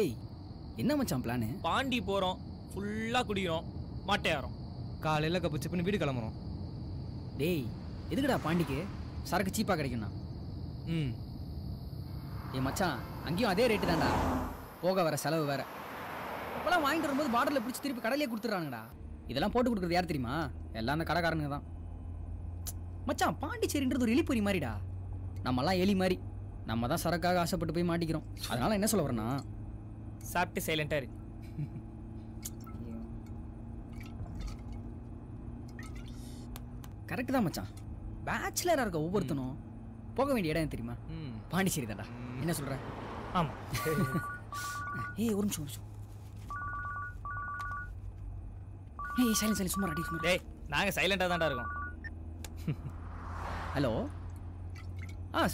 ஏய் என்ன மச்சான் பிளானு? பாண்டி போகிறோம், ஃபுல்லாக குடிக்கிறோம், மாட்டையாரோம், காலையில் கப்பு சிப்புன்னு வீடு கிளம்புறோம். டேய் எதுக்குடா பாண்டிக்கு சரக்கு சீப்பாக கிடைக்கும்ண்ணா? ம் ஏ மச்சான் அங்கேயும் அதே ரேட்டு தான்டா, போக வர செலவு வேற. இப்போலாம் வாங்கிட்டு வரும்போது பார்டரில் பிடிச்சி திருப்பி கடையிலே கொடுத்துட்றானுங்கடா. இதெல்லாம் போட்டு கொடுக்குறது யார் தெரியுமா? எல்லாம் அந்த கடைக்காரனுங்க தான். மச்சான் பாண்டிச்சேரின்றது ஒரு எலிப்பொறி மாதிரிடா. நம்மலாம் எலி மாதிரி, நம்ம தான் சரக்காக ஆசைப்பட்டு போய் மாட்டிக்கிறோம். அதனால என்ன சொல்ல வரேன்னா, சாப்பிட்டு சைலண்டாக இரு. கரெக்டு தான் மச்சான். பேச்சுலராக இருக்க ஒவ்வொருத்தனும் போக வேண்டிய இடம் தெரியுமா? பாண்டிச்சேரி தான்டா. என்ன சொல்கிற? ஆமாம். ஏய் ஒரு நிமிஷம். ஏய் சைலண்ட் சும்மா ரெடி சும்மா. டேய் நாங்கள் சைலண்டாக தான்டா இருக்கோம். ஹலோ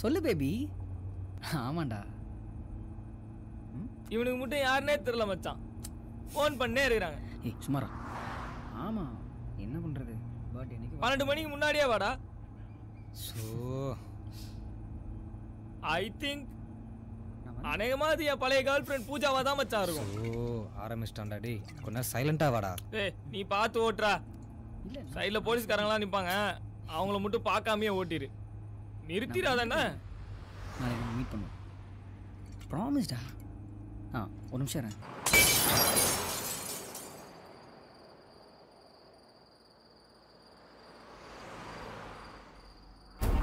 சொல்லு பேபி. ஆமாண்டா. இவனுக்கு மட்டும் யாருன்னே தெரியல மச்சான், ஃபோன் பண்ணே இருக்கிறாங்க. ஏய் சும்மாரா. ஆமாம் என்ன பண்ணுறது, பட் எனக்கு 12 மணிக்கு முன்னாடியே வாடா. ஸோ ஐ திங்க் அநேகமாக அது என் பழைய கேர்ள் ஃப்ரெண்ட் பூஜாவாக தான் மச்சான் இருக்கும். ஓ ஆரம்பிச்சிட்டான்டா. டேய் கொஞ்சம் சைலண்டாக வாடா. ஏய் நீ பார்த்து ஓட்டுறா. இல்லை சைடில் போலீஸ்காரங்களாம் நிற்பாங்க, அவங்கள மட்டும் பார்க்காமையே ஓட்டிடு. நிறுத்திடாதானே. நாளைக்கு மீட் பண்ணுவோம், ப்ராமிஸ்டா. ஒரு நிமிஷம் இருங்க.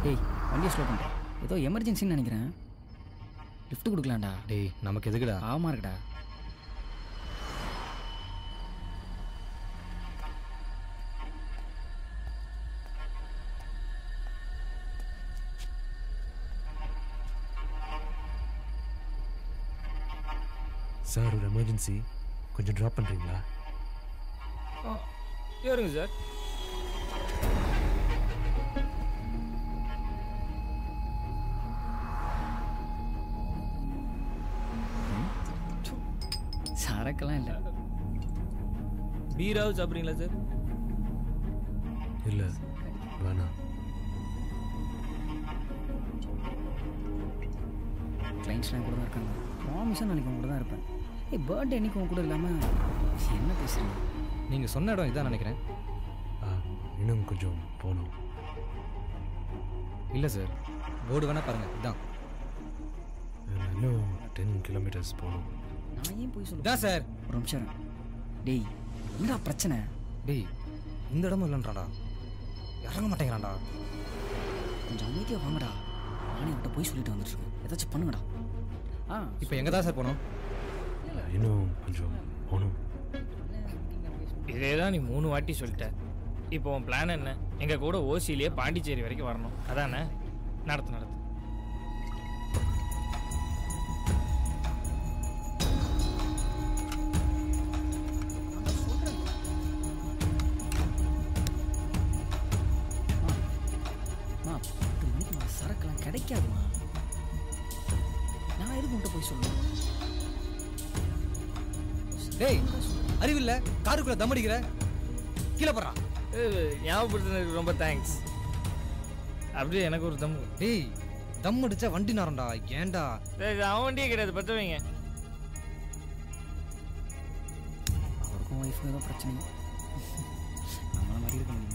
டேய் வண்டியை ஸ்லோ பண்ணுறேன், ஏதோ எமர்ஜென்சின்னு நினைக்கிறேன். லிஃப்ட் கொடுக்கலாம்டா. டேய் நமக்கு எதுக்குடா? ஆமாம் இருக்குடா. சார் ஒரு எமர்ஜென்சி, கொஞ்சம் ட்ராப் பண்ணுறீங்களா? ஏறுங்க சார். சரக்கெல்லாம் இல்லை. பீராவது சாப்பிட்றீங்களா சார்? இல்லை வேணாம். கிளைண்ட்ஸ்லாம் கூட தான் இருக்காங்க. ப்ராமிஸாக நாளைக்கு உங்க கூட தான் இருப்பேன். ஏய் பர்த்டே அன்றைக்கி உங்க கூட இல்லாமல் என்ன பேசுகிறீங்க? நீங்கள் சொன்ன இடம் இதான் நினைக்கிறேன். இன்னும் கொஞ்சம் போகணும். இல்லை சார், போர்டு வேணால் பாருங்கள், இதான். இன்னும் 10 kilometers போகணும். நான் ஏன் போய் சொல்லுவேன்? இதான் சார். ஒரு நிமிஷம். டேய் என்னடா பிரச்சனை? டேய் இந்த இடமும் இல்லைன்றாடா, இறங்க மாட்டேங்கிறான்டா. கொஞ்சம் அமைதியாக வாங்கடா. நானே அவட்ட போய் சொல்லிட்டு வந்துட்டுருக்கேன், ஏதாச்சும் பண்ணுங்கடா. இப்போ எங்கே தான் சார் போகணும்? இன்னும் கொஞ்சம் போகணும். இதே தான் நீ 3 வாட்டி சொல்லிட்ட. இப்போ உன் பிளான் என்ன? எங்கள் கூட ஓசியிலேயே பாண்டிச்சேரி வரைக்கும் வரணும், அதானே? நடத்து. சரக்கெல்லாம் கிடைக்காதுமா. நான் எதுக்கு உன்ட்ட போய் சொல்லுவேன்? டேய் அறிவில்ல, காருக்குள்ள தம் அடிக்கிற, கீழே போறா. ஞாபகப்படுத்துனதுக்கு ரொம்ப தேங்க்ஸ். அப்படியே எனக்கு ஒரு தம். டேய் தம் அடிச்சா வண்டி நேரம்டா, ஏன்டா? அவன் வண்டியே கிடையாது, பற்ற வைங்க. அவருக்கும் ஒய்ஃபுக்கும் ஏதோ பிரச்சனை, நம்மள மாதிரி இருக்க முடியுமா?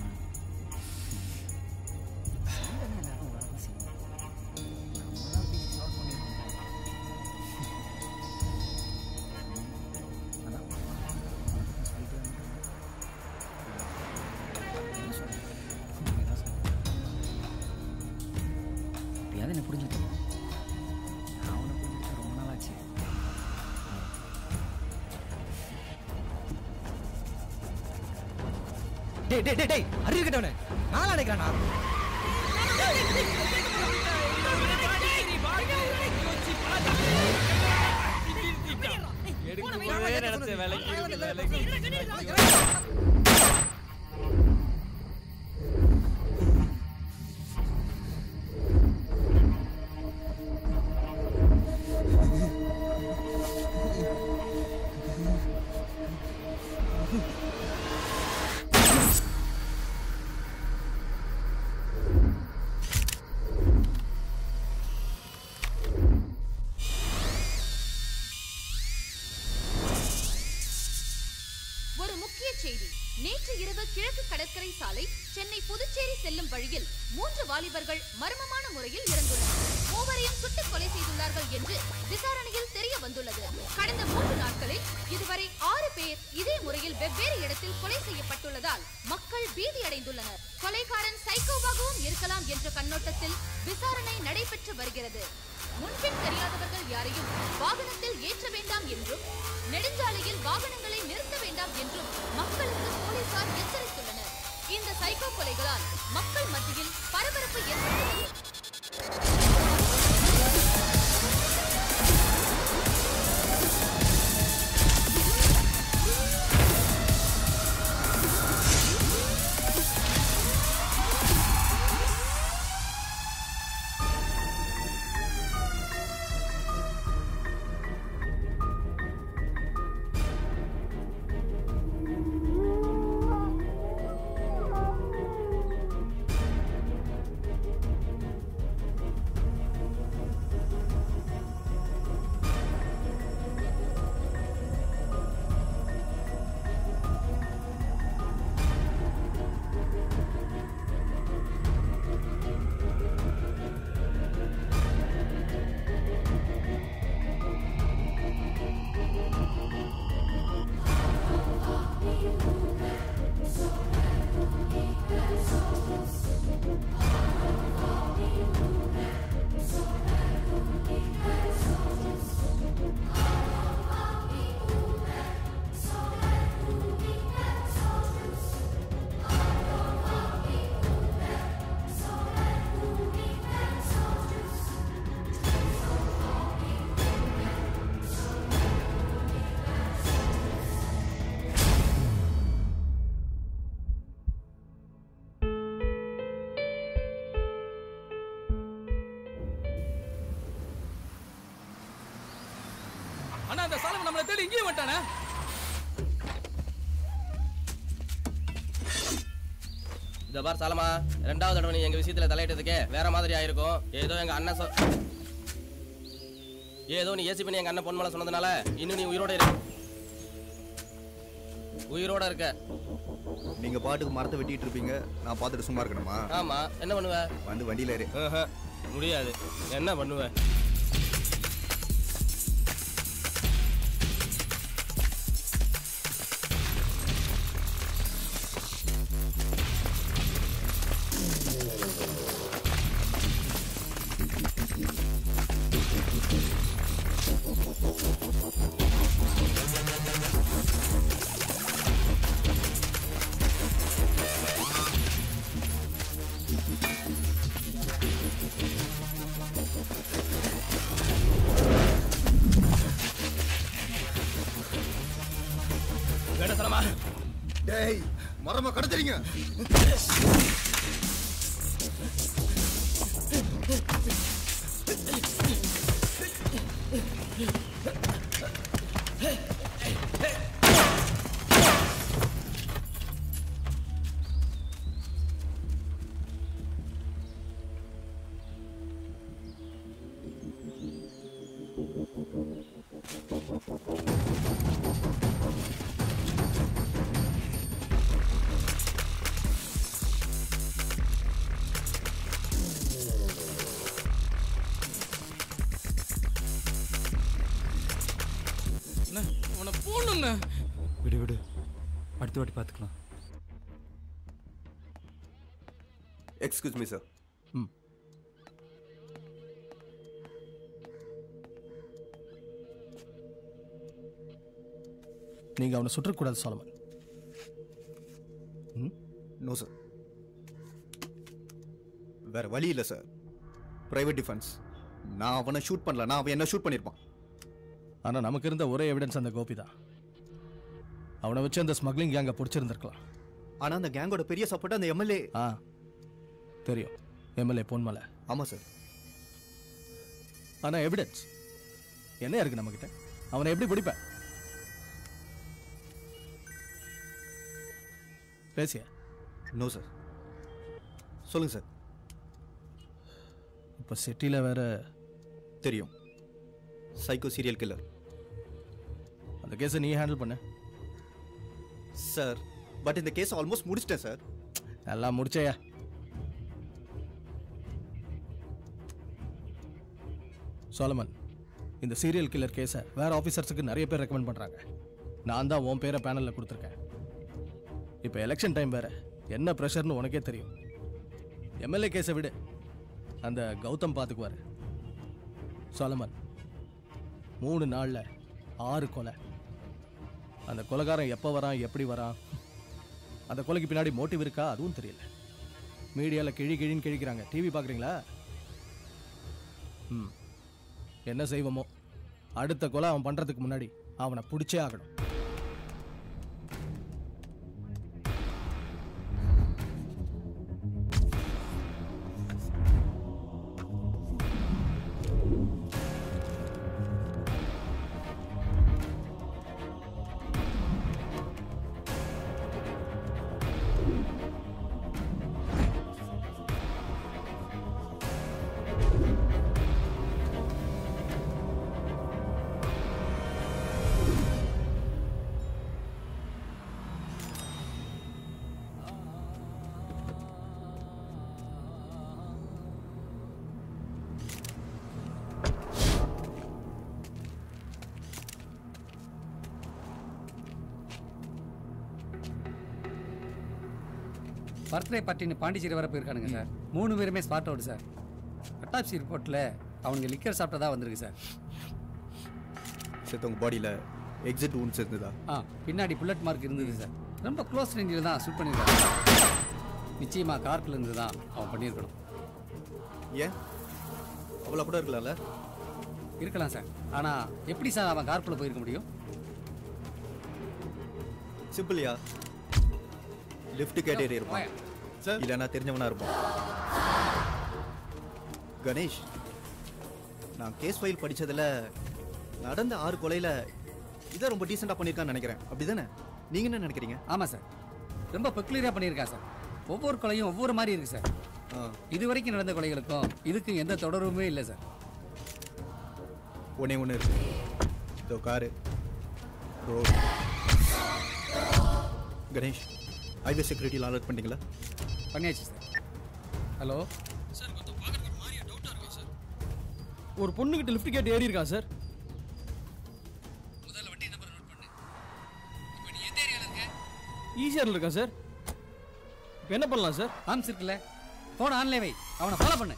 என்ன புரிஞ்சுட்டு அவனை புரிஞ்சுட்டு ரொம்ப நாள் ஆச்சு. டேய் டேய் டேய் அறிவு கேட்டவனே, நான் நினைக்கிறானா? எடுக்க வேலைக்கு தலைப்புச் செய்தி. நேற்று இரவு கிழக்கு கடற்கரை சாலை சென்னை புதுச்சேரி செல்லும் வழியில் 3 வாலிபர்கள் மர்மமான முறையில் இறந்துள்ளனர். மூவரையும் சுட்டுக் கொலை செய்துள்ளார்கள் என்று விசாரணையில் தெரிய வந்துள்ளது. கடந்த 3 நாட்களில் இதுவரை 6 பேர் இதே முறையில் வெவ்வேறு இடத்தில் கொலை செய்யப்பட்டுள்ளதால் மக்கள் பீதியடைந்துள்ளனர். கொலைகாரன் சைக்கோவாகவும் இருக்கலாம் என்ற கண்ணோட்டத்தில் விசாரணை நடைபெற்று வருகிறது. முன்பின் தெரியாதவர்கள் யாரையும் வாகனத்தில் ஏற்ற வேண்டாம் என்றும் நெடுஞ்சாலையில் வாகனங்களை நிறுத்த வேண்டாம் என்றும் மக்களுக்கு போலீசார் எச்சரித்துள்ளனர். இந்த சைக்கோ கொலைகளால் மக்கள் மத்தியில் பரபரப்பு ஏற்பட்டுள்ளது. அண்ணா அந்த சாலம் நம்மளை தேடி இங்கேயும் வந்துட்டானே. இந்த பார் சாலமா, 2வது தடவை நீ எங்க விஷயத்துல தலையிட்டதுக்கே வேற மாதிரி ஆயிருக்கும். ஏதோ எங்க அண்ணன் ஏதோ நீ ஏசி பண்ணி எங்க அண்ணன் பொன்மலை சொன்னதுனால இன்னும் நீ உயிரோட இருக்க. நீங்க பாட்டுக்கு மரத்தை வெட்டிட்டு இருப்பீங்க, நான் பார்த்துட்டு சும்மா இருக்கணுமா? ஆமா, என்ன பண்ணுவ? வந்து வண்டியில ஏறு. முடியாது. என்ன பண்ணுவ? டேய், மரமா கடத்துறீங்க. விடு விடு, அடுத்த வாட்டி பார்த்துக்கலாம். Excuse me sir. நீங்க அவனை சுற்றக்கூடாது சாலமன். நோ சார், வேற வழி இல்லை சார். Private defence. நான் அவனை ஷூட் பண்ணல, நான் அவன் என்ன ஷூட் பண்ணியிருப்பான். ஆனால் நமக்கு இருந்த ஒரே எவிடன்ஸ் அந்த கோபி தான். அவனை வச்சு அந்த ஸ்மக்லிங் கேங்கை பிடிச்சிருந்துருக்கலாம். ஆனால் அந்த கேங்கோட பெரிய சப்போர்ட் அந்த எம்எல்ஏ. தெரியும், எம்எல்ஏ பொன்மலை. ஆமாம் சார். ஆனால் எவிடன்ஸ் என்ன இருக்கு நம்மக்கிட்ட? அவனை எப்படி பிடிப்பேன்? பேசிய? No sir. சொல்லுங்க சார். இப்போ சிட்டியில் வேற தெரியும், சைக்கோ சீரியல் கில்லர். அந்த கேஸை நீ ஹேண்டில் பண்ண சார். பட் இந்த கேஸ் ஆல்மோஸ்ட் முடிச்சிட்டேன் சார். எல்லாம் முடிச்சையா? சோலமன், இந்த சீரியல் கில்லர் கேஸை வேற ஆஃபீஸர்ஸுக்கு நிறைய பேர் ரெக்கமெண்ட் பண்ணுறாங்க. நான் தான் உன் பேரை பேனலில் கொடுத்துருக்கேன். இப்போ எலெக்ஷன் டைம் வேற, என்ன ப்ரெஷர்னு உனக்கே தெரியும். எம்எல்ஏ கேஸை விடு, அந்த கௌதம் பார்த்துக்குவார். சோலமன், 3 நாளில் 6 கொலை. அந்த கொலைகாரன் எப்போ வரான், எப்படி வரான், அந்த கொலைக்கு பின்னாடி மோட்டிவ் இருக்கா அதுவும் தெரியல. மீடியாவில் கிழின்னு கிழிக்கிறாங்க. டிவி பார்க்குறீங்களா? என்ன செய்வோமோ, அடுத்த கொலை அவன் பண்ணுறதுக்கு முன்னாடி அவனை பிடிச்சே ஆகணும். பர்த்டே பார்ட்டின்னு பாண்டிச்சேரி வர போயிருக்கானுங்க சார். 3 பேருமே ஸ்பாட் அவுட் சார். அட்டாப்சி ரிப்போர்ட்டில் அவனுங்க லிக்கர் சாப்பிட்டதா வந்திருக்கு சார். செத்தவங்க பாடியில் எக்ஸிட் வூண்ட்ஸ் இருந்ததா? பின்னாடி புல்லட் மார்க் இருந்தது சார். ரொம்ப க்ளோஸ் ரேஞ்சில் தான் ஷூட் பண்ணியிருக்காங்க. நிச்சயமாக கார்க்கில் இருந்து தான் அவன் பண்ணியிருக்கணும். ஏன் அவ்வளோ கூட இருக்கலாம்ல? இருக்கலாம் சார். ஆனால் எப்படி சார் அவன் கார்க்குள்ளே போயிருக்க முடியும்? சிம்பிள்யா, லிஃப்ட் கேட்டேரி இருப்பான் சார், இல்லைன்னா தெரிஞ்சவனா இருப்பான். கணேஷ், நான் கேஸ் ஃபைல் படித்ததில் நடந்த 6 கொலையில் இதை ரொம்ப டீசெண்டாக பண்ணியிருக்கான்னு நினைக்கிறேன். அப்படி தானே? நீங்கள் என்ன நினைக்கிறீங்க? ஆமாம் சார், ரொம்ப பெக்குலராக பண்ணியிருக்கான் சார். ஒவ்வொரு கொலையும் ஒவ்வொரு மாதிரி இருக்குது சார். இது வரைக்கும் நடந்த கொலைகளுக்கும் இதுக்கும் எந்த தொடர்புமே இல்லை சார். ஒன்று இருக்கு, இதோ காரு ரோடு. கணேஷ், ஹைவே செக்யூரிட்டியில் அலர்ட் பண்ணிட்டீங்களா? பண்ணியாச்சு சார். ஹலோ சார், கொஞ்சம் பார்க்கறதுக்கு மாதிரியா டவுட்டாக இருக்கா சார்? ஒரு பொண்ணுகிட்ட லிஃப்ட் கேட் ஏறி இருக்கா சார்? முதல்ல வண்டி நம்பர் நோட் பண்ணு. இப்போ நீ எந்த ஏரியாவில் இருக்க? ஈஸியாக இருக்கா சார்? இப்போ என்ன பண்ணலாம் சார்? ஆம்ஸ் இருக்குல்ல, ஃபோன் ஆன்லைன் வை, அவனை ஃபாலோ பண்ணு.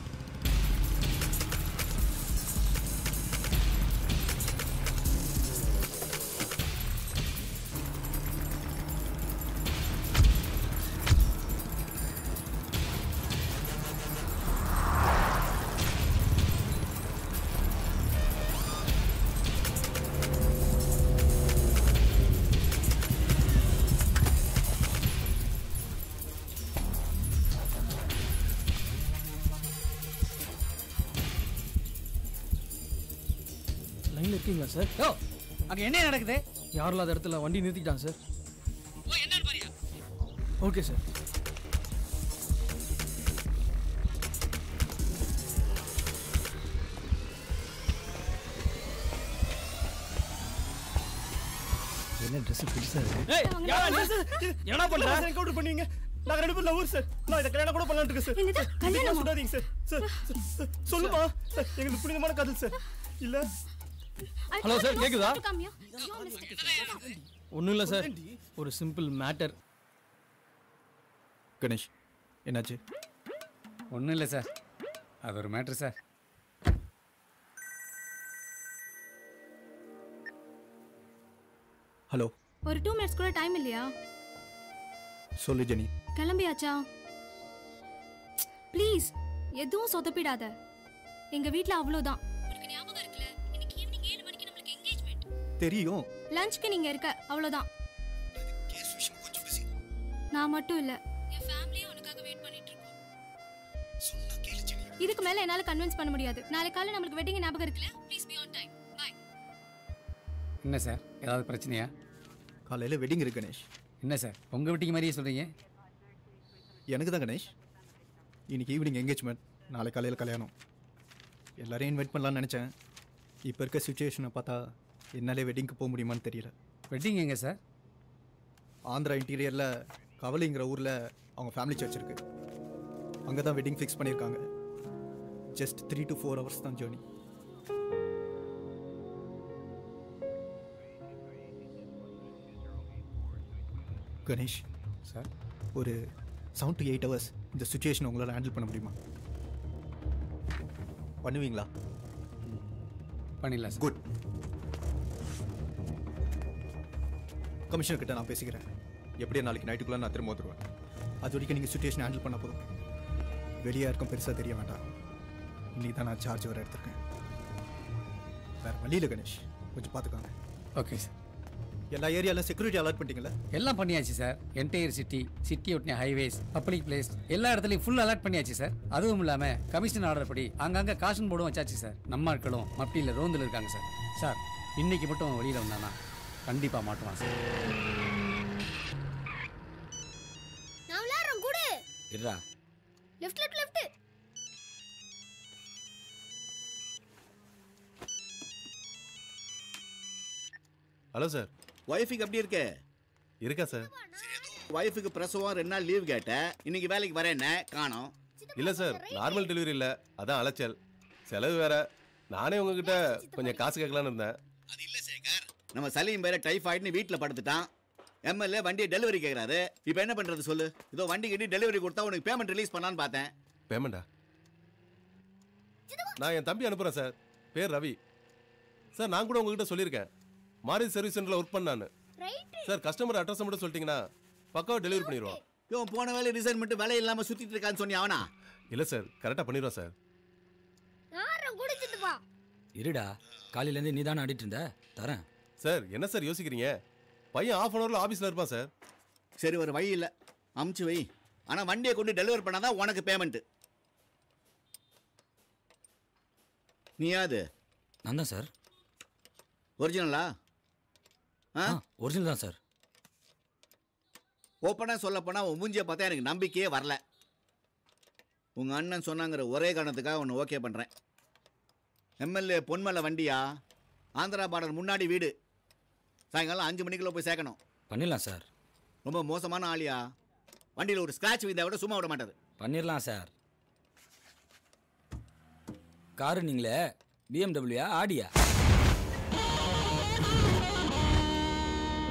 லைனில் இருக்கீங்களா சார்? யோ, அங்கே என்ன நடக்குது? யாரும் இல்லாத இடத்துல வண்டி நிறுத்திட்டான் சார். ஓ, என்னன்னு பாரியா? Okay sir. என்ன ட்ரெஸ் பெருசா இருக்கு? என்ன பண்ற? என்கவுண்டர் பண்ணுவீங்க. நாங்க 2 பேரும் லவர் சார். நான் இத கல்யாணம் கூட பண்ணலாம்னு இருக்கேன் சார். என்னது கல்யாணம்? சொல்லாதீங்க சார். சார் சொல்லுமா. எங்களுக்கு புனிதமான காதல் சார். இல்ல. ஹலோ சார், கேக்குதா? ஒண்ணும் இல்ல சார், ஒரு சிம்பிள் மேட்டர். கணேஷ், என்னாச்சு? ஒன்றும் இல்லை சார், அது ஒரு மேட்ரு சார். ஹலோ, ஒரு 2 மினிட்ஸ் கூட டைம் இல்லையா? சொல்லு ஜெனி. கிளம்பியாச்சா? ப்ளீஸ் எதுவும் சொதப்பிடாத. எங்க வீட்ல அவ்வளவுதான். உனக்கு ஞாபகம் இருக்குல, இன்னைக்கு ஈவினிங் 7 மணிக்கு நமக்கு என்கேஜ்மென்ட். தெரியும். லஞ்ச்க்கு நீங்க இருக்க, அவ்வளவுதான். கேஸ் விஷயம் கொஞ்சம் பிஸி. நான் மட்டும் இல்ல, என் ஃபேமிலியும் உனக்காக வெயிட் பண்ணிட்டு இருக்கோம். சொன்னா கேளு ஜெனி. இதுக்கு மேல என்னால கன்வின்ஸ் பண்ண முடியாது. நாளை காலையில நமக்கு வெட்டிங் ஞாபகம் இருக்குல? Please be on time. Bye. என்ன சார், ஏதாவது பிரச்சனையா? காலையில் வெட்டிங் இருக்கு கணேஷ். என்ன சார், உங்கள் வீட்டுக்கு மாதிரியே சொல்கிறீங்க? எனக்கு தான் கணேஷ். இன்னைக்கு ஈவினிங் என்கேஜ்மெண்ட், நாளை காலையில் கல்யாணம். எல்லாரையும் இன்வைட் பண்ணலான்னு நினச்சேன். இப்போ இருக்க சுச்சுவேஷனை பார்த்தா என்னாலே வெட்டிங்க்கு போக முடியுமான்னு தெரியல. வெட்டிங் எங்கே சார்? ஆந்திரா இன்டீரியரில் கவலைங்கிற ஊரில் அவங்க ஃபேமிலி சர்ச் இருக்கு. அங்கே தான் வெட்டிங் ஃபிக்ஸ் பண்ணியிருக்காங்க. ஜஸ்ட் 3 to 4 hours தான் ஜேர்னி. கணேஷ் சார், ஒரு 7 to 8 hours இந்த சுச்சுவேஷன் உங்களால் ஹேண்டில் பண்ண முடியுமா? பண்ணுவீங்களா? பண்ணிடலாம் சார். குட். கமிஷனர் கிட்ட நான் பேசிக்கிறேன். எப்படியா நாளைக்கு நைட்டுக்குள்ளே நான் திரும்ப வந்துடுவேன். அது வரைக்கும் நீங்கள் சுச்சுவேஷன் ஹேண்டில் பண்ண போதும். வெளியே இருக்கும் பெருசாக தெரிய வேண்டாம். இன்னைக்கு தான் நான் சார்ஜ் வர எடுத்திருக்கேன். வேறு வழியில் கணேஷ் கொஞ்சம் பார்த்துக்கோங்க. Okay sir. எல்லா ஏரியாவில் செக்யூரிட்டி அலர்ட் பண்ணிட்டீங்களா? எல்லாம் பண்ணியாச்சு சார். என்டையர் சிட்டி ஒட்டின ஹைவேஸ், பப்ளிக் பிளேஸ் எல்லா இடத்துலையும் ஃபுல் அலர்ட் பண்ணியாச்சு சார். அதுவும் இல்லாமல் கமிஷன் ஆர்டர் படி அங்கங்கே காஷன் போர்டும் வச்சாச்சு சார். நம்ம ஆட்களும் மப்டியில் ரோந்தில் இருக்காங்க சார். சார், இன்னைக்கு மட்டும் வெளியில் வந்தானா கண்டிப்பாக மாட்டுவான் சார். நான் விளையாடுறேன் கூட. இருடா. Left left left. Hello sir. ஒய்ஃபுக்கு எப்படி இருக்கு? இருக்கா சார். ஒய்ஃபுக்கு பிரசவம் 2 நாள் லீவ் கேட்டேன். இன்னைக்கு வேலைக்கு வரேன் காணோம். இல்லை சார், நார்மல் டெலிவரி இல்லை, அதான் அலைச்சல். செலவு வேற. நானே உங்ககிட்ட கொஞ்சம் காசு கேட்கலான்னு இருந்தேன். அது இல்லை சேகர், நம்ம சலீம் பேர டைஃபாய்டுன்னு வீட்டில் படுத்துட்டான். எம்எல்ஏ வண்டியை டெலிவரி கேட்குறாரு. இப்போ என்ன பண்ணுறது சொல்லு? இதோ வண்டி கட்டி டெலிவரி கொடுத்தா உனக்கு பேமெண்ட் ரிலீஸ் பண்ணலான்னு பார்த்தேன். பேமெண்டா? நான் என் தம்பி அனுப்புகிறேன் சார். பேர் ரவி சார். நான் கூட உங்ககிட்ட சொல்லியிருக்கேன், மாருதி சர்வீஸ் சென்டரில் ஒர்க் பண்ணான்னு. சார், கஸ்டமர் அட்ரஸ் மட்டும் சொல்லிட்டீங்கன்னா பக்காவாக டெலிவரி பண்ணிடுவோம். இவன் போன வேலை ரிசைன் பண்ணிட்டு வேலை இல்லாமல் சுற்றிட்டு இருக்கான்னு சொன்னி அவனா? இல்லை சார், கரெக்டாக பண்ணிடுவோம் சார். நான் குடிச்சிட்டு வா. இருடா, காலையிலேருந்து நீ தானே ஆடிட்டு இருந்த. தரேன் சார். என்ன சார் யோசிக்கிறீங்க? பையன் ½ hourல ஆஃபீஸில் இருப்பான் சார். சரி, ஒரு வழி இல்லை, அமுச்சு வை. ஆனால் வண்டியை கொண்டு டெலிவரி பண்ணாதான் உனக்கு பேமெண்ட்டு. நீயாது? நான் தான் சார். ஒரிஜினலா? ஒரிஜினல் தான் சார். ஓப்பனாக சொல்ல போனால் உன் மூஞ்சியை பார்த்தா எனக்கு நம்பிக்கையே வரல. உங்கள் அண்ணன் சொன்னாங்கிற ஒரே காரணத்துக்காக ஒன்று ஓகே பண்ணுறேன். எம்எல்ஏ பொன்மலை வண்டியா? ஆந்திரா பார்டர் முன்னாடி வீடு. சாயங்காலம் 5 மணிக்குள்ளே போய் சேர்க்கணும். பண்ணிடலாம் சார். ரொம்ப மோசமான ஆளியா? வண்டியில் ஒரு ஸ்க்ராட்ச் விழுந்தா கூட சும்மா விட மாட்டார். பண்ணிடலாம் சார். காரு நீங்களே BMW ஆடியா?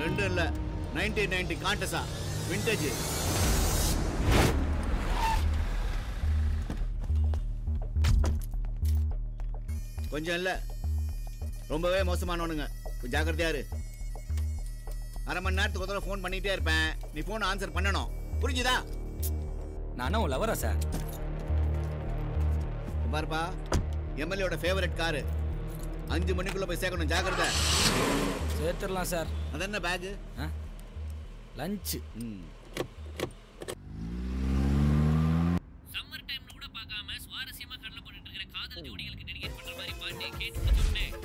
2 இல்லை, 1990 காண்டஸா விண்டேஜ். கொஞ்சம் இல்லை, ரொம்பவே மோசமானவனுங்க. ஜாக்கிரதையா இரு. அரை மணி நேரத்துக்கு ஒரு தடவை ஃபோன் பண்ணிகிட்டே இருப்பேன். நீ ஃபோன் ஆன்சர் பண்ணணும், புரிஞ்சுதா? நானும் உன் லவரா சார்? பாருப்பா, எம்எல்ஏவோட ஃபேவரட் காரு. 5 மணிக்குள்ளே போய் சேர்க்கணும், ஜாக்கிரதை. சேர்த்துடலாம் சார். அது என்ன பேகு? லஞ்சு. சம்மர் டைம்ல கூட பார்க்காம சுவாரஸ்யமா கடலை போட்டுட்டு இருக்கிற காதல் ஜோடிகளுக்கு டெடிகேட் பண்ற மாதிரி பாட்டு கேட்டு முடிச்சுட்டேன்.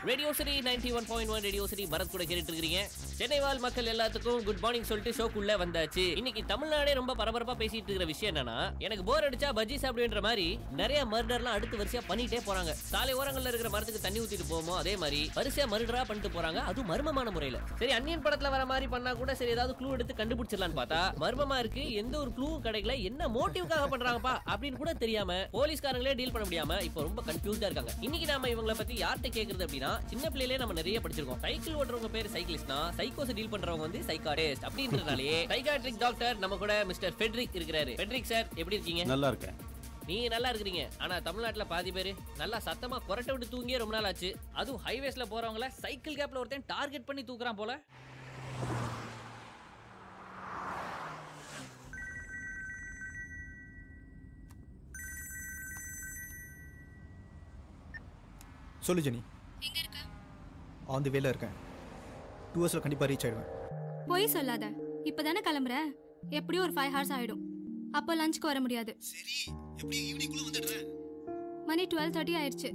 Radio city 91.1 radio city Bharath கூட கேட்டுட்டு இருக்கீங்க. சென்னை வாழ் மக்கள் எல்லாத்துக்கும் குட் மார்னிங் சொல்லிட்டு ஷோக்குள்ள வந்தாச்சு. இன்னைக்கு தமிழ்நாடே ரொம்ப பரபரப்பா பேசிட்டு இருக்கிற விஷயம் என்னன்னா, எனக்கு போர் அடிச்சா பஜ்ஜி சாப்பிடுன்ற மாதிரி நிறைய மர்டர்லாம் அடுத்து வரிசையா பண்ணிட்டே போறாங்க. சாலை ஓரங்கள்ல இருக்கிற மரத்துக்கு தண்ணி ஊத்திட்டு போவோமோ அதே மாதிரி வரிசையா மர்டரா பண்ணிட்டு போறாங்க, அதுவும் மர்மமான முறையில. சரி, அன்னியன் படத்துல வர மாதிரி பண்ணா கூட சரி, ஏதாவது க்ளூ எடுத்து கண்டுபிடிச்சிடலான்னு பார்த்தா மர்மமா இருக்கு. எந்த ஒரு க்ளூ கிடைக்கல. என்ன மோட்டிவ்காக பண்றாங்கப்பா அப்படின்னு கூட தெரியாம போலீஸ்காரங்களே டீல் பண்ண முடியாம இப்போ ரொம்ப கன்ஃபியூஸ்டா இருக்காங்க. இன்னைக்கு நாம இவங்களை பத்தி யார்கிட்ட கேக்குறது அப்படின்னா, சின்ன பிள்ளையிலே நம்ம நிறைய படிச்சிருக்கோம். சைக்கிள் ஓட்டுறவங்க பேர் சைக்கிளிஸ்ட்னா, சைக்கோஸ் டீல் பண்றவங்க வந்து சைக்காட்டிஸ்ட் அப்படின்றனாலே சைக்காட்ரிக் டாக்டர் நம்ம கூட மிஸ்டர் ஃபெட்ரிக் இருக்கிறாரு. ஃபெட்ரிக் சார், எப்படி இருக்கீங்க? நல்லா இருக்கேன். நீங்க நல்லா இருக்கிறீங்க. ஆனா தமிழ்நாட்டுல பாதி பேர் நல்லா சத்தமா கொரட்டை விட்டு தூங்கியே ரொம்ப நாள் ஆச்சு. அதுவும் ஹைவேஸ்ல போறவங்கள சைக்கிள் கேப்ல ஒருத்தன் டார்கெட் பண்ணி தூக்குறான் போல. சொல்லு ஜெனி. எங்க இருக்க? ஆன் தி வேல இருக்கேன். 2 hours கண்டிப்பா ரீச் ஆயிடுவேன். போய் சொல்லாத. இப்பதானே கிளம்புற. எப்படியும் ஒரு 5 hours ஆயிடும். அப்போ லஞ்சுக்கு வர முடியாது. சரி, எப்படி ஈவினிங்குள்ள வந்துடுறேன். மணி 12:30 ஆயிடுச்சு.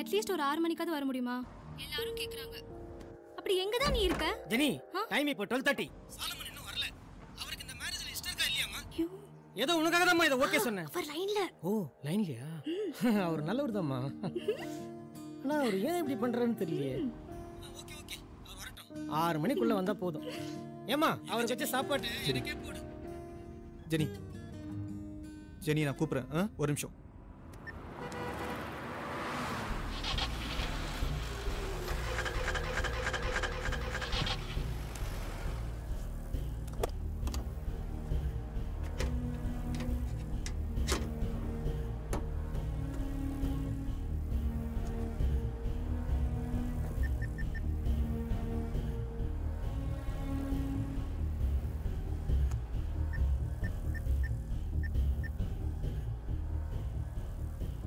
அட்லீஸ்ட் ஒரு 6 மணிக்காவது வர முடியுமா? எல்லாரும் கேக்குறாங்க. அப்படி எங்க தான் நீ இருக்க? ஜெனி, டைம் இப்போ 12:30. சாலமன் இன்னும் வரல. அவருக்கு இந்த மேரேஜ்ல இஷ்டம் இருக்கா இல்லையாமா? ஏதோ உனக்காக தான் இத ஓகே சொன்னேன். அவர் லைன்ல. ஓ, லைன்லயா? அவர் நல்லவர் தான்மா. ஆனா அவர் ஏன் இப்படி பண்றாருன்னு தெரியலையே. ஓகே ஓகே, அவர் வரட்டும். 6 மணிக்குள்ள வந்தா போதும். ஏமா அவருக்கு வச்ச சாப்பாடு எனக்கே போடு. ஜெனி ஜெனி நான் கூப்பிட்றேன், ஒரு நிமிஷம்.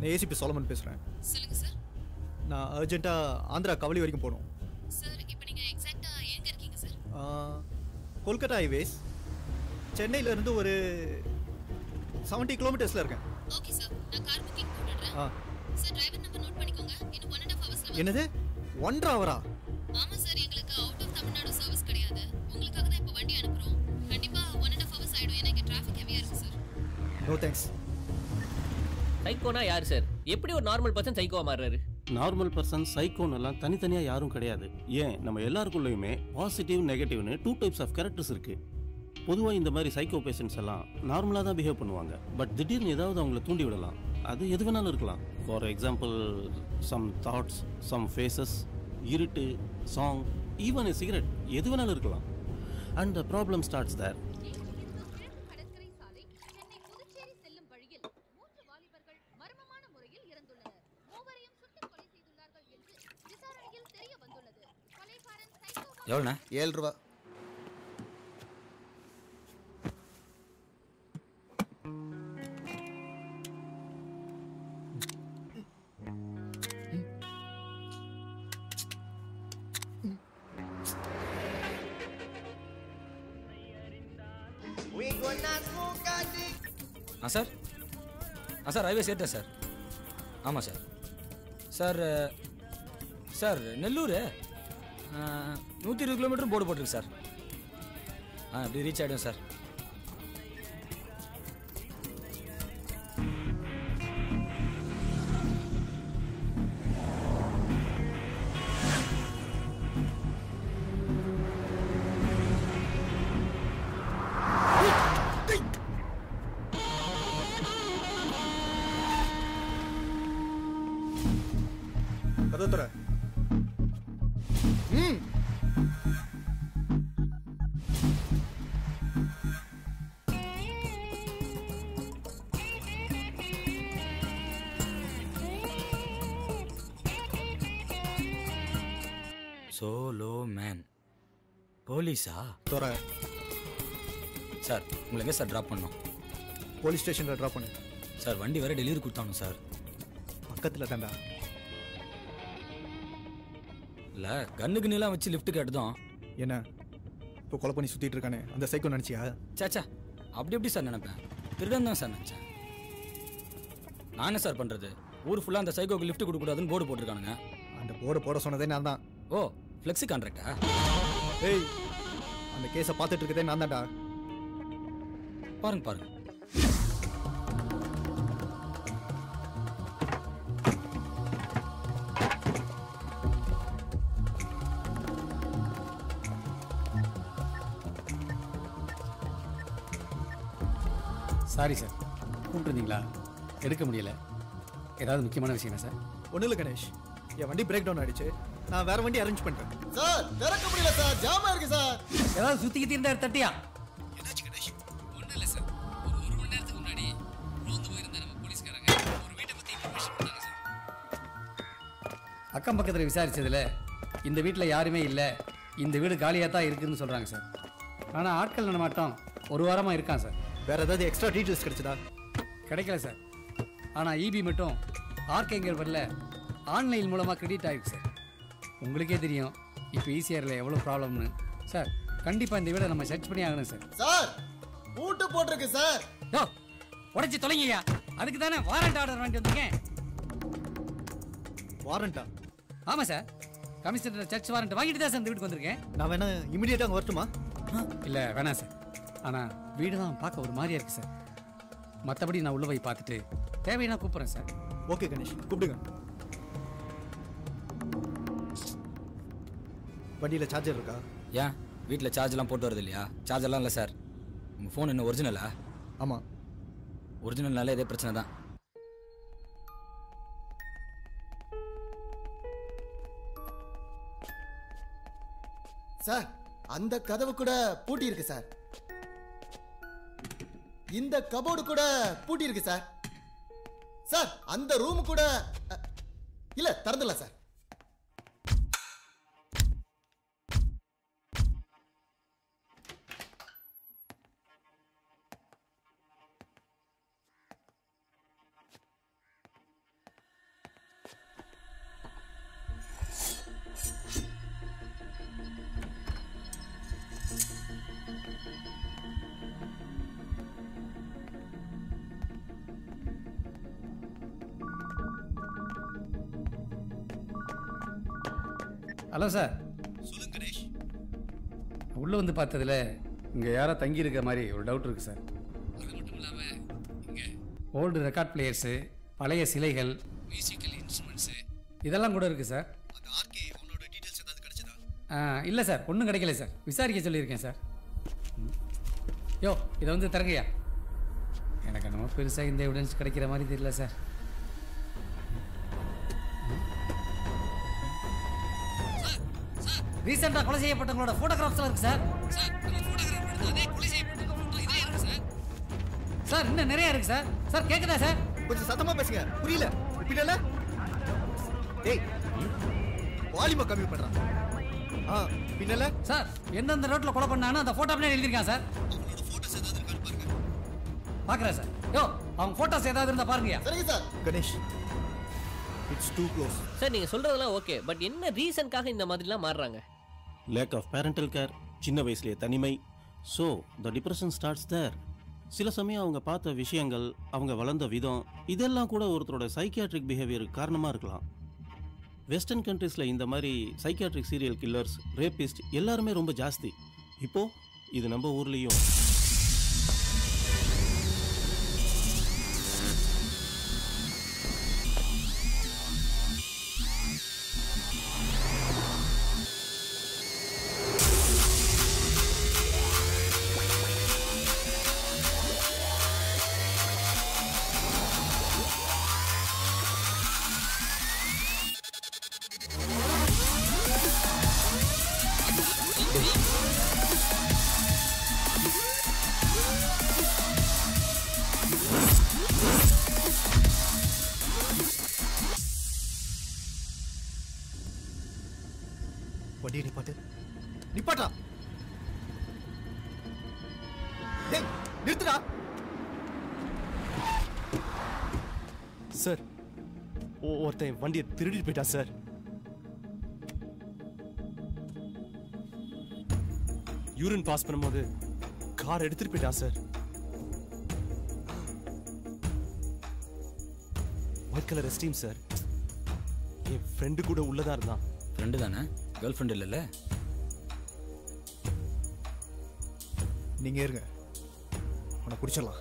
நான் ஏசிபி சோலமன் பேசுகிறேன். சொல்லுங்க சார். நான் அர்ஜென்ட்டாக ஆந்திரா கவலி வரைக்கும் போகணும். சார் இப்போ நீங்கள் எக்ஸாக்டாக எங்கே இருக்கீங்க சார்? கொல்கத்தா ஹைவேஸ், சென்னையிலேருந்து ஒரு 70 கிலோமீட்டர்ஸில் இருக்கேன். ஓகே சார், நான் கார் புக்கிங் போட்டுடுறேன். சார் டிரைவர் நம்பர் நோட் பண்ணிக்கோங்க. இன்னும் 1.5 ஹவர்ஸ்ல. என்னது 1.5 ஹவரா? ஆமா சார், எங்களுக்கு அவுட் ஆஃப் தமிழ்நாடு சர்வீஸ் கிடையாது. உங்களுக்காக தான் இப்போ வண்டி அனுப்புறோம். கண்டிப்பா 1.5 ஹவர்ஸ் ஆயிடும். ஏன்னா இங்கே டிராஃபிக் ஹெவியா இருக்கு சார். No thanks. சைக்கோனா யார் சார்? எப்படி ஒரு நார்மல் பர்சன் சைக்கோவா மாறுறாரு? நார்மல் பர்சன் சைக்கோன்னெல்லாம் தனித்தனியாக யாரும் கிடையாது. ஏன் நம்ம எல்லாருக்குள்ளேயுமே பாசிட்டிவ் நெகட்டிவ்னு 2 டைப்ஸ் ஆஃப் கேரக்டர்ஸ் இருக்கு. பொதுவாக இந்த மாதிரி சைக்கோ பேஷண்ட்ஸ் எல்லாம் நார்மலாக தான் பிஹேவ் பண்ணுவாங்க. பட் திடீர்னு ஏதாவது அவங்கள தூண்டி விடலாம். அது எது வேணாலும் இருக்கலாம். For example some thoughts, some faces, இருட்டு, சாங், ஈவன் எ சிகரெட், எது வேணாலும் இருக்கலாம். And the problem starts there. எவ்வளோண்ணா? 7 ரூபா. சார் சார் ஹைவே சேர்த்தேன் சார். ஆமாம் sir. Sir sir Nellore 120 kilometre board போட்டிருக்கு சார். இப்படி ரீச் ஆகிடும் சார். கதத்துற. சோலோ மேன் போலீஸா? தோற சார் உங்களை எங்கே சார் ட்ராப் பண்ணோம்? போலீஸ் ஸ்டேஷனில் ட்ராப் பண்ணு சார். வண்டி வேற டெலிவரி கொடுத்தானோ சார்? பக்கத்தில் தாண்டா. இல்லை கண்ணுக்கு நீலாம் வச்சு லிஃப்ட் கேட்டதும் என்ன இப்போ கொலை பண்ணி சுற்றிட்டு இருக்கானே அந்த சைக்கோ நினச்சியா? சாச்சா அப்படி எப்படி சார் நினைப்பேன்? திருடன் தான் சார் நினச்சேன். நான் என்ன சார் பண்ணுறது? ஊர் ஃபுல்லாக அந்த சைக்கோக்கு லிஃப்ட் கொடுக்கக்கூடாதுன்னு போர்டு போட்டிருக்கானுங்க. அந்த போர்டு போட சொன்னதே நான் தான். ஓ ஃப்ளெக்ஸி கான்ட்ராக்டா? ஏய் அந்த கேஸை பார்த்துட்டு இருக்கதே நான் தான்டா. பாருங்க பாருங்க. சாரி சார், கூப்பிட்டுருந்தீங்களா? எடுக்க முடியல. ஏதாவது முக்கியமான விஷயமா சார்? ஒன்றும் இல்லை கணேஷ், என் வண்டி பிரேக் டவுன் ஆயிடுச்சு. நான் வேற வண்டி அரேஞ்ச் பண்ணிட்டேன். சார் திறக்க முடியல சார், ஜாமா இருக்கு சார். ஏதாவது சுத்திக்கிட்டு இருந்தா தட்டியா? என்னாச்சு கணேஷ்? ஒன்றும் இல்லை சார், ஒரு 1 மணி நேரத்துக்கு முன்னாடி ரோந்து போயிருந்த நம்ம போலீஸ்காரங்க ஒரு வீட்டை பற்றி இன்ஃபர்மேஷன் கொடுத்தாங்க சார். அக்கம் பக்கத்தில் விசாரிச்சதுல இந்த வீட்டில் யாருமே இல்லை, இந்த வீடு காலியாக தான் இருக்குதுன்னு சொல்கிறாங்க சார். ஆனால் ஆட்கள் நடமாட்டம் 1 வாரமாக இருக்கான் சார். வேற ஏதாவது எக்ஸ்ட்ரா டீட்டெயில்ஸ் கிடைச்சதா? கிடைக்கல சார். ஆனால் இபி மட்டும் ஆர்கேங்கிற வரல ஆன்லைன் மூலமாக கிரெடிட் ஆகிருக்கு சார். உங்களுக்கே தெரியும் இப்போ ஈசிஆரில் எவ்வளோ ப்ராப்ளம்னு. சார் கண்டிப்பாக இந்த வீடை நம்ம சர்ச் பண்ணி ஆகணும் சார். சார் பூட்டு போட்டிருக்கு சார். யோ உடைச்சி தொலைங்கய்யா, அதுக்கு தானே வாரண்ட் ஆர்டர் வாங்கிட்டு வந்திருக்கேன். வாரண்டா? ஆமாம் சார், கமிஷனர் சர்ச் வாரண்ட் வாங்கிட்டு தான் சார் இந்த வீட்டுக்கு வந்திருக்கேன். நான் வேணா இமிடியேட்டாக அங்கே வரட்டுமா? இல்லை வேணாம் சார். ஆனால் வீடு தான் பார்க்க ஒரு மாதிரியா இருக்கு சார். மற்றபடி நான் உள்ள போய் பார்த்துட்டு தேவையான கூப்பிட்றேன் சார். ஓகே கணேஷ், கூப்பிடுங்க. வண்டியில் சார்ஜர் இருக்கா? ஏன் வீட்டில் சார்ஜ்லாம் போட்டு வருது இல்லையா? சார்ஜர்லாம் இல்லை சார். உங்கள் ஃபோன் என்ன ஒரிஜினலா? ஆமாம். ஒரிஜினல்னாலே இதே பிரச்சனை தான். சார் அந்த கதவு கூட பூட்டி இருக்கு சார். இந்த கபோர்டு கூட பூட்டி இருக்கு சார். சார் அந்த ரூம் கூட இல்ல திறந்துடலாம் சார். Hello sir. சொல்லுங்க கணேஷ். உள்ளே வந்து பார்த்ததில் இங்கே யாரோ தங்கி இருக்க மாதிரி ஒரு டவுட் இருக்குது சார். அது மட்டும் இல்லாமல் இங்கே ஓல்டு ரெக்கார்ட் பிளேயர்ஸு, பழைய சிலைகள், மியூசிக்கல் இன்ஸ்ட்ருமெண்ட்ஸு இதெல்லாம் கூட இருக்குது சார். அந்த ஆர்கே அவனோட டீட்டெயில்ஸ் ஏதாவது கிடைச்சதா? இல்லை சார், ஒன்றும் கிடைக்கல சார். விசாரிக்க சொல்லியிருக்கேன் சார். யோ இதை வந்து திறங்கய்யா. எனக்கு என்னமோ பெருசாக இந்த எவிடன்ஸ் கிடைக்கிற மாதிரி தெரியல சார். ரீசெண்டாக கொலை செய்யப்பட்டவங்களோட ஃபோட்டோகிராஃப்ஸ்லாம் இருக்கு சார். சார் இன்னும் நிறைய இருக்கு சார். சார் கேட்குதா சார்? கொஞ்சம் சத்தமாக பேசுங்க, புரியல. பின்னல டேய் வால்யூமை கம்மி பண்ணுறான். பின்னல சார் எந்தெந்த ரோட்டில் கொலை பண்ணான்னு அந்த ஃபோட்டோ அப்படியே எழுதியிருக்கான் சார். பார்க்குறேன் சார். யோ அவங்க ஃபோட்டோஸ் ஏதாவது இருந்தால் பாருங்கயா. சரிங்க sir. Ganesh it's too close. Sir நீங்கள் சொல்கிறதெல்லாம் ஓகே, பட் என்ன ரீசனுக்காக இந்த மாதிரிலாம் மாறுறாங்க? லேக் ஆஃப் பேரண்டல் கேர், சின்ன வயசுலேயே தனிமை. So the depression starts there. சில சமயம் அவங்க பார்த்த விஷயங்கள், அவங்க வளர்ந்த விதம், இதெல்லாம் கூட ஒருத்தரோட சைக்கியாட்ரிக் பிஹேவியருக்கு காரணமாக இருக்கலாம். வெஸ்டர்ன் கண்ட்ரீஸில் இந்த மாதிரி சைக்கியாட்ரிக் சீரியல் கில்லர்ஸ், ரேபிஸ்ட் எல்லாருமே ரொம்ப ஜாஸ்தி. இப்போது இது நம்ம ஊர்லேயும். வண்டியை நிப்பாட்டு. நிப்பாட்டா. டேய் நிறுத்துடா. சார் ஒருத்தன் வண்டியை திருடிட்டு போயிட்டா சார். யூரின் பாஸ் பண்ணும்போது கார் எடுத்துட்டு போயிட்டா sir. White colour Esteem sir. என் ஃப்ரெண்டு கூட உள்ளதா இருந்தான். ஃப்ரெண்டு தானே, கேர்ள் ஃப்ரெண்ட் இல்லைல்ல? நீங்க இருங்க, உன்னை குடிச்சிடலாம்.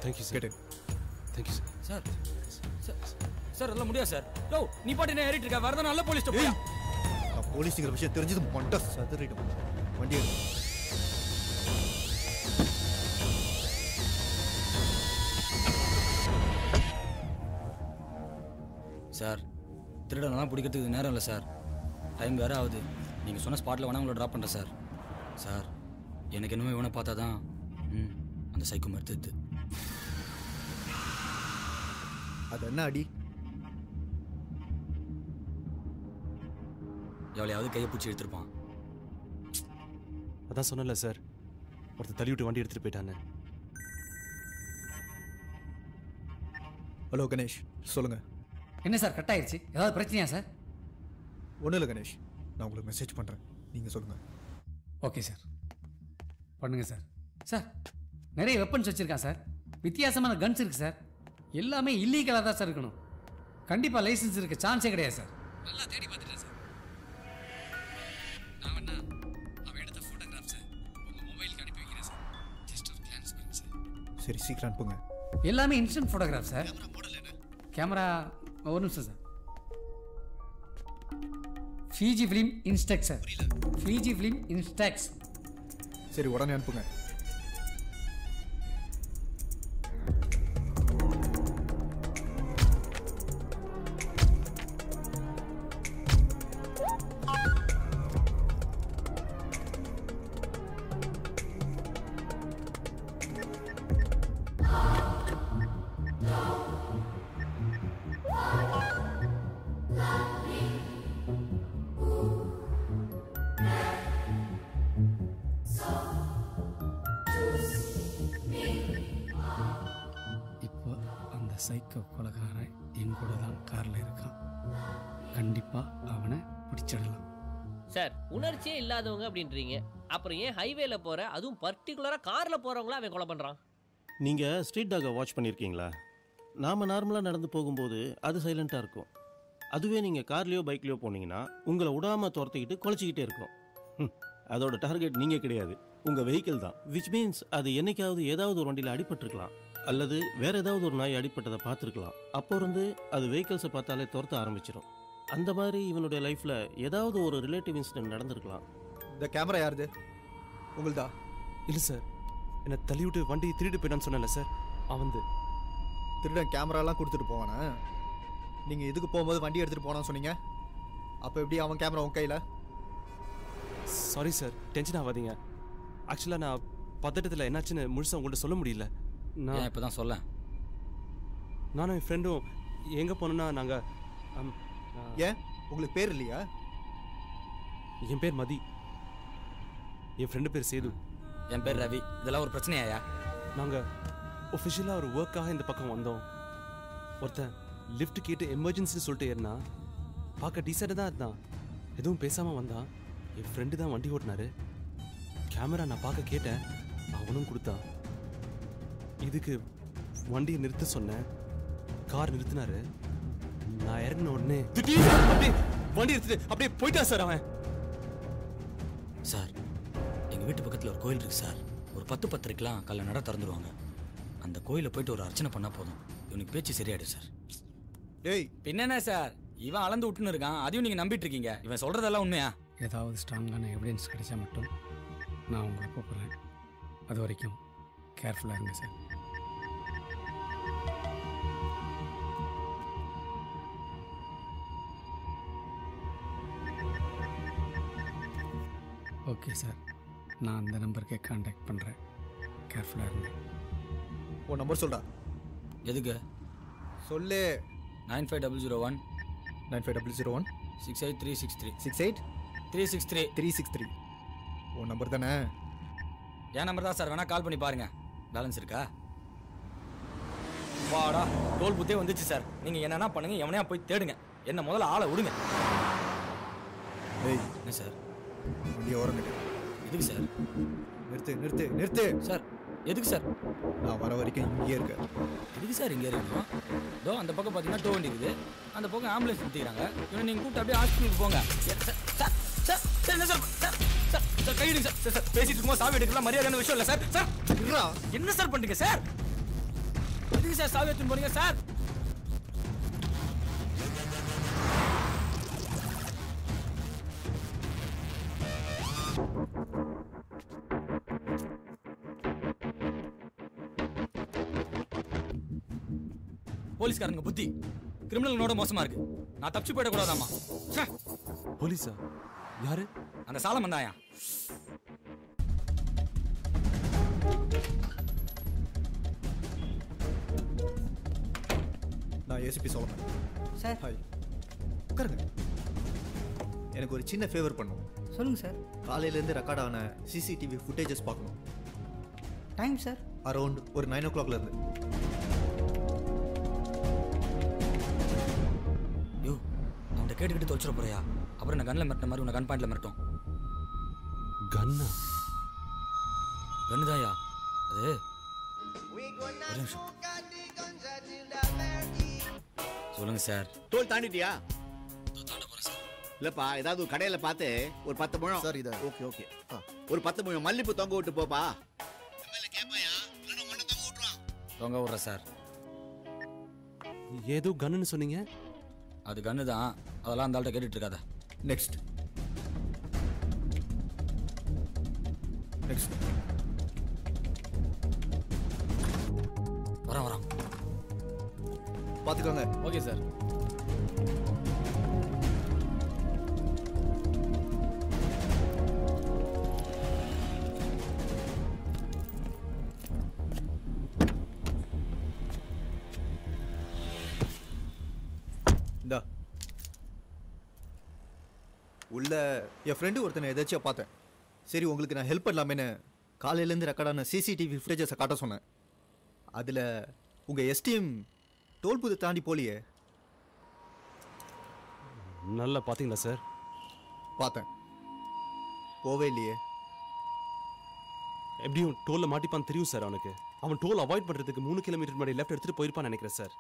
Thank you sir. Thank you sir. Sir sir எல்லாம் முடியாது சார். யோ நீ பாட்டு என்ன ஏறிட்டு இருக்க? வரதான் நல்ல போலீஸ் போயா. நான் போலீஸுங்கிற விஷயம் தெரிஞ்சது மண்டை சதுரிடும். வண்டி எடு. சார் திருடனெல்லாம் பிடிக்கிறதுக்கு நேரம் இல்லை சார். டைம் வேறு ஆகுது. நீங்கள் சொன்ன ஸ்பாட்டில் வேணா உங்களை ட்ராப் பண்ணுறேன் சார். சார் எனக்கு என்னமோ இவனை பார்த்தா தான் அந்த சைக்கோ மறுத்து. அது என்ன அடி? எவ்வளையாவது கையை பிடிச்சி எடுத்துருப்பான். அதான் சொன்னல சார், ஒருத்தர் தள்ளி விட்டு வண்டி எடுத்துட்டு போயிட்டானே. ஹலோ கணேஷ், சொல்லுங்க. என்ன சார் கட் ஆயிடுச்சு? ஏதாவது பிரச்சனையா சார்? ஒன்றும் இல்லை கணேஷ், நான் உங்களுக்கு மெசேஜ் பண்ணுறேன், நீங்கள் சொல்லுங்கள். ஓகே சார், பண்ணுங்க சார். சார் நிறைய வெப்பன்ஸ் வச்சுருக்கான் சார். வித்தியாசமான கன்ஸ் இருக்குது சார். எல்லாமே இல்லீகலாக தான் சார் இருக்கணும். கண்டிப்பாக லைசன்ஸ் இருக்க சான்ஸே கிடையாது சார். நல்லா தேடி பார்த்துட்டேன் சார். நான் வேணா அவன் எடுத்த ஃபோட்டோகிராஃப்ஸை உங்கள் மொபைலுக்கு அனுப்பி வைக்கிறேன் சார். ஜஸ்ட் ஒரு கிளான்ஸ் பண்ணுங்க சார். சரி சீக்கிரம் அனுப்புங்க. எல்லாமே இன்ஸ்டன்ட் ஃபோட்டோகிராஃப் சார். கேமரா ஒரு நிமிஷம் sir. Fiji film INSTEX sir. Fiji film INSTEX. சரி உடனே அனுப்புங்க. இப்போ அந்த சைக்கோ கொலைகாரன் என் கூட தான் காரில் இருக்கான். கண்டிப்பாக அவனை பிடிச்சிடலாம். சார் உணர்ச்சியே இல்லாதவங்க அப்படின்றீங்க, அப்புறம் ஏன் ஹைவேல போற அதுவும் பர்டிகுலரா கார்ல போறவங்கள அவன் கொலை பண்றான்? நீங்கள் ஸ்ட்ரீட் டாகை வாட்ச் பண்ணியிருக்கீங்களா? நாம் நார்மலாக நடந்து போகும்போது அது சைலண்ட்டாக இருக்கும். அதுவே நீங்கள் கார்லேயோ பைக்லேயோ போனீங்கன்னா உங்களை விடாமல் துரத்திக்கிட்டு குலைச்சிக்கிட்டே இருக்கும். அதோட டார்கெட் நீங்கள் கிடையாது, உங்கள் வெஹிக்கிள் தான். விச் மீன்ஸ் அது என்னைக்காவது ஏதாவது ஒரு வண்டியில் அடிபட்டிருக்கலாம், அல்லது வேறு ஏதாவது ஒரு நாய் அடிப்பட்டதை பார்த்துருக்கலாம். அப்போ இருந்து அது வெஹிக்கிள்ஸை பார்த்தாலே துரத்த ஆரம்பிச்சிடும். அந்த மாதிரி இவனுடைய லைஃப்பில் ஏதாவது ஒரு ரிலேட்டிவ் இன்சிடென்ட் நடந்திருக்கலாம். இந்த கேமரா யாருது? உங்களுதா? இல்லை சார், என்னை தள்ளி விட்டு வண்டி திருட்டு போயிட்டான்னு சொன்னல சார், அவன் திருடன் கேமராலாம் கொடுத்துட்டு போவானா? நீங்கள் இதுக்கு போகும்போது வண்டி எடுத்துகிட்டு போனான்னு சொன்னீங்க. அப்போ எப்படி அவன் கேமரா உன் கையில்? சாரி சார், டென்ஷன் ஆகாதீங்க. ஆக்சுவலாக நான் பதட்டத்தில் என்னாச்சுன்னு முழுசாக உங்கள்கிட்ட சொல்ல முடியல. நான் இப்போ தான் சொல்ல. நானும் என் ஃப்ரெண்டும் எங்கே போனோன்னா நாங்கள் ஏன் உங்களுக்கு பேர் இல்லையா? என் பேர் மதி, என் ஃப்ரெண்டு பேர் சேது. என் பேர் ரவி. இதெல்லாம் ஒரு பிரச்சனையாயா? நாங்கள் ஒஃபிஷியலாக ஒரு ஒர்க்காக இந்த பக்கம் வந்தோம். ஒருத்தன் லிஃப்ட் கேட்டு எமர்ஜென்சின்னு சொல்லிட்டு ஏறினா, பார்க்க டீசெண்டாக தான் இருந்தான், எதுவும் பேசாமல் வந்தான். என் ஃப்ரெண்டு தான் வண்டி ஓட்டினாரு. கேமரா நான் பார்க்க கேட்டேன், அவனும் கொடுத்தான். இதுக்கு வண்டியை நிறுத்த சொன்னேன், கார் நிறுத்தினாரு. நான் இறங்கின உடனே அப்படியே வண்டி எடுத்துட்டு அப்படியே போயிட்டான் சார் அவன். சார், எங்கள் வீட்டு பக்கத்தில் ஒரு கோயில் இருக்கு சார். ஒரு 10:10 காலைல நட திறந்துருவாங்க. அந்த கோயிலில் போயிட்டு ஒரு அர்ச்சனை பண்ணால் போதும், இவனுக்கு பேச்சு சரியாயிடும் சார். டேய் பின்னென்ன சார், இவன் அளந்து விட்டுன்னு இருக்கான், அதையும் நீங்கள் நம்பிட்டு இருக்கீங்க. இவன் சொல்கிறதெல்லாம் உண்மையா? ஏதாவது ஸ்ட்ராங்கான எவிடன்ஸ் கிடைச்சா மட்டும் நான் உங்களை கூப்பிட்றேன். அது வரைக்கும் கேர்ஃபுல்லாக இருங்க சார். ஓகே சார், நான் அந்த நம்பருக்கே கான்டாக்ட் பண்ணுறேன். கேர்ஃபுல்லாக இருங்க. உன் நம்பர் சொல்டா. எதுக்கு சொல்லு. 95001 95001 68363 68363 363. உன் நம்பர் தானே? என் நம்பர் தான் சார், வேணா கால் பண்ணி பாருங்க. பேலன்ஸ் இருக்கா? வாடா, டோல் புத்தே வந்துச்சு சார். நீங்க என்னன்னா பண்ணுங்க, எவனையா போய் தேடுங்க, என்ன முதல்ல ஆளை விடுங்க. ஏய் என்ன சார்? வண்டியை ஓரங்கட்டு. எதுக்கு சார்? நிறுத்து நிறுத்து நிறுத்து. சார் எதுக்கு சார்? நான் வர வரைக்கும் இங்கே இருக்க. எதுக்கு சார் இங்கே இருக்கணும்? இதோ அந்த பக்கம் பார்த்தீங்கன்னா டோ வண்டி இருக்குது, அந்த பக்கம் ஆம்புலன்ஸ் நிறுத்திக்கிறாங்க. இவனை நீங்கள் கூப்பிட்டு அப்படியே ஹாஸ்பிட்டலுக்கு போங்க. சார் சார் சார் என்ன சார்? சார் சார் சார் கையிடுங்க சார். சார் சார் பேசிட்டு இருக்கும்போது சாவி எடுக்கலாம் மரியாதையான விஷயம் இல்லை சார். சார் என்ன சார் பண்ணுறீங்க சார்? எதுக்கு சார் சாவி எடுத்துன்னு போறீங்க சார்? போலீஸ்காரங்க புத்தி கிரிமினலோட மோசமா இருக்கு. நான் தப்பிச்சு போயிடக்கூடாதாமா. போலீஸா? யாரு? அந்த சாலம் வந்தாயா? நான் ஏசிபி சொல்லுங்க சார். ஹாய், உட்காருங்க. எனக்கு ஒரு சின்ன ஃபேவர் பண்ணும். சொல்லுங்க சார். காலையிலேருந்து ரெக்கார்ட் ஆன சிசிடிவி ஃபுட்டேஜஸ் பார்க்கணும். Time sir? அரௌண்ட் ஒரு 9 o'clock இருந்து. யோ, அவன்கிட்ட கேட்டுக்கிட்டு தொலைச்சிட போறியா? அப்புறம் நான் கண்ணில் மிரட்ட மாதிரி உன்னை கன் பாயிண்ட்ல மிரட்டும். கன்னா? கன்னுதாயா அது? ஒரு நிமிஷம் சொல்லுங்க சார். டோல் தாண்டிட்டியா? இல்லப்பா, ஏதாவது கடையில பார்த்து ஒரு 10 முழம். சார் இதா? Okay okay. ஒரு 10 முழம் மல்லிப்பூ தொங்க விட்டு போப்பா. தொங்க விடுற சார். ஏதோ கன்னு சொன்னீங்க? அது கன்னு தான், அதெல்லாம் அந்த ஆள்கிட்ட கேட்டுட்டு இருக்காத. நெக்ஸ்ட் நெக்ஸ்ட் வரேன் பார்த்துக்கோங்க. Okay sir. இந்தா உள்ள என் ஃப்ரெண்டு ஒருத்தனை எதாச்சும் பார்த்தேன். சரி உங்களுக்கு நான் ஹெல்ப் பண்ணலாமேன்னு காலையிலேருந்து ரெக்கார்டான சிசிடிவி ஃபுட்டேஜஸை காட்ட சொன்னேன். அதில் உங்கள் எஸ்டிஎம் டோல்புதை தாண்டி போலியே. நல்லா பார்த்தீங்களா சார்? பார்த்தேன். போவே இல்லையே. எப்படியும் டோலில் மாட்டிப்பான்னு தெரியும் சார் அவனுக்கு. அவன் டோல் அவாய்ட் பண்ணுறதுக்கு 3 கிலோமீட்டர் முன்னாடி லெஃப்ட் எடுத்துகிட்டு போயிருப்பான்னு நினைக்கிறேன் சார்.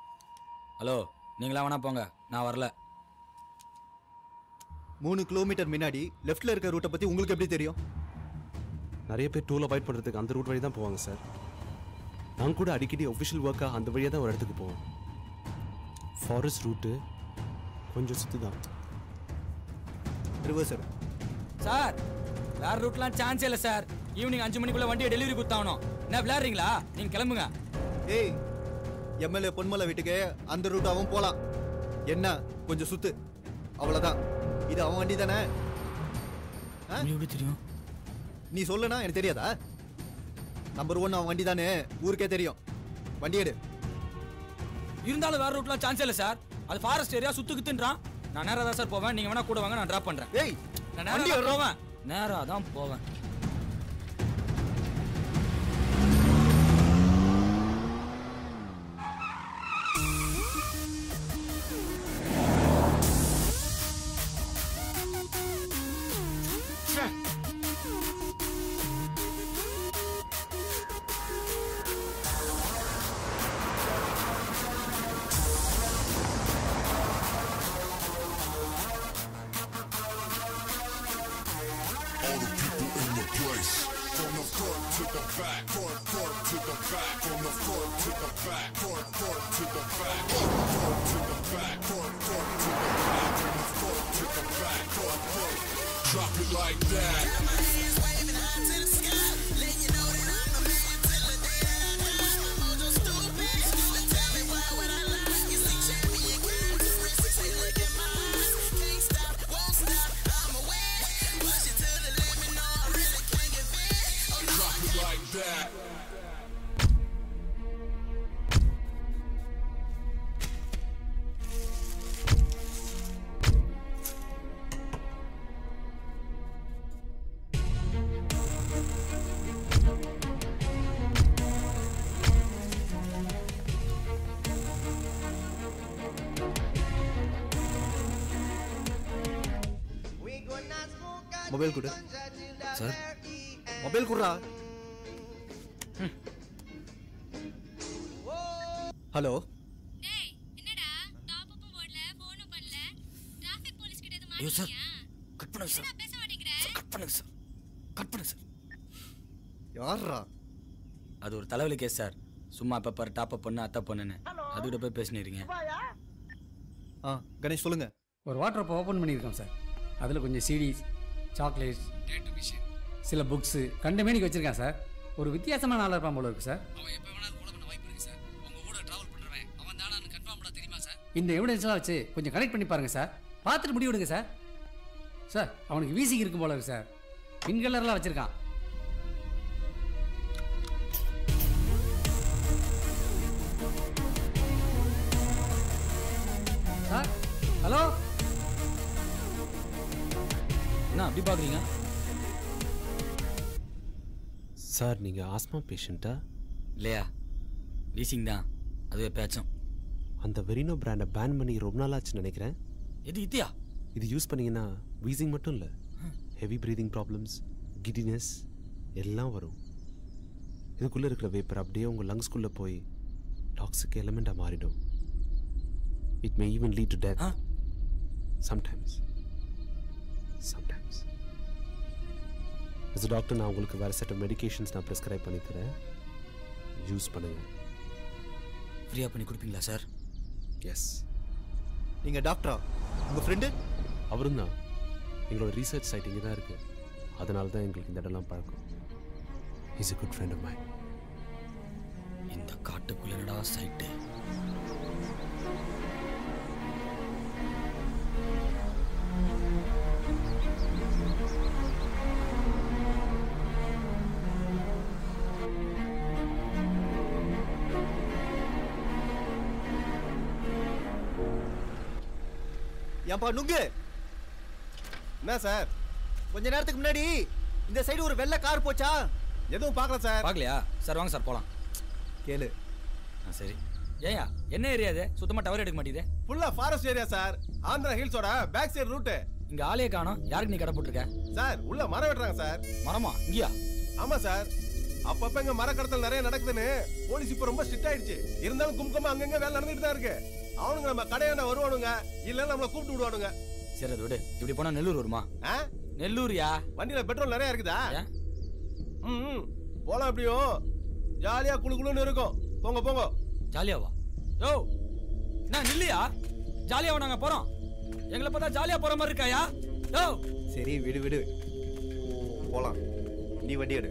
ஹலோ, நீங்களா வேணா போங்க, நான் வரல. 3 கிலோமீட்டர் முன்னாடி லெஃப்டில் இருக்க ரூட்டை பற்றி உங்களுக்கு எப்படி தெரியும்? நிறைய பேர் டோல் அவாய்ட் பண்ணுறதுக்கு அந்த ரூட் வழி தான் போவாங்க சார். நான் கூட அடிக்கடி ஒஃபிஷியல் ஒர்க்காக அந்த வழியாக தான் ஒரு இடத்துக்கு போவோம். ஃபாரஸ்ட் ரூட்டு கொஞ்சம் சுற்று தான். ரிவர்சர் சார், வேற ரூட்லாம் சான்ஸே இல்லை சார். ஈவினிங் 5 மணிக்குள்ள வண்டியை டெலிவரி கொடுத்தாகணும். என்ன விளையாடுறீங்களா? நீங்கள் கிளம்புங்க. ஏய், எம்எல்ஏ பொன்மலை வீட்டுக்கு அந்த ரூட்டாகவும் போகலாம். என்ன கொஞ்சம் சுத்து, அவ்வளோதான். இது அவன் வண்டி தானே? எப்படி தெரியும்? நீ சொல்லனா எனக்கு தெரியாதா? நம்பர் 1 அவன் வண்டி தானே, ஊருக்கே தெரியும். வண்டி எடு. இருந்தாலும் வேற ரூட்லாம் சான்ஸ் இல்லை சார். அது ஃபாரஸ்ட் ஏரியா, சுத்துக்குத்துன்றான். நான் நேராக தான் சார் போவேன். நீங்கள் வேணா கூட வாங்க, நான் ட்ராப் பண்ணுறேன். ஏய், நான் நேராக போவேன். நேராக தான் போவேன். Drop it like that. Mobile கொடு சார். மொபைல் குடுறா. ஹலோ, ஐயோ சார், கட் பண்ணுங்க சார். கட் பண்ணுங்க சார். கட் பண்ணுங்க சார். யாரா? அது ஒரு தலைவலி கேஸ் சார். சும்மா பேப்பர் டாப் அப் பண்ணு, அத்தை பண்ணுன்னு அதுக்கிட்ட போய் பேசினீங்க. கணேஷ் சொல்லுங்க. ஒரு வாட்டர் அப்போ ஓப்பன் பண்ணியிருக்கோம் சார். அதில் கொஞ்சம் சிடிஸ், சாக்லேட்ஸ், சில புக்ஸு கண்டமேனிக்கு வச்சுருக்கேன் சார். ஒரு வித்தியாசமான ஆளாக இருப்பான் போல இருக்கு சார். அவன் எப்போ வேணாலும் கூட பண்ண வாய்ப்பு இருக்குது சார். உங்கள் கூட ட்ராவல் பண்ணுறவன் அவன் தானான்னு கன்ஃபார்ம் பண்ண தெரியுமா சார்? இந்த எவிடன்ஸ்லாம் வச்சு கொஞ்சம் கனெக்ட் பண்ணி பாருங்கள் சார். பார்த்துட்டு முடிவெடுங்க சார். சார், அவனுக்கு வீசிங் இருக்கும் போல இருக்கு சார். பின் கலர்லாம் வச்சுருக்கான். Sir, hello. என்ன அப்படி பார்க்குறீங்க சார்? நீங்கள் ஆஸ்மா பேஷண்ட்டா? இல்லையா, வீசிங் தான். அதுவே பேச்சும். அந்த வெரினோ பிராண்டை பேன் பண்ணி ரொம்ப நாள் ஆச்சுன்னு நினைக்கிறேன். இது இத்தியா? இது யூஸ் பண்ணிங்கன்னா வீசிங் மட்டும் இல்லை, ஹெவி ப்ரீதிங் ப்ராப்ளம்ஸ், கிடினஸ் எல்லாம் வரும். இதுக்குள்ளே இருக்கிற வேப்பர் அப்படியே உங்கள் லங்ஸ்குள்ளே போய் டாக்ஸிக் எலிமெண்ட்டாக மாறிடும். It may even lead to death sometimes. as a doctor நான் உங்களுக்கு வேறு செட் ஆஃப் மெடிகேஷன்ஸ் நான் ப்ரிஸ்கிரைப் பண்ணி தரேன். யூஸ் பண்ணுங்கள். ஃப்ரீயாக பண்ணி கொடுப்பீங்களா சார்? எஸ். நீங்கள் டாக்டரா? உங்கள் ஃப்ரெண்டு? அவரும் தான். எங்களோட ரீசர்ச் சைட் இங்கே தான் இருக்குது. அதனால தான் எங்களுக்கு இந்த இடம்லாம் பழக்கம். Is a good friend of mine. இந்த காட்டுக்குள்ளடா சைட்டு. ஏன்பா நுங்கு? என்ன சார்? கொஞ்ச நேரத்துக்கு முன்னாடி இந்த சைடு ஒரு வெள்ளை கார் போச்சா? எதுவும் பார்க்கல சார். பார்க்கலையா சார்? வாங்க சார் போலாம். கேளு. சரி. ஏயா என்ன ஏரியா இது? சுத்தமா டவர் எடுக்க மாட்டேங்குது. ஃபுல்லா ஃபாரஸ்ட் ஏரியா சார். ஆந்திரா ஹில்ஸோட பேக் சைடு ரூட். இங்க ஆளே காணோம். யாருக்கு நீ கடை போட்டுருக்க? சார் உள்ள மரம் வெட்டுறாங்க சார். மரமா? இங்கயா? ஆமா சார். அப்பப்ப இங்க மர கடத்தல் நிறைய நடக்குதுன்னு போலீஸ் இப்ப ரொம்ப ஸ்ட்ரிக்ட் ஆயிடுச்சு. இருந்தாலும் கும்கமா அங்கங்க வேலை நடந்துட்டு தான் இருக்கு. அவனுங்க நம்ம கடையான வருவானுங்க, இல்ல நம்மள கூப்பிட்டு விடுவானுங்க. சரி அது விடு. இப்படி போனா நெல்லூர் வருமா? நெல்லூரியா? வண்டியில பெட்ரோல் நிறைய இருக்குதா? போலாம். எப்படியும் ஜாலியா குளுகுளுன்னு இருக்கும். போங்க போங்க. ஜாலியாவா? யோ என்ன நில்லையா? ஜாலியாவா நாங்க போறோம்? எங்களை பார்த்தா ஜாலியா போற மாதிரி இருக்காயா? யோ சரி விடு விடு போலாம். நீ வண்டி எடு.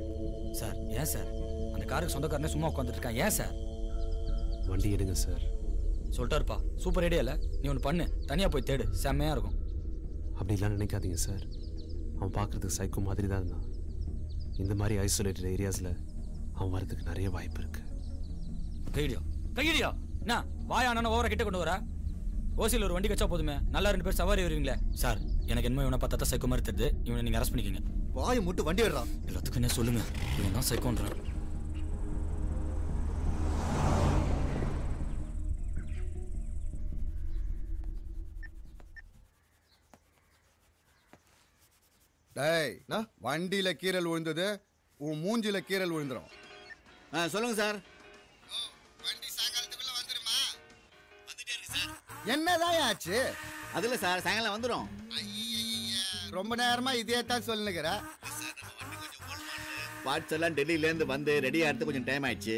சார் ஏன் சார் அந்த காருக்கு சொந்தக்காரனே சும்மா உட்காந்துட்டு இருக்கான்? ஏன் சார்? வண்டி எடுங்க சார். சொல்லிட்டாருப்பா. சூப்பர் ஐடியா இல்லை? நீ ஒன்று பண்ணு, தனியாக போய் தேடு, செம்மையாக இருக்கும். அப்படிலாம் நினைக்காதீங்க சார். அவன் பார்க்குறதுக்கு சைக்கோ மாதிரி தான் இருந்தான். இந்த மாதிரி ஐசோலேட்டட் ஏரியாஸில் அவன் வரதுக்கு நிறைய வாய்ப்பு இருக்கு. கைடியா கைடியா என்ன வாயானா ஓவரா கிட்ட கொண்டு வர? ஓசியில் ஒரு வண்டி கச்சா போதுமே, நல்லா 2 பேர் சவாரி வருவீங்களே. சார் எனக்கு என்ன இவனை பார்த்தா சைக்கோ மாதிரி தெரியுது. இவனை நீங்கள் அரெஸ்ட் பண்ணிக்கிங்க. வாயை மட்டும் வண்டி விடுறான். எல்லாத்துக்கும் என்ன சொல்லுங்க, இவன் தான் சைக்கோன்றான். டேய் வண்டியில கீரல் விழுந்தது, உன் மூஞ்சில கீரல் விழுந்துரும். சொல்லுங்க சார். என்னதான் ஆச்சு? அதுல சார் சாயங்காலம் வந்துடும். ரொம்ப நேரமா இதே தான் சொல்லுங்கிற. பார்ட்ஸ் எல்லாம் டெல்லியில இருந்து வந்து ரெடி ஆகிறது கொஞ்சம் டைம் ஆயிடுச்சு.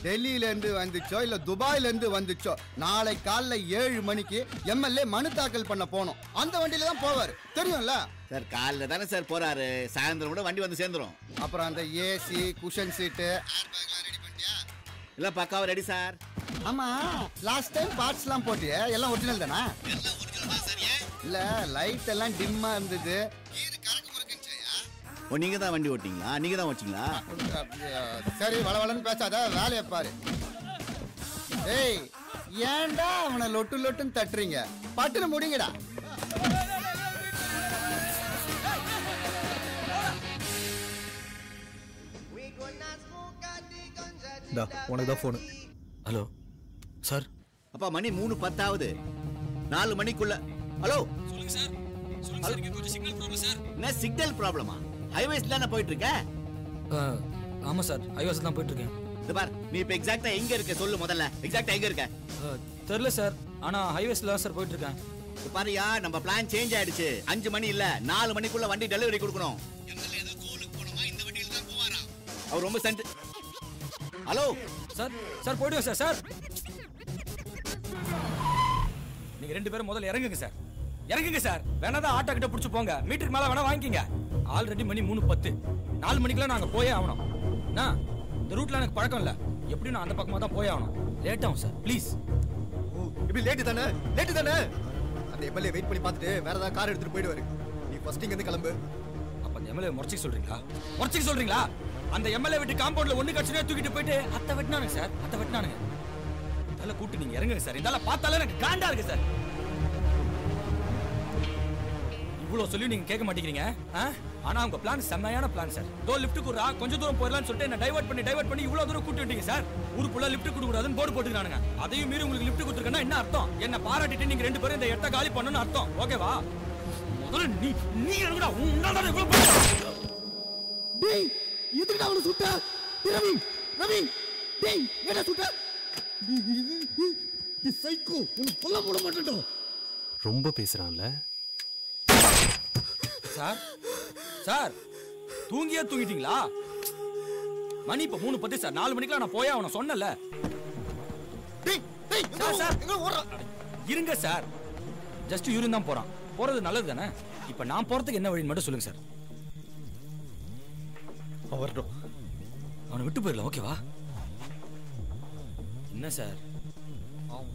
டெல்லியில இருந்து வந்துச்சோ இல்ல துபாயில இருந்து வந்துச்சோ, நாளை காலைல 7 மணிக்கு எம்எல்ஏ மனு தாக்கல் பண்ண போனோம். அந்த வண்டியில தான் போவாரு, தெரியும்ல சார். காலைல தானே சார் போறாரு, சாயந்தரம் கூட வண்டி வந்து சேர்ந்துரும். அப்புறம் அந்த ஏசி குஷன் சீட்டு எல்லாம் பக்காவா ரெடி சார். ஆமா லாஸ்ட் டைம் பார்ட்ஸ் எல்லாம் போட்டியே, எல்லாம் ஒரிஜினல் தானா? இல்ல லைட் எல்லாம் டிம்மா இருந்தது. நீங்க தான் வண்டி ஓட்டிங்களா? நீங்க தான் ஓட்டிங்களா? சரி வளவளன்னு பேசாத, வேலையை பாரு. ஏய் ஏன்டா அவனை லொட்டு லொட்டுன்னு தட்டுறீங்க? பட்டுன்னு முடிங்கடா. உனக்கு தான் போனு. Hello sir. அப்பா மணி 3:10 4 மணிக்குள்ள. ஹலோ சொல்லுங்க சார். சொல்லுங்க சார். இங்க கொஞ்சம் சிக்னல் ப்ராப்ளம் சார். என்ன சிக்னல் ப்ராப்ளமா? ஹைவேஸ்ல தான போயிட்டு இருக்க? ஆமா சார், ஹைவேஸ்ல தான் போயிட்டு இருக்கேன். இது பார், நீ இப்ப எக்ஸாக்ட்டா எங்க இருக்க சொல்லு முதல்ல. எக்ஸாக்ட்டா எங்க இருக்க? தெரியல சார், ஆனா ஹைவேஸ்ல தான் சார் போயிட்டு இருக்கேன். பாருயா, நம்ம பிளான் சேஞ்ச் ஆயிடுச்சு. 5 மணி இல்ல 4 மணிக்குள்ள வண்டி டெலிவரி கொடுக்கணும். எம்எல்ஏ ஏதோ கோலுக்கு போணுமா, இந்த வண்டியில தான் போவாரா? அவர் ரொம்ப சென்ட். Hello sir. சார் போய்டுங்க சார். சார் நீங்க 2 பேரும் முதல்ல இறங்குங்க சார். இறங்குங்க சார். வேணாதான் ஆட்டோ கிட்ட புடிச்சு போங்க. மீட்டருக்கு மேல வேணா வாங்கிக்கங்க. ஆல்ரெடி மணி 3:10. 4 மணிக்குள்ள நாங்க போயே ஆகணும். இந்த ரூட்ல எனக்கு பழக்கம் இல்ல. எப்படி நான் அந்த பக்கமா தான் போய் ஆகணும். லேட் ஆகும் சார், ப்ளீஸ். இப்படி லேட்டு தானே? லேட்டு தானே? அந்த எம்எல்ஏ வெயிட் பண்ணி பார்த்துட்டு வேற ஏதாவது கார் எடுத்துட்டு போயிடுவாரு. நீ ஃபர்ஸ்ட் இங்க இருந்து கிளம்பு. அப்ப அந்த எம்எல்ஏ முறைச்சி சொல்றீங்களா? முறைச்சி சொல்றீங்களா? அந்த எம்எல்ஏ விட்டு காம்பவுண்ட்ல ஒண்ணு கட்சினே தூக்கிட்டு போயிட்டு அத்தை வெட்டினானுங்க சார். அத்தை வெட்டினானுங்க. இதெல்ல கூட்டி நீங்க இறங்குங்க சார். இதெல்லாம் பார்த்தாலே எனக்கு காண்டா இருக்கு சார். இவ்வளவு சொல்லி நீங்க கேட்க மாட்டேங்கிறீங்க. ஆனா உங்க பிளான் செம்மையான பிளான் சார். தோ லிஃப்ட் குடுறா, கொஞ்சம் தூரம் போயிடலாம்னு சொல்லிட்டு என்ன டைவர்ட் பண்ணி இவ்வளவு தூரம் கூட்டி விட்டீங்க சார். ஊருக்குள்ள லிஃப்ட் கொடுக்க கூடாதுன்னு போர்டு போட்டுக்கிறானுங்க. அதையும் மீறி உங்களுக்கு லிஃப்ட் கொடுத்துருக்கேன்னா என்ன அர்த்தம்? என்ன பாராட்டிட்டு நீங்க 2 பேரும் இந்த இடத்த காலி பண்ணணும்னு அர்த்தம். ஓகேவா? முதல்ல நீ எங்கடா உன்னால இவ்வளவு பண்ண? டேய் எதுக்குடா அவனை சுட்ட? ரவி ரவி டேய் என்ன சுட்ட? தி சைக்கோ உன் கொல்ல போட மாட்டேடா. ரொம்ப பேசுறான்ல சார். சார் தூங்கிட்டீங்களா? மணி இப்ப 3:10 சார். 4 மணிக்குலாம் நான் போய் அவனை சொன்னல. டேய் டேய் சார் எங்க ஓடுற? இருங்க சார். ஜஸ்ட் யூரின் தான் போறான். போறது நல்லது தானே. இப்போ நான் போறதுக்கு என்ன வழின்னு மட்டும் சொல்லுங்க சார். வரட்டும். அவனை விட்டு போயிடலாம், ஓகேவா? என்ன சார்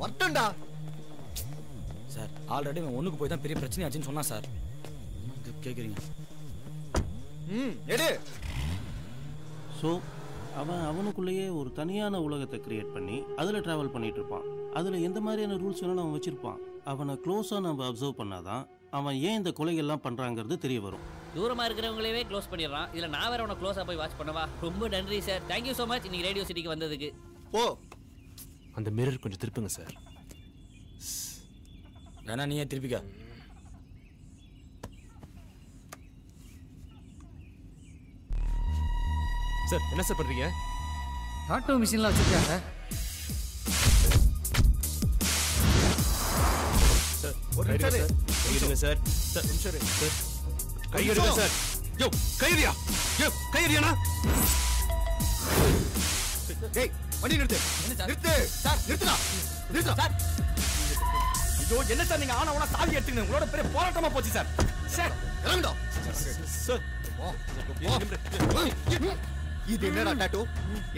வரட்டும்டா சார். ஆல்ரெடி அவன் ஒண்ணுக்கு போய் தான் பெரிய பிரச்சனை ஆச்சுன்னு சொன்னா சார். கேக்குறீங்க? எடு. ஸோ அவனுக்குள்ளேயே ஒரு தனியான உலகத்தை கிரியேட் பண்ணி அதில் ட்ராவல் பண்ணிட்டு இருப்பான். அதில் எந்த மாதிரியான ரூல்ஸ் வேணாலும் அவன் வச்சிருப்பான். அவனை க்ளோஸாக நம்ம அப்சர்வ் பண்ணாதான் அவன் ஏன் இந்த கொலைகள்லாம் பண்ணுறாங்கிறது தெரிய வரும். தூரமாக இருக்கிறவங்களே க்ளோஸ் பண்ணிடுறான். இதில் நான் வேற உன க்ளோஸாக போய் வாட்ச் பண்ணவா? ரொம்ப நன்றி சார். தேங்க்யூ ஸோ மச் இன்னைக்கு ரேடியோ சிட்டிக்கு வந்ததுக்கு. ஓ அந்த மிரர் கொஞ்சம் திருப்புங்க சார். வேணா நீயே திருப்பிக்க. சார் என்ன சார் பண்றீங்க? ஆட்டோ மிஷின்லாம் வச்சிருக்காங்க. சார் ஒரு நிமிஷம் இரு. கையெடுங்க சார். சார் நிமிஷம் இரு. சார் கையெடுங்க சார். யோ கையெடியா. யோ கையெடியானா. டேய் வண்டி நிறுத்து. நிறுத்து சார். நிறுத்துடா. நிறுத்து சார். ஐயோ என்ன சார் நீங்க ஆனா சாவி எடுத்துங்க. உங்களோட பெரிய போராட்டமா போச்சு சார். சார் இறங்குடா. சார் இது என்னடா டாட்டூ?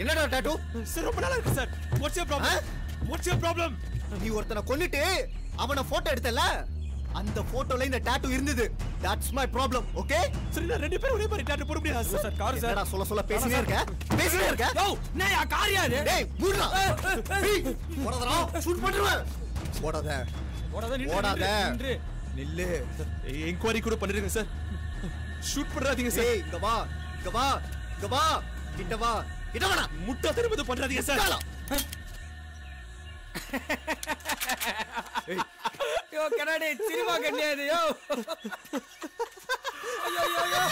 என்னடா டாட்டூ? சார் ரொம்ப நல்லா இருக்கு sir. What's your problem? What's your problem? நீ ஒருத்தனை கொன்னுட்டு அவனை போட்டோ எடுத்தல, அந்த போட்டோல இந்த டாட்டூ இருந்தது. That's my problem. ஓகே? சரி நான் ரெண்டு பேரும் ஒரே மாதிரி டாட்டூ போட முடியாது சார். Car sir. என்னடா சொல்ல பேசினே இருக்க? பேசினே இருக்க? யோ நான் யா காரியா இது? டேய் மூடுடா. போடாதடா. ஷூட் பண்ணிடுவேன். போடாத. போடாத. நில்லு. என்குவரி கூட பண்ணிருங்க சார். ஷூட் பண்ணாதீங்க சார். ஏய் இங்க வா. இங்க வா. இங்க வா. கிட்ட வா. கிட்ட வாடா. முட்டா திரும்ப பண்றாதீங்க சார். யோ கனடே சினிமா கண்ணியாது யோ. ஐயோ ஐயோ ஐயோ.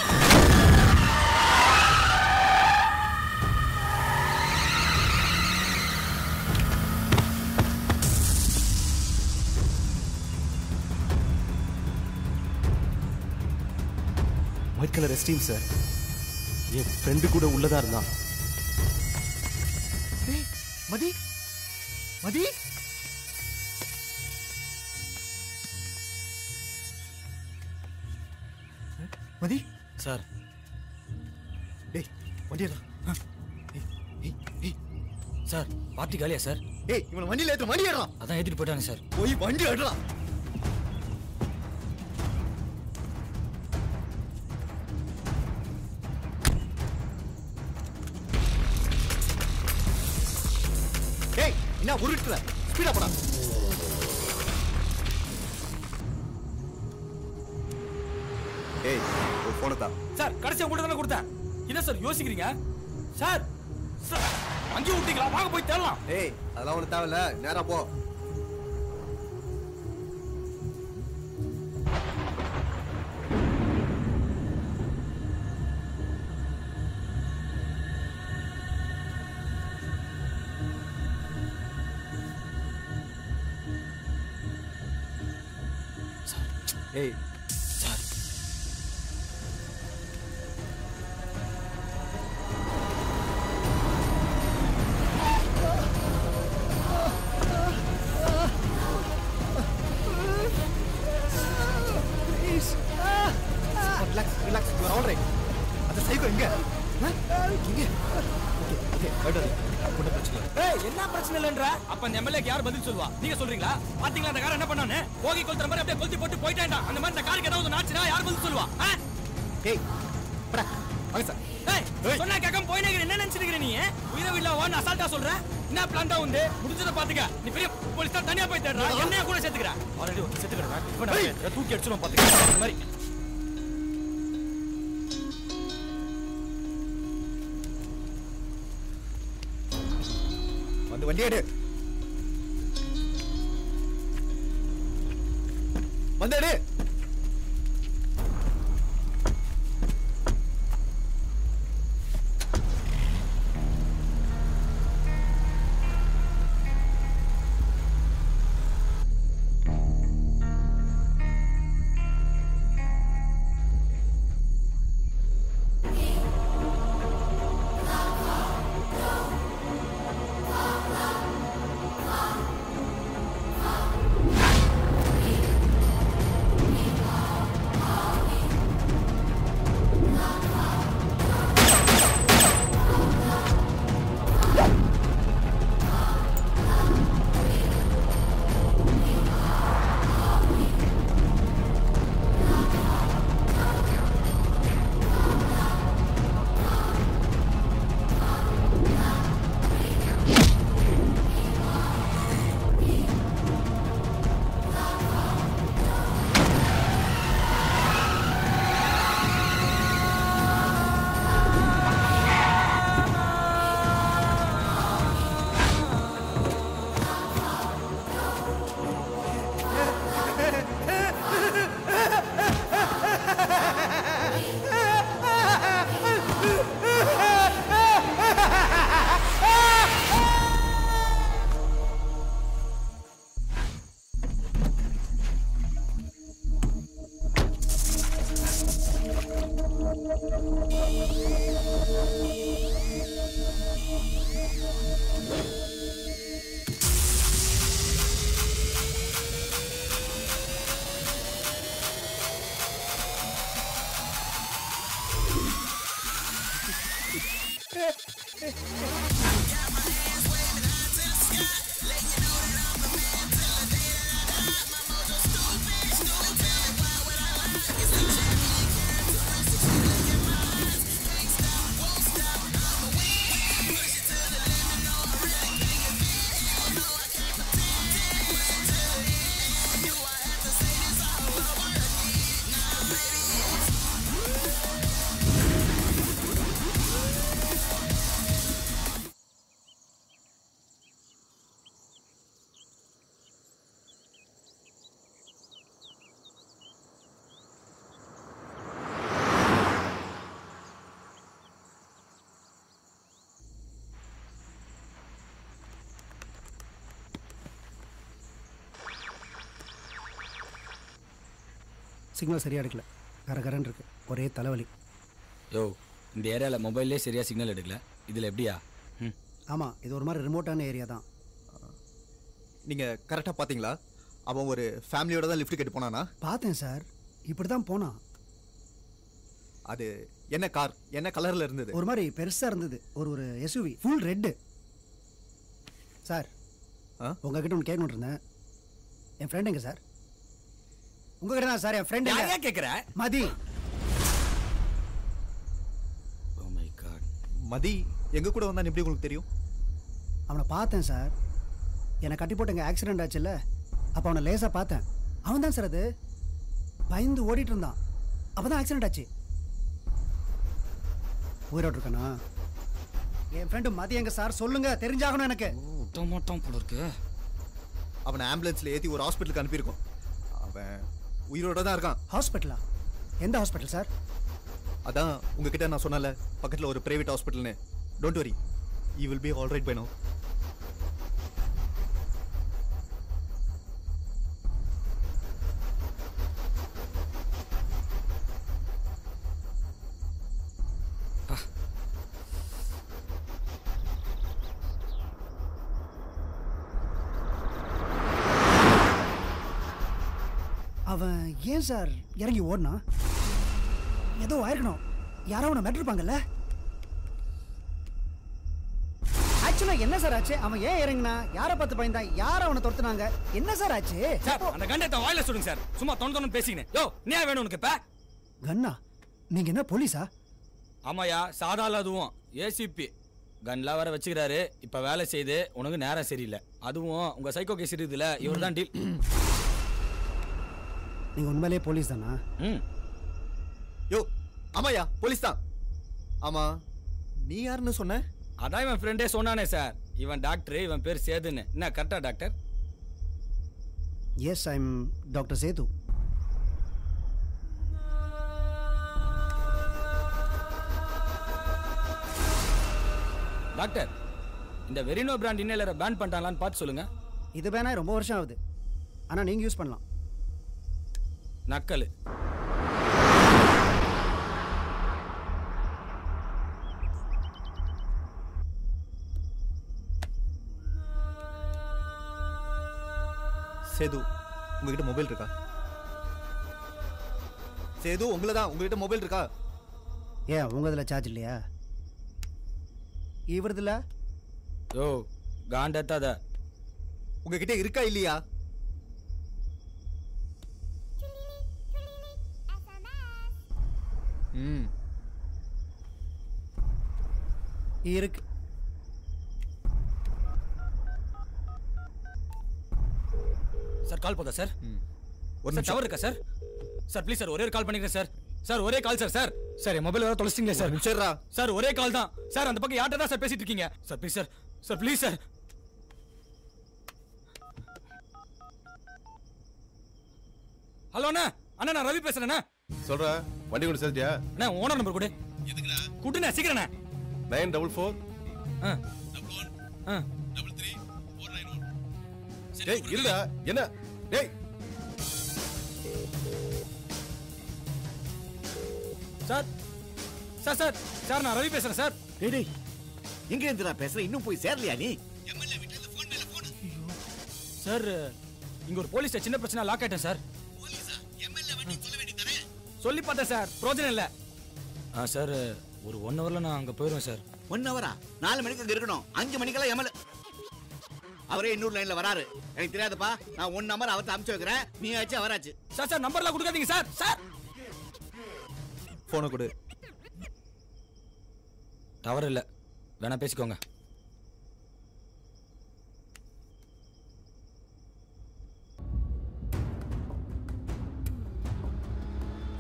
White colour Esteem sir. என் ஃப்ரெண்டு கூட உள்ளதா இருந்தான். டேய் மதி. மதி. மதி சார். டேய் வண்டியடா. சார் பார்ட்டி காலியா சார்? ஏய் இவனை வண்டியில ஏத்து. வண்டி ஏறா. அதான் ஏத்திட்டு போயிட்டானே சார். போய் வண்டி ஏறா. ஏய் என்ன உருட்டுற? ஸ்பீடா போடா. ஏய் ஒரு போன் தா. சார் கடைசியா உங்கள்ட்ட தானே கொடுத்தேன். என்ன சார் யோசிக்கிறீங்க? சார் அங்கேயே விட்டீங்களா? வாங்க போய் தேடலாம். ஏய் அதெல்லாம் ஒண்ணு தேவையில்ல. நேரா போ. ஏய் sir relax relax. You are all right. அந்த சைக்கோ எங்க? இங்க. ஓகே ஓகே பைடர். ஒண்ணு பிரச்சனை இல்ல. ஏய் என்ன பிரச்சனை இல்லன்ற? அப்ப அந்த எம்எல்ஏக்கு யார் பதில் சொல்வா? நீங்க சொல்றீங்களா? பாத்தீங்களா அந்த கார் என்ன பண்ணானே? போகி கொளுத்துற மாதிரி அப்படியே கொளுத்தி போட்டு போயிட்டான்டா. அந்த மாதிரி இந்த காருக்கு ஏதாவது நாச்சுனா யார் பதில் சொல்வா? ஏய் படா வாங்க சார். ஏய் சொன்னா கேட்காம போய் நிக்கிற. என்ன நினைச்சிருக்கிற நீ? உயிரை விடல வான்னு அசால்ட்டா சொல்ற. என்ன பிளான்டா வந்து முடிஞ்சத பாத்துக்க. நீ பெரிய போலீஸ் தான் தனியா போய் தேடுற. என்னைய கூட சேர்த்துக்கற. ஆல்ரெடி வந்து சேர்த்துக்கறடா. இப்போ நான் தூக்கி அடிச்சுறோம் பாத்துக்க. அந்த மாதிரி வந்து வண்டி எடு. வந்து எடு. சிக்னல் சரியாக எடுக்கல, கரகரன்னு இருக்கு, ஒரே தலைவலி. யோ, இந்த ஏரியாவில் மொபைல்லே சரியாக சிக்னல் எடுக்கல, இதில் எப்படியா? ஆமாம், இது ஒரு மாதிரி ரிமோட்டான ஏரியா தான். நீங்கள் கரெக்டாக பார்த்தீங்களா? அவன் ஒரு ஃபேமிலியோட தான் லிஃப்ட் கேட்டு போனானா? பார்த்தேன் சார், இப்படி தான் போனான். அது என்ன கார், என்ன கலரில் இருந்தது? ஒரு மாதிரி பெருசாக இருந்தது, ஒரு எஸ்யூவி, ஃபுல் ரெட்டு. சார், உங்ககிட்ட ஒன்று கேட்கணுன்னு இருந்தேன். என் ஃப்ரெண்ட் எங்க சார்? உங்ககிட்ட தான் சார், என் ஃப்ரெண்ட். யாரையா கேட்குற? மதி. Oh my God. மதி எங்க கூட வந்தான்னு எப்படி உங்களுக்கு தெரியும்? அவனை பார்த்தேன் சார், என்னை கட்டி போட்டு எங்கள் ஆக்சிடென்ட் ஆச்சுல்ல, அப்போ அவனை லேசாக பார்த்தேன். அவன் தான் சார் அது, பயந்து ஓடிட்டு இருந்தான், அப்போ தான் ஆக்சிடென்ட் ஆச்சு. உயிரோடு இருக்கானா? என் ஃப்ரெண்டு மதி எங்க சார், சொல்லுங்க, தெரிஞ்சாகணும் எனக்கு. மாட்டான் போல இருக்கு. அவனை ஆம்புலன்ஸில் ஏற்றி ஒரு ஹாஸ்பிட்டலுக்கு அனுப்பியிருக்கோம். அவன் உயிரோட தான் இருக்கான். ஹாஸ்பிட்டலா? எந்த ஹாஸ்பிட்டல் சார்? அதான் உங்ககிட்ட நான் சொன்னல, பக்கத்தில் ஒரு பிரைவேட் ஹாஸ்பிட்டல்னு. Don't worry, you will be all right by now. அவன் ஏன் சார் இறங்கி ஓடனா? ஏதோ ஆயிருக்கணும், யாரோ அவனை மெட்டிருப்பாங்கல்ல. ஆக்சுவலா என்ன சார் ஆச்சு? அவன் ஏன் இறங்கினா? யாரை பார்த்து பயந்தான்? யார் அவனை துரத்துனாங்க? என்ன சார் ஆச்சு? சார், அந்த கண்டத்தை வாயில சொல்லுங்க சார், சும்மா தொண்ணு பேசிக்கினேன். யோ, நீ வேணும் உனக்கு இப்ப? கன்னா? நீங்க என்ன போலீஸா? ஆமாயா, சாதால அதுவும் ஏசிபி கன்லாம் வேற வச்சுக்கிறாரு. இப்ப வேலை செய்து உனக்கு நேரம் சரியில்லை. அதுவும் உங்க சைக்கோ கேஸ் இருக்குதுல, இவர் தான் டீல். நீங்க உண்மையிலே போலீஸ் தானா? யோ, ஆமாயா, போலீஸ் தான். ஆமா, நீ யாருன்னு சொன்ன? அதான் இவன் ஃப்ரெண்டே சொன்னானே சார், இவன் டாக்டர், இவன் பேர் சேதுன்னு. என்ன கரெக்டா doctor? Yes, I am doctor Sethu. Doctor, இந்த வெரினோ பிராண்ட் இன்னேலரை பேன் பண்ணிட்டாங்களான்னு பார்த்து சொல்லுங்க. இது பேனா ரொம்ப வருஷம் ஆகுது, ஆனா நீங்க யூஸ் பண்ணலாம். நக்கலு. சேது, உங்ககிட்ட மொபைல் இருக்கா? சேது, உங்களதான், உங்ககிட்ட மொபைல் இருக்கா? ஏன் உங்க இதுல சார்ஜ் இல்லையா? இவரதுல? யோ, காண்டத்தாத. உங்ககிட்ட இருக்கா இல்லையா? இருக்கு. சார், கால் போதா சார்? ஒரு டவர் இருக்கா சார்? சார் ப்ளீஸ் சார், ஒரே ஒரு கால் பண்ணிக்கிறேன் சார். சார் ஒரே கால் சார். சார் சார், என் மொபைல் வேற தொலைச்சிட்டீங்களே சார். சரிடா சார், ஒரே கால் தான் சார். அந்த பக்கம் யார்கிட்ட தான் சார் பேசிட்டு இருக்கீங்க? Sir please sir, sir please sir. Hello அண்ணா, அண்ணா நான் ரவி பேசுறேண்ணா. சொல்ற, வண்டி கொண்டு சேர்த்தியா? அண்ணா ஓனர் நம்பர் கொடு. எதுக்குடா? குடுண்ணா சீக்கிரண்ணா. 944 டேய் இல்லடா, என்ன டேய்? சார் சார் சார் சார், நான் ரவி பேசுறேன் சார். டேய், எங்க இருந்துடா பேசுற? இன்னும் போய் சேரலையா நீ? சார், இங்க ஒரு போலீஸ் சின்ன பிரச்சனை, லாக் ஆயிட்டேன் சார். சொல்லி பார்த்தேன் சார், பிரோஜனம் இல்லை. சார், ஒரு 1 ஹவர்ல நான் அங்க போயிடுவேன் சார். 1 ஹவரா? 4 மணிக்கு அங்க இருக்கணும். 5 மணிக்கெல்லாம் எம்எல்ஏ அவரே இன்னொரு லைன்ல வராரு. எனக்கு தெரியாதுப்பா. நான் 1 நம்பர் அவர்த்த அனுப்பிச்சு வைக்கிறேன். நீ ஆச்சு அவராச்சு. சார் நம்பர்லாம் கொடுக்காதீங்க சார். போனை கொடு. டவர் இல்ல, வேணா பேசிக்கோங்க.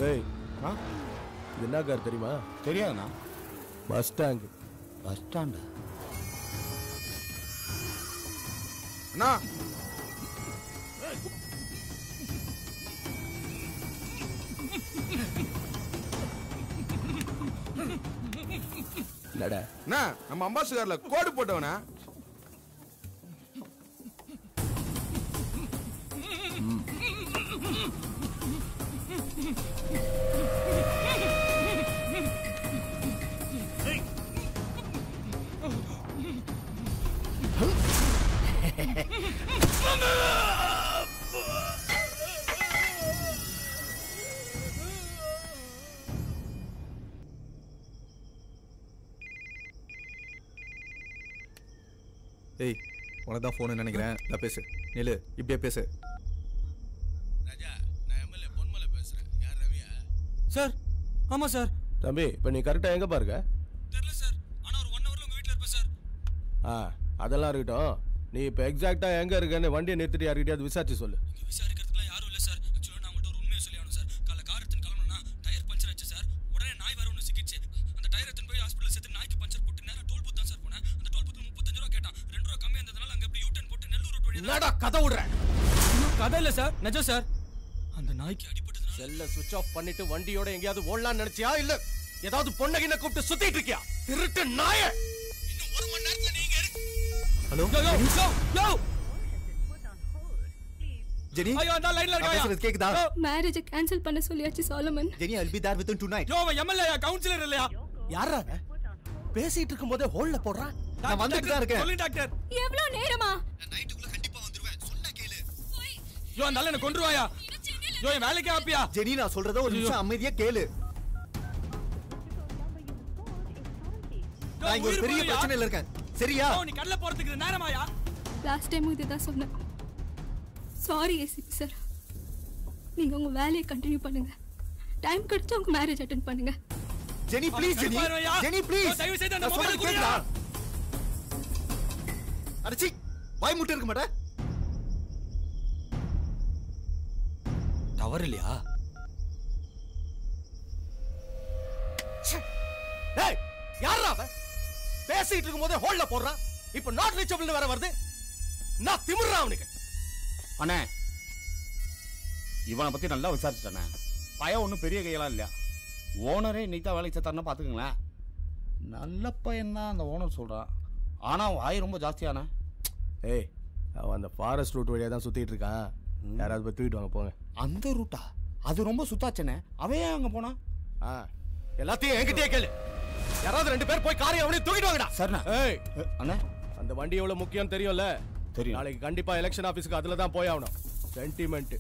ஏய், இது என்ன கார் தெரியுமா? தெரியாதுண்ணா. Bus stand. பஸ் ஸ்டாண்டா? அண்ணா என்னடா? நம்ம அம்பாசிடர்ல கோடு போட்டவனா? ஏய், உனக்கு தான் ஃபோனு நினைக்கிறேன். நான் பேசு. நில்லு, இப்படியே பேசு. ராஜா, நான் எம்எல்ஏ பொன்மலை பேசுறேன். யார் ரவியா? சார், ஆமா சார். தம்பி, இப்போ நீ கரெக்டாக எங்கே பாருங்க? தெரியல சார், ஆனா ஒரு 1 ஹவர்ல உங்க வீட்ல இருப்பேன் சார். அதெல்லாம் இருக்கட்டும். நீ இப்போ எக்ஸாக்டாக எங்கே இருக்கேன்னு வண்டியை நிறுத்திட்டு யார்கிட்டயாவது விசாரிச்சு சொல்லு. விசாரிக்கிறதுக்குலாம் யாரும் இல்லை சார். ஆக்சுவலாக நான் உங்கள்கிட்ட ஒரு உண்மையை சொல்லி ஆகணும் சார். காலைல கார் எடுத்துன்னு கிளம்பணும்னா டயர் பஞ்சர் ஆச்சு சார். உடனே நாய் வர ஒன்று சிக்கிச்சு. அந்த டயர் எடுத்துன்னு போய் ஹாஸ்பிட்டல் சேர்த்து நாய்க்கு பஞ்சர் போட்டு நேராக டோல் பூத் தான் சார் போனேன். அந்த டோல் பூத்தில் 35 ரூபா கேட்டான். 2 ரூபா கம்மியாக இருந்ததுனால அங்கே எப்படி யூட்டன் போட்டு நெல்லூர் ரோட் வழியா என்னடா கதை விடுறேன்? கதை இல்லை சார், நிஜம் சார். அந்த நாய்க்கு அடிபட்டது. செல்ல சுவிட்ச் ஆஃப் பண்ணிட்டு வண்டியோட எங்கேயாவது ஓடலாம்னு நினைச்சியா? இல்ல ஏதாவது பொண்ணகின கூப்பிட்டு சுத்திட்டு இருக்கியா? திருட்டு நாய! இன்னும் 1 மணி நேரத்துல நீங்க ஹலோ யோ ஜெனி, ஐயோ அந்த லைன்ல நான் பேசுறது கேக்குதா? மேரேஜ் கேன்சல் பண்ண சொல்லியாச்சு Solomon. Jenny, I'll be there within tonight. யோ அவன் எம்எல்ஏ கவுன்சிலர் இல்லையா? யாரா பேசிட்டு இருக்கும்போதே ஹோல்ல போடுறான். நான் வந்துட்டு தான் இருக்கேன். சொல்லு டாக்டர். எவ்வளவு நேரமா? நைட்டுக்குள்ள கண்டிப்பா வந்துருவேன். சொன்னா கேளு. யோ அந்த என்ன கொன்றுவாயா? யோ என் வேலைக்கு ஆப்பியா? ஜெனி, நான் சொல்றத ஒரு நிமிஷம் அமைதியா கேளு. நான் இங்க ஒரு பெரிய பிரச்சனையில இருக்கேன். சரியா? நீ கடல போறதுக்கு நேரமாயா? லாஸ்ட் டைம் இதுதான் சொன்னேன். Sorry ACP sir. நீங்க உங்க வேலையை கண்டினியூ பண்ணுங்க. டைம் கிடைச்சா உங்க மேரேஜ் அட்டெண்ட் பண்ணுங்க. Jenny please, Jenny. Jenny please. தயவு செய்து அந்த நான் மொபைல் சொல்றது குடுடா. அடச்சி, வாய் முட்டை இருக்க மாட்டே. டவர் இல்லையா? டேய், யாரா அவன்? பேசிட்டு இருக்கும்போதே ஹோல்ல போடுறான். இப்போ நாட் ரீச்சபிள்னு வேற வருது. நான் திமிர்றா அவனுக்கு. அண்ணே, இவனை பத்தி நல்லா விசாரிச்சுட்டானே. பையன் ஒன்றும் பெரிய கையெல்லாம் இல்லையா? ஓனரே இன்னைக்கு தான் வேலைக்கு சேர்த்தாருன்னா பார்த்துக்கங்களேன். நல்ல பையன் தான் அந்த ஓனர் சொல்கிறான். ஆனால் வாய் ரொம்ப ஜாஸ்தியானே. ஏய், அவன் அந்த ஃபாரஸ்ட் ரூட் வழியாக தான் சுற்றிட்டு இருக்கான். யாராவது போய் தூக்கிட்டு வாங்க போங்க. அந்த ரூட்டா? அது ரொம்ப சுத்தாச்சனே. அவன் ஏன் அங்கே போனா? எல்லாத்தையும் என்கிட்டயே கேளு. யாராவது 2 பேர் போய் காரை அவனையும் தூக்கிட்டு வாங்கடா. சரிண்ணா. ஏய் அண்ணே, அந்த வண்டி எவ்வளவு முக்கியம் தெரியும்ல? தெரியும். நாளைக்கு கண்டிப்பா எலெக்ஷன் ஆபீஸ்க்கு அதுல தான் போய் ஆகணும். சென்டிமெண்ட்.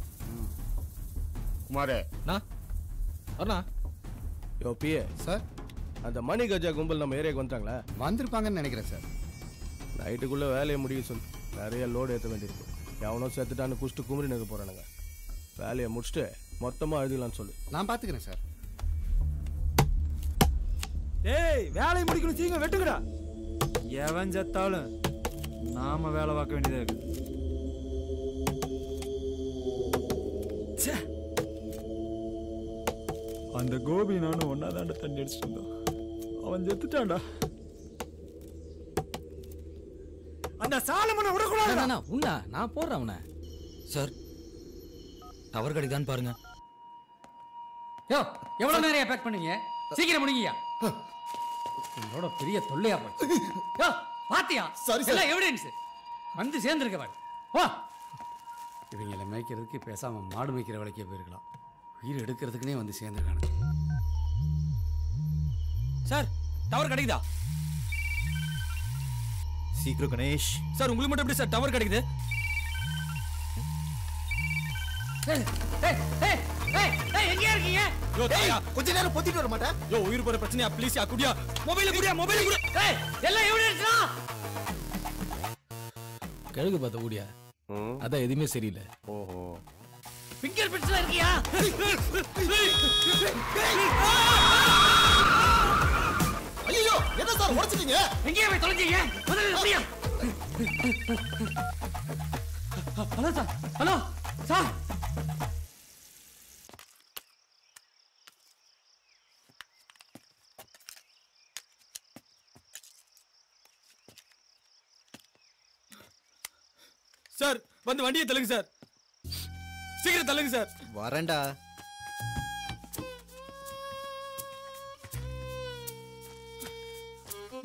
குமாரே, அண்ணா. யோ பிஏ சார், அந்த மணி கஜா கும்பல் நம்ம ஏரியாக்கு வந்துட்டாங்களா? வந்திருப்பாங்கன்னு நினைக்கிறேன் சார். நைட்டுக்குள்ள வேலையை முடிய சொல்லு. நிறைய லோடு ஏற்ற வேண்டியிருக்கு. எவனோ சேர்த்துட்டான்னு குடிச்சிட்டு குமரி நிற்க போறானுங்க. வேலையை முடிச்சுட்டு மொத்தமா எழுதிக்கலாம்னு சொல்லு. நான் பாத்துக்கிறேன் சார். ஏய், வேலையை முடிக்கணும், சீக்கிரம் வெட்டுங்கடா. எவன் செத்தாலும் நாம வேலை பார்க்க வேண்டியதா இருக்கு. அந்த கோபி நானும் ஒன்னாதாண்ட தண்ணி அடிச்சுட்டு இருந்தோம். அவன் செத்துட்டான்டா. அந்த சாலமனை விடக்கூடாது. உன்ன நான் போடுறேன் அவனை. சார், டவர் கிடைக்குதான்னு பாருங்க. யோ, எவ்வளவு நேரம் பேக் பண்ணீங்க? சீக்கிரம் முடிங்கயா. என்னோட பெரிய தொல்லையா போச்சு. யோ, பாத்தியா? எல்லாம் எவிடன்ஸ் வந்து சேர்ந்துருக்க பாரு. வா. இவங்களை மேய்க்கிறதுக்கு பேசாம மாடு மேய்க்கிற வேலைக்கே போயிருக்கலாம். உயிர் எடுக்கிறதுக்குனே வந்து சேர்ந்துருக்கானு. சார், டவர் கிடைக்குதா? சீக்கிரம் கணேஷ். சார், உங்களுக்கு மட்டும் எப்படி சார் டவர் கிடைக்குது? ஏய், ஏய், ஏய், எங்க இருக்கீங்க? யோ தாயா கொஞ்ச நேரம் பொத்திட்டு வர மாட்டேன். யோ உயிர் போற பிரச்சனையா ப்ளீஸ் யா குடியா. மொபைல் குடு. ஏய் எல்லாம் எவிடன்ஸ்டா. கழுகு பார்த்த ஊடியா. அதான் எதுவுமே சரியில்லை. ஓஹோ. ஃபிங்கர் பிரிண்ட்ஸ்ல இருக்கியா? ஐயோ என்ன சார் உடைச்சிட்டீங்க? எங்கேயே போய் தொலைஞ்சீங்க? முதல்ல அப்படியே. Hello sir. Hello sir. Sir வந்து வண்டியை தள்ளுங்க சார். சீக்கிரம் தள்ளுங்க சார். வரேன்டா.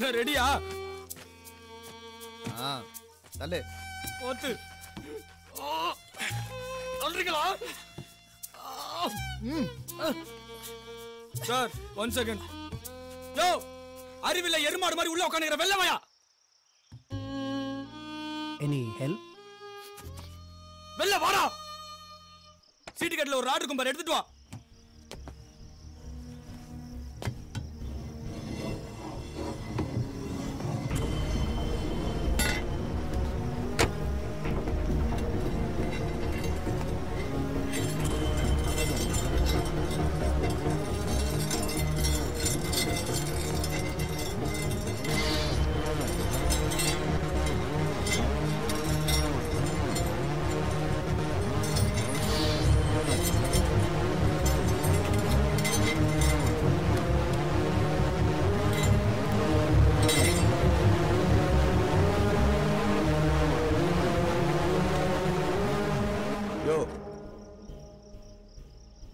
நான் ரெடியா? தள்ளு. ஓத்து. சொல்றீங்களா? Sir 1 second. யோ அறிவில்ல எருமாடு மாதிரி உள்ள உட்காந்துக்கிற வெள்ளமையா. Any help? வெள்ள வாடா. சீட்டு கட்டில ஒரு ராடு இருக்கும் பாரு, எடுத்துட்டு வா.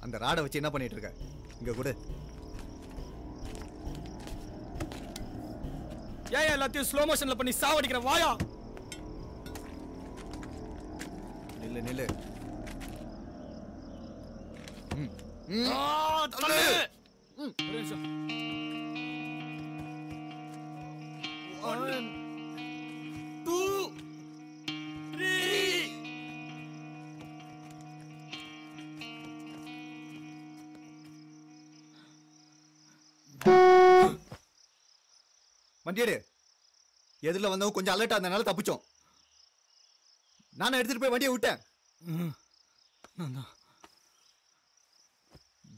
அந்த ராடை வச்சு என்ன பண்ணிட்டு இருக்க? இங்க கூட ஏன் எல்லாத்தையும் ஸ்லோ மோஷன்ல பண்ணி சாவடிக்கிற வாயா? நில்லு நில்லு. தள்ளு. ஒரு நிமிஷம். 1 2 3. வண்டியடு. எதிரில் வந்தவங்க கொஞ்சம் அலர்ட் ஆனதுனால தப்பிச்சோம். நானும் எடுத்துட்டு போய் வண்டியை விட்டேன்.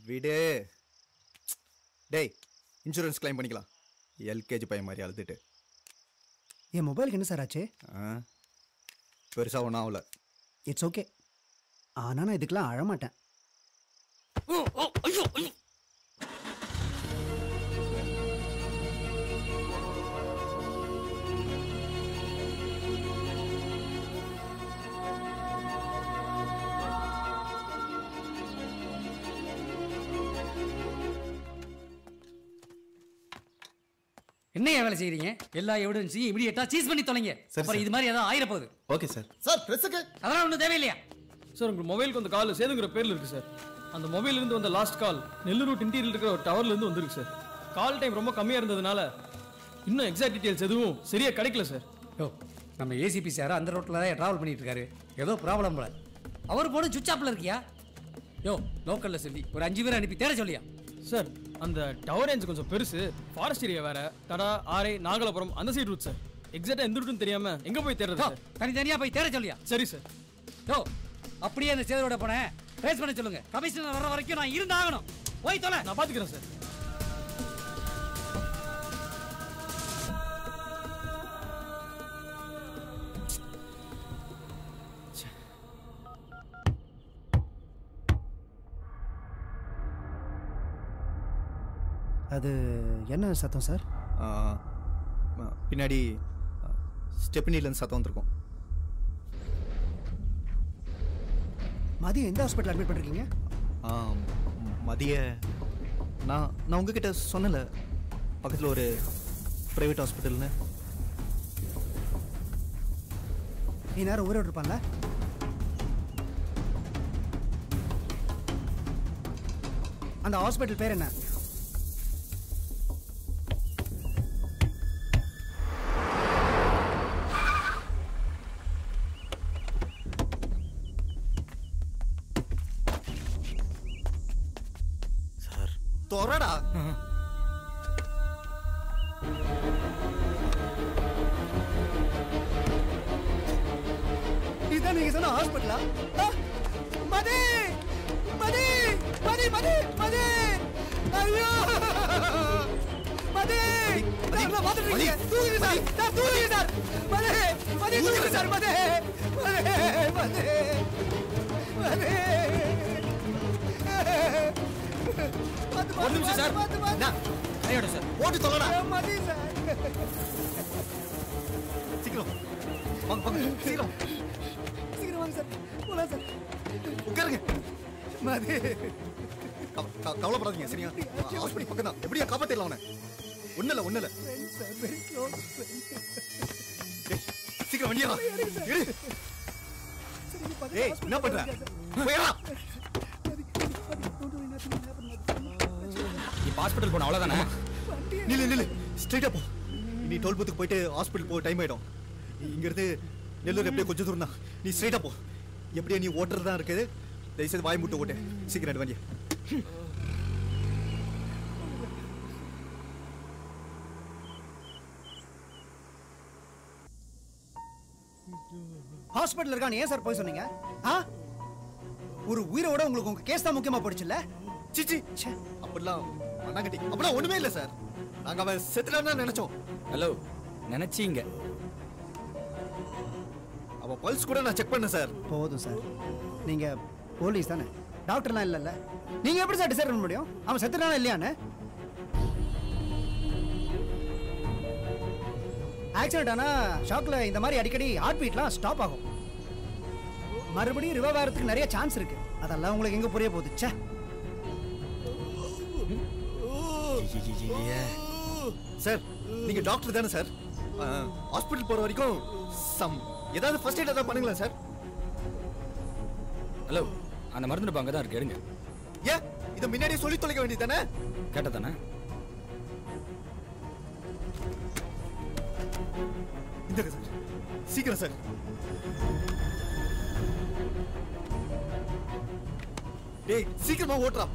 விடு. டேய் இன்சூரன்ஸ் கிளைம் பண்ணிக்கலாம். எல்கேஜி பையன் மாதிரி அழுதுட்டு. என் மொபைலுக்கு என்ன சார் ஆச்சு? பெருசா ஒன்றும் ஆகல. It's okay. ஆனால் நான் இதுக்கெல்லாம் அழமாட்டேன். என்னையா வேலை செய்றீங்க? எல்லா எவிடன்ஸையும் இமிடியேட்டா சீஸ் பண்ணி தொலைங்க. அப்புறம் இது மாதிரி ஏதாவது ஆயிர போகுது. Okay sir. சார் பிரஸ்ஸுக்கு அதெல்லாம் ஒன்றும் தேவையில்லையா? சார் உங்க மொபைலுக்கு அந்த கால் சேதுங்கிற பேர்ல இருக்கு சார். அந்த மொபைல்ல இருந்து வந்த லாஸ்ட் கால் நெல்லூர் ரூட் இன்டீரியல் இருக்கிற ஒரு டவர்ல இருந்து வந்திருக்கு சார். கால் டைம் ரொம்ப கம்மியா இருந்ததுனால இன்னும் எக்ஸாக்ட் டீடைல்ஸ் எதுவும் சரியா கிடைக்கல சார். யோ நம்ம ஏசிபி சார் அந்த ரோட்ல தான் டிராவல் பண்ணிட்டு இருக்காரு. ஏதோ ப்ராப்ளம் போல. அவர் போன சுவிட்ச் ஆஃப்ல இருக்கியா? யோ லோக்கல்ல சொல்லி ஒரு 5 பேர் அனுப்பி தேட சொல்லியா? சார் அந்த டவர் ரேஞ்ச் கொஞ்சம் பெருசு, ஃபாரஸ்ட் ஏரியா வேற, தடா ஆரை நாகலாபுரம் அந்த சைடு ரூட் சார். எக்ஸாக்ட்டா எந்த ரூட்னு தெரியாம எங்க போய் தேடுறது சார்? தனித்தனியா போய் தேட சொல்லியா? சரி சார். யோ அப்படியே அந்த சேதரோட போனேன் ட்ரேஸ் பண்ண சொல்லுங்க. கமிஷனர் வர வரைக்கும் நான் இருந்தாகணும். போய் தொலை. நான் பாத்துக்கிறேன் சார். அது என்ன சத்தம் சார்? பின்னாடி ஸ்டெப்னிலேருந்து சத்தம் வந்திருக்கும். மதியம் எந்த ஹாஸ்பிட்டல் அட்மிட் பண்ணிருக்கீங்க? மதிய நான் உங்ககிட்ட சொன்னல பக்கத்தில் ஒரு ப்ரைவேட் ஹாஸ்பிட்டல்னு. நீ நேரம் ஊரோடு இருப்பான்ல? அந்த ஹாஸ்பிட்டல் பேர் என்ன? தொறடா. இதான் நீங்க சொன்ன ஹாஸ்பிட்டலா? மதி மதி மதி மதி மதி ஐயோ மதி நான் பாத்துட்டு இருக்கேன். தூக்குங்க சார். சார் தூக்குங்க சார். மதி மதி தூக்குங்க சார். மதி மதி மதி மதி ஒரு நிமிஷம் சார். கையோட சார். ஓட்டு சொல்லடா. மதி சார். சீக்கிரம் வாங்க வாங்க சீக்கிரம் சீக்கிரம் வாங்க சார். போலாம் சார். உட்காருங்க. மதி கவலைப்படாதீங்க சரியா? ஹாஸ்பிட்டல் பக்கம் தான். எப்படியா காப்பாத்திடலாம் அவனை? ஒண்ணு இல்ல சார் வெரி க்ளோஸ். சீக்கிரம் வண்டியா இரு. ஏய் என்ன பண்ற? போயடா. இப்போ ஹாஸ்பிட்டல் போன அவ்வளவுதானே? நில்லு ஸ்ட்ரைட்டா போ. நீ டோல் பூத்துக்கு போயிட்டு ஹாஸ்பிட்டல் போ டைம் ஆயிடும். இங்க இருந்து நெல்லூர் எப்படியே கொஞ்சம் தூரம் தான். நீ ஸ்ட்ரைட்டா போ. எப்படியே நீ ஓட்டுறது தான் இருக்குது. தயவுசெய்து வாய் முட்டு ஓட்டு. சீக்கிரம் வண்டியா. ஹாஸ்பிட்டல் இருக்கான்னு ஏன் சார் போய் சொன்னீங்க? ஒரு உயிரோட உங்களுக்கு உங்க கேஸ் தான் முக்கியமா போடுச்சுல்ல? சிச்சி அப்படிலாம் மண்ணாங்கட்டி அப்படிலாம் ஒண்ணுமே இல்ல சார். நாங்க அவன் செத்துட்டான்னு நினைச்சோம். ஹலோ நினைச்சீங்க? அவன் பல்ஸ் கூட நான் செக் பண்ணேன் சார். போதும் சார். நீங்க போலீஸ் தானே, டாக்டர்லாம் இல்லைல்ல. நீங்க எப்படி சார் டிசைட் பண்ண முடியும் அவன் செத்துட்டானா இல்லையான்னு? ஆக்சிடென்ட் ஆனா ஷாக்ல இந்த மாதிரி அடிக்கடி ஹார்ட் பீட்லாம் ஸ்டாப் ஆகும். மறுபடியும் ரிவைவ் ஆகிறதுக்கு நிறைய சான்ஸ் இருக்கு. அதெல்லாம் உங்களுக்கு எங்க புரிய போகுது? ச்சே. சார் நீங்க டாக்டர் தானே சார்? ஹாஸ்பிட்டல் போற வரைக்கும் ஏதாவது ஃபர்ஸ்ட் எய்ட் ஏதாவது பண்ணுங்களா சார்? ஹலோ அந்த மருந்து டப்பா அங்கே தான் இருக்கு, எடுங்க. ஏன் இதை முன்னாடியே சொல்லி தொலைக்க வேண்டியது தானே? கேட்ட தானே? இந்தங்க சார் சீக்கிரம் சார். டேய் சீக்கிரமா ஓட்டுறா.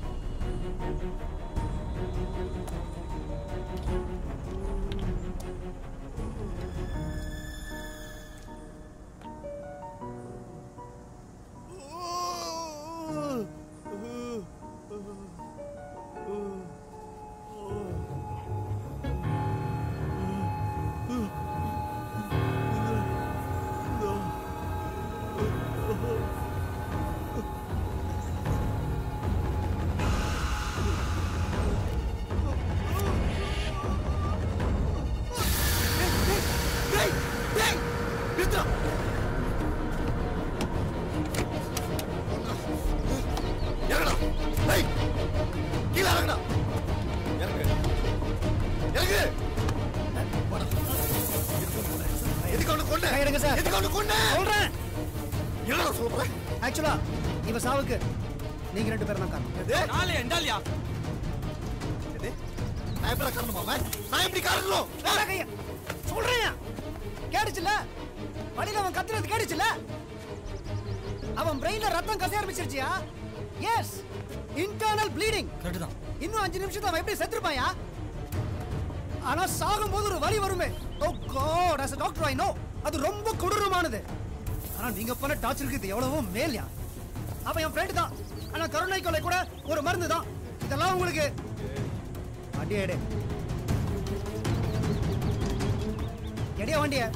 ஆக்சுவலா இவ சாவுக்கு நீங்க ரெண்டு பேரும் தான் காரணம். நாளே எண்டாலியா நான் எப்படி காரணமா? நான் எப்படி காரணம் சொல்றேன். கேடுச்சுல வழியில அவன் கத்துறது கேடுச்சுல. அவன் பிரெயின்ல ரத்தம் கசிய ஆரம்பிச்சிருச்சியா? Yes, internal bleeding. கரெக்ட் தான். இன்னும் 5 நிமிஷத்துல அவன் எப்படி செத்துருப்பாயா? ஆனா சாகும் போது ஒரு வலி வருமே. ஓ God, as a doctor I know அது ரொம்ப கொடூரமானது. ஆனா நீங்க பண்ண டார்ச்சருக்கு இது எவ்வளவோ மேல்யா. அவன் என் ஃப்ரெண்ட் தான். ஆனா கருணை கொலை கூட ஒரு மருந்து தான். இதெல்லாம் உங்களுக்கு வண்டியா எடு. எடியா வண்டியா.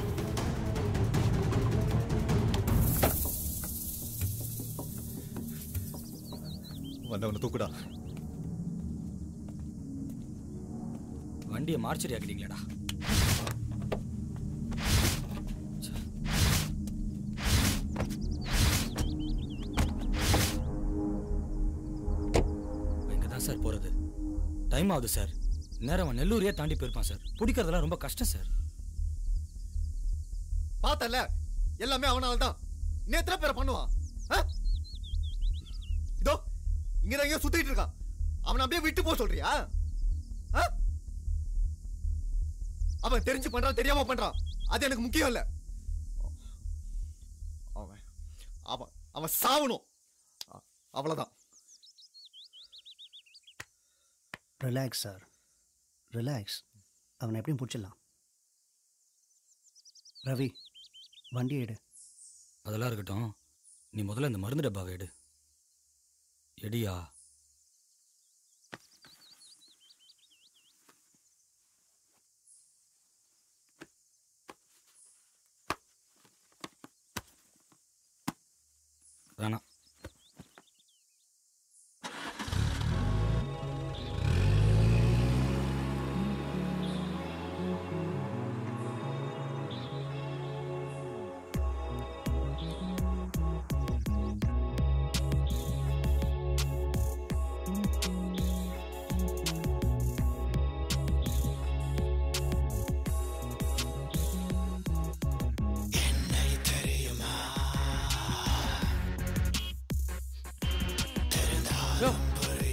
வந்தவனை தூக்குடா. வண்டியை மார்ச்சரி ஆக்கிட்டீங்களாடா. எங்க தான் சார் போறது? டைம் ஆகுது சார். நேரம் அவன் நெல்லூரையே தாண்டி போயிருப்பான் சார். பிடிக்கிறதெல்லாம் ரொம்ப கஷ்டம் சார். பார்த்தல எல்லாமே அவனால தான். நேத்திர பேரை பண்ணுவான். இதோ இங்கதான் எங்கேயோ சுத்திட்டு இருக்கான். அவனை அப்படியே விட்டு போக சொல்றியா? அவன் தெரிஞ்சு பண்றான் தெரியாம பண்றான், அது எனக்கு முக்கியம் இல்ல. அவன் அவன் அவன் சாவணும், அவ்வளவுதான். Relax sir, relax. அவனை எப்படியும் பிடிச்சிடலாம். ரவி, வண்டி எடு. அதெல்லாம் இருக்கட்டும், நீ முதல்ல இந்த மருந்து டப்பாவை எடு. எடியா. வேணாம்.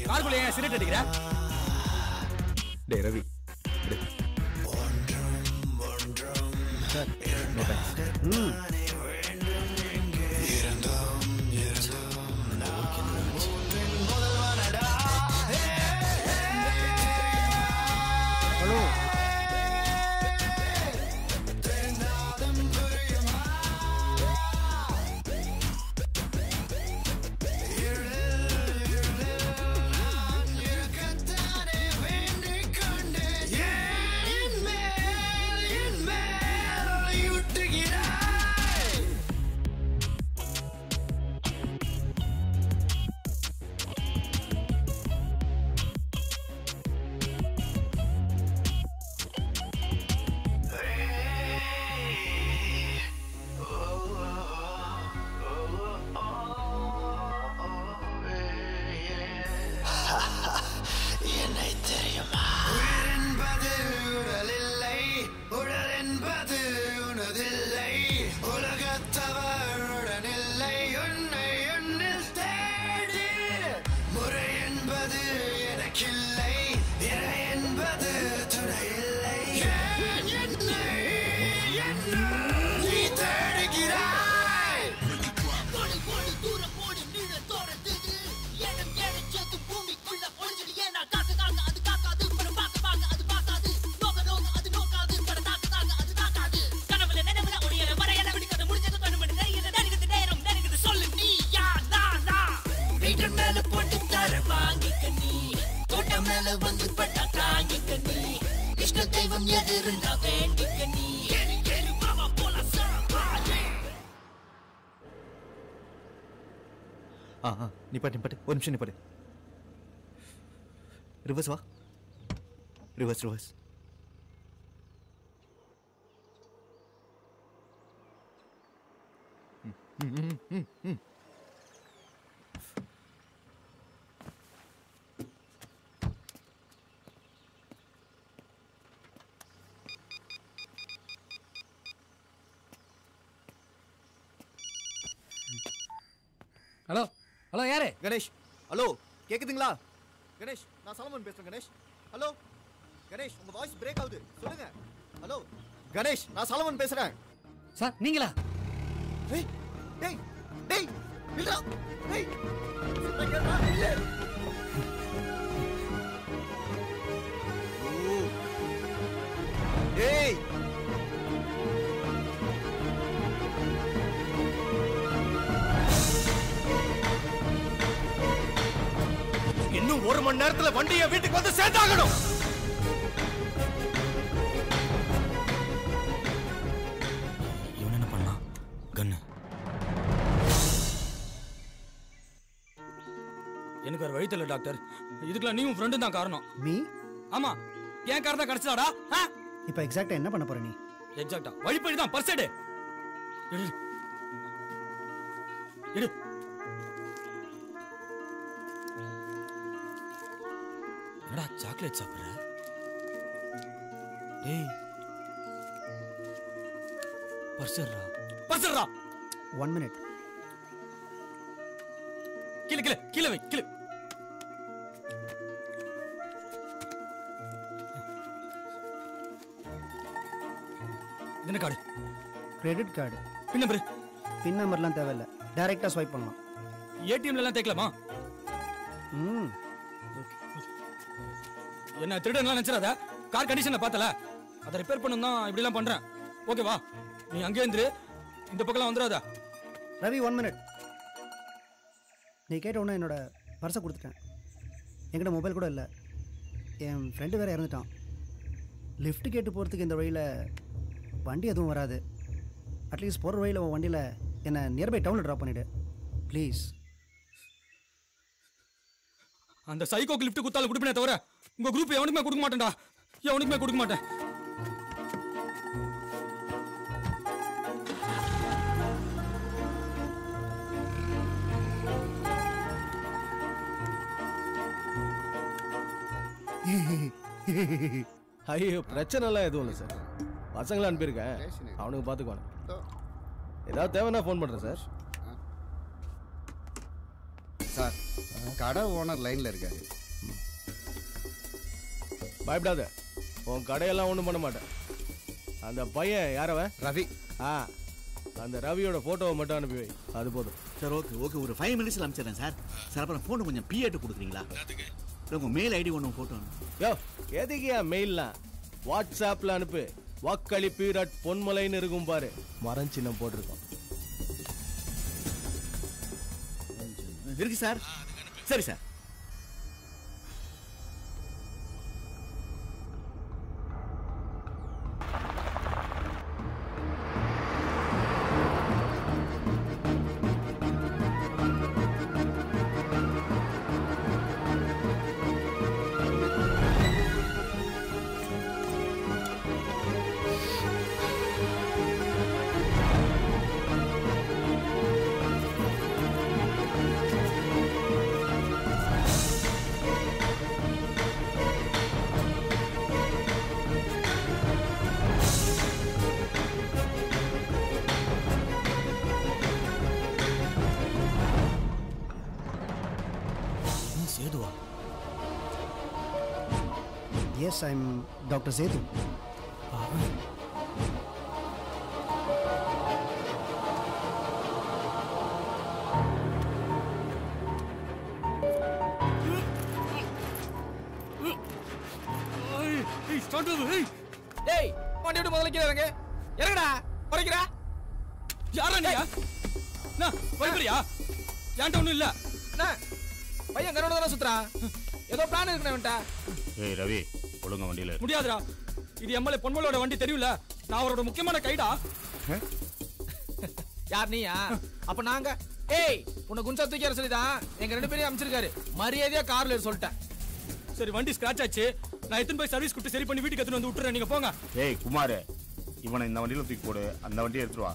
கார்குள்ள ஏன் சிகரெட் அடிக்கிற? டேய் Ravi, sir no thanks. Hello, நிப்பாட்டு, ஒரு நிமிஷம் நிப்பாட்டு. ரிவர்ஸ் வா, ரிவர்ஸ். ஹலோ ஹலோ, யாரு? கணேஷ். ஹலோ, கேக்குதுங்களா? கணேஷ், நான் சலமன் பேசுறேன். கணேஷ், ஹலோ. கணேஷ், உங்க வாய்ஸ் பிரேக் ஆகுது, சொல்லுங்க. ஹலோ கணேஷ், நான் சலமன் பேசுறேன். சார் நீங்களா? டேய் டேய் டேய் இல்லடா. டேய் இல்ல. டேய் இன்னும் 1 மணி நேரத்துல வண்டியை வீட்டுக்கு வந்து சேர்ந்தாகணும். இவன் என்ன பண்ணா? கன்னு. எனக்கு ஒரு வழி தெரியல டாக்டர். இதுக்கெல்லாம் நீயும் ஃப்ரெண்டும் தான் காரணம். மீ? ஆமா, ஏன் காரணம் கிடைச்சதாடா? இப்போ எக்ஸாக்ட்டா என்ன பண்ண போற நீ? எக்ஸாக்ட்டா வழிப்படி தான். பர்ஸ் எடு. எடு. என்னடா சாக்லேட் சாப்பிடுற? டேய் பர்சர்ரா, பர்சர்ரா. 1 minute. கீழே வை, கீழே. இது என்ன card? Credit card. PIN number? PIN நம்பர்லாம் தேவையில்லை, டைரக்டா ஸ்வைப் பண்ணலாம். ஏடிஎம்ல எல்லாம் தேக்கலாமா? என்ன திருடன்லாம் நினைச்சிடாத. கார் கண்டிஷனை பார்த்தல, அதை ரிப்பேர் பண்ணணும் தான் இப்படிலாம் பண்றேன். ஓகேவா? நீ அங்கே இருந்து இந்த பக்கம்லாம் வந்துடாதா. ரவி 1 minute. நீ கேட்ட உடனே என்னோட பர்ஸை கொடுத்துட்டேன். என்கிட்ட மொபைல் கூட இல்லை. என் ஃப்ரெண்டு வேறு இறந்துட்டான். லிஃப்ட் கேட்டு போகிறதுக்கு இந்த வழியில் வண்டி எதுவும் வராது. அட்லீஸ்ட் போகிற வழியில் உன் வண்டியில் என்னை நியர்பை டவுனில் ட்ராப் பண்ணிவிடு ப்ளீஸ். அந்த சைக்கோக்கு லிஃப்ட் குத்தால கொடுப்பேனே தவிர உங்க குரூப் எவனுக்குமே கொடுக்க மாட்டேன்டா. எவனுக்குமே கொடுக்க மாட்டேன். ஐயோ பிரச்சனைலாம் எதுவும் இல்லை சார். பசங்களாம் அனுப்பியிருக்கேன், அவனுக்கு பார்த்துக்குவானு. ஏதாவது தேவைன்னா ஃபோன் பண்ணுறேன் சார். சார் கடை ஓனர் லைனில் இருக்காரு. பயப்படாத, உன் கடையெல்லாம் ஒன்றும் பண்ண மாட்டேன். அந்த பையன் யாரவன்? ரவி. அந்த ரவியோட ஃபோட்டோவை மட்டும் அனுப்பி வை, அது போதும். சார் ஓகே ஓகே, ஒரு 5 minutesல அனுப்பிச்சிடுறேன் சார். சார் அப்புறம் ஃபோனை கொஞ்சம் பிஏட்டு கொடுக்குறீங்களா? உங்கள் மெயில் ஐடி ஒன்று ஃபோட்டோ. யோ எதுக்கியா மெயில்லாம்? வாட்ஸ்ஆப்பில் அனுப்பு. wakkalipeer@ponmalai இருக்கும் பாரு, மரம் சின்னம் போட்டிருக்கோம். இருக்கு சார். சரி சார். சேதுவா? Yes, I am doctor Sethu. ஏய் வண்டி விட்டு முதல்ல கீழே இறங்கு. இறங்குடா. குறைக்கிறா யாரா நீயா? குறைக்கிறியா? ஏன்ட்ட ஒன்றும் இல்லை. பையன் கரோட தானே சுத்துறான். ஏதோ பிளான் இருக்குண்ணா. ஏய் ரவி, ஒழுங்க வண்டியில முடியாதுடா. இது எம்எல்ஏ பொன்மலோட வண்டி தெரியும்ல. நான் அவரோட முக்கியமான கைடா. யார் நீயா? அப்ப நாங்க ஏய் உன்னை குஞ்சா தூக்கி வர சொல்லிதான் எங்க 2 பேரையும் அமைச்சிருக்காரு. மரியாதையா கார்ல சொல்லிட்டேன். சரி வண்டி ஸ்கிராட்ச் ஆச்சு. நான் எத்தனை போய் சர்வீஸ் கொடுத்து சரி பண்ணி வீட்டுக்கு எடுத்துட்டு வந்து விட்டுறேன். நீங்க போங்க. ஏய் குமார், இவனை இந்த வண்டியில தூக்கி போடு. அந்த வண்டியை எடுத்துட்டு வா.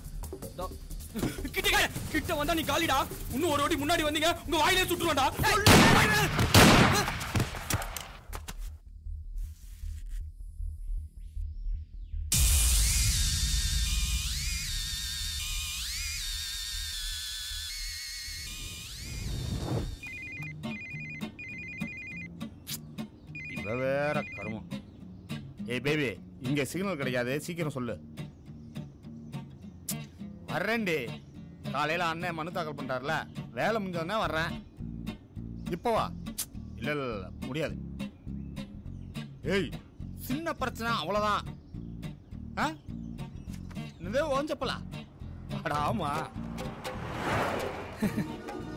கிட்ட வந்தா நீ காலிடா. இன்னும் ஒரு ஓடி முன்னாடி வந்தீங்க உங்க வாயிலே சுட்டுருவான்டா. இவ வேற கருமம். ஏய் பேபி, இங்க சிக்னல் கிடைக்காது, சீக்கிரம் சொல்லு. வர்றேன்டி. காலையில அண்ணன் மனு தாக்கல் பண்றாருல, வேலை முடிஞ்சோடனே வர்றேன். இப்போ வா. இல்ல இல்ல முடியாது. ஏய் சின்ன பிரச்சனை அவ்வளவுதான். என்னது ஓஞ்சப்பலா? ஆமா.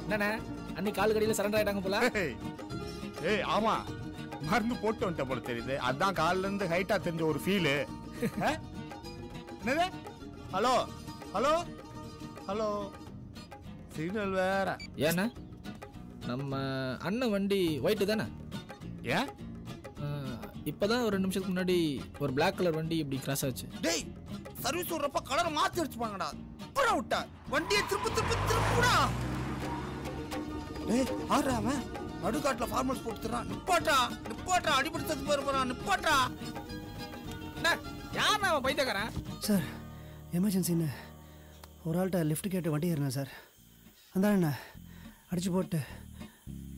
என்னண்ணே அன்னைக்கு கால் கடியில சரண்டர் ஆயிட்டாங்க போல. ஏய் ஆமா, மருந்து போட்டு வந்துட்ட போல தெரியுது. அதான் காலில இருந்து ஹைட்டா தெரிஞ்ச ஒரு ஃபீலு. என்னது? ஹலோ ஹலோ ஹலோ, சிக்னல் வேற. ஏண்ணா நம்ம அண்ணன் வண்டி ஒயிட்டு தானே? ஏன் இப்பதான் ஒரு 2 நிமிஷத்துக்கு முன்னாடி ஒரு பிளாக் கலர் வண்டி இப்படி கிராஸ் ஆச்சு. டேய் சர்வீஸ் விடுறப்ப கலரை மாத்தி அடிச்சுப்பாங்கடா. புறா விட்டா வண்டியை திருப்புடா. டேய் ஆறா அவன் நடுக்காட்டுல ஃபார்மல்ஸ் போட்டுறான். நிப்பாட்டா நிப்பாட்டா, அடிபடுத்தது போறான். நிப்பாட்டா. யார் அவன் பைத்தியக்காரன்? சார் எமர்ஜென்சின்னு ஒரு ஆள்கிட்ட லிஃப்ட் கேட்டு வண்டி ஏறினேன் சார். அந்த என்ன அடிச்சு போட்டு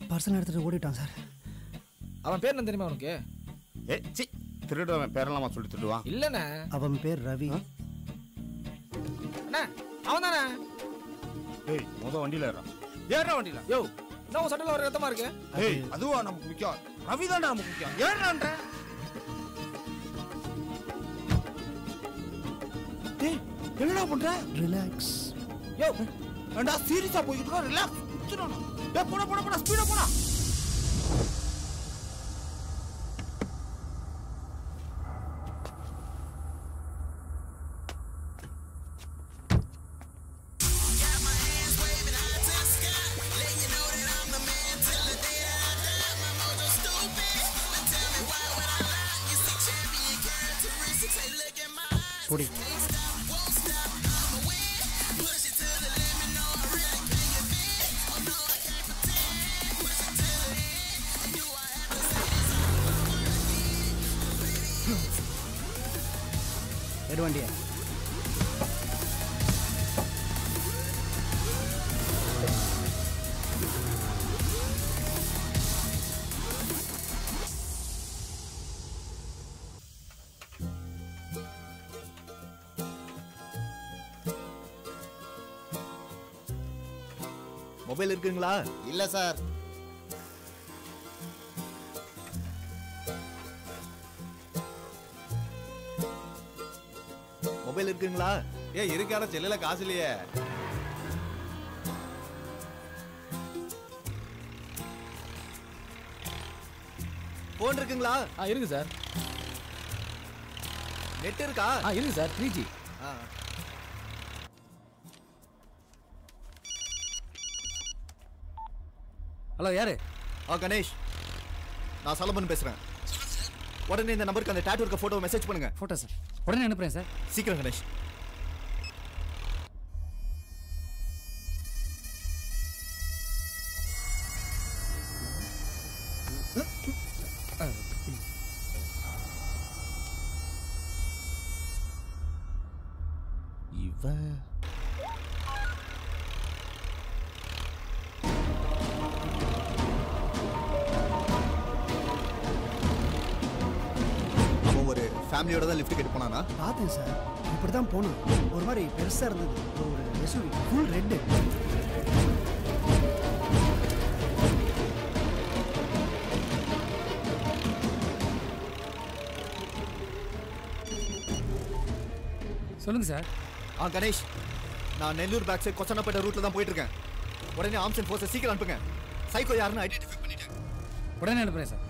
பர்சனல் எடுத்துகிட்டு ஓடிட்டான் சார். அவன் பேர் என்ன தெரியுமா உனக்கு? ஏ சி, திருடுவன் பேரெல்லாமா சொல்லி திருடுவான்? இல்லண்ணா, அவன் பேர் ரவி. அவன் தானே? ஏய் முத வண்டியில ஏறா. ஏறா வண்டியில. யோ நான் சட்டல ஒரு ரத்தமா இருக்கு. ஏய் அதுவா நமக்கு முக்கியம். ரவி தான் நமக்கு முக்கியம். ஏன்றான்ற? டேய் என்னடா பண்ற? ரிலாக்ஸ். யோ ஏண்டா சீரியஸா போயிட்டு இருக்க? ரிலாக்ஸ். குச்சுடா. டேய் போடா ஸ்பீடா போடா. பொடி. வண்டியா மொபைல் இருக்குங்களா? இல்ல சார். மொபைல் இருக்குங்களா? ஏய் இருக்கான செல்லுல காசு இல்லையே. போன் இருக்குங்களா? இருக்கு சார். நெட் இருக்கா? இருக்கு சார். 3G. ஹலோ யாரு? கணேஷ், நான் சலமன் பேசுறேன். உடனே இந்த நம்பருக்கு அந்த டாட்டூ இருக்க போட்டோ மெசேஜ் பண்ணுங்க. போட்டோ சார் உடனே அனுப்புறேன் சார். சீக்கிரம் கணேஷ். இவன் ஒரு ஃபேமிலியோட தான் லிஃப்ட் கேட்டு போனானா? பார்த்தேன் சார். இப்படி தான் போனோம். ஒரு மாதிரி பெருசா இருந்தது. ஒரு எஸ்யூவி ஃபுல் ரெட். சொல்லுங்க சார். கணேஷ், நான் நெல்லூர் பேக் சைடு கொச்சனப்பேட்டை ரூட்ல தான் போயிட்டு இருக்கேன். உடனே ஆர்ம்ஸ் அண்ட் ஃபோர்ஸை சீக்கிரம் அனுப்புங்க. சைக்கோ யாருன்னு ஐடென்டிஃபை பண்ணிட்டேன். உடனே அனுப்புறேன் சார்.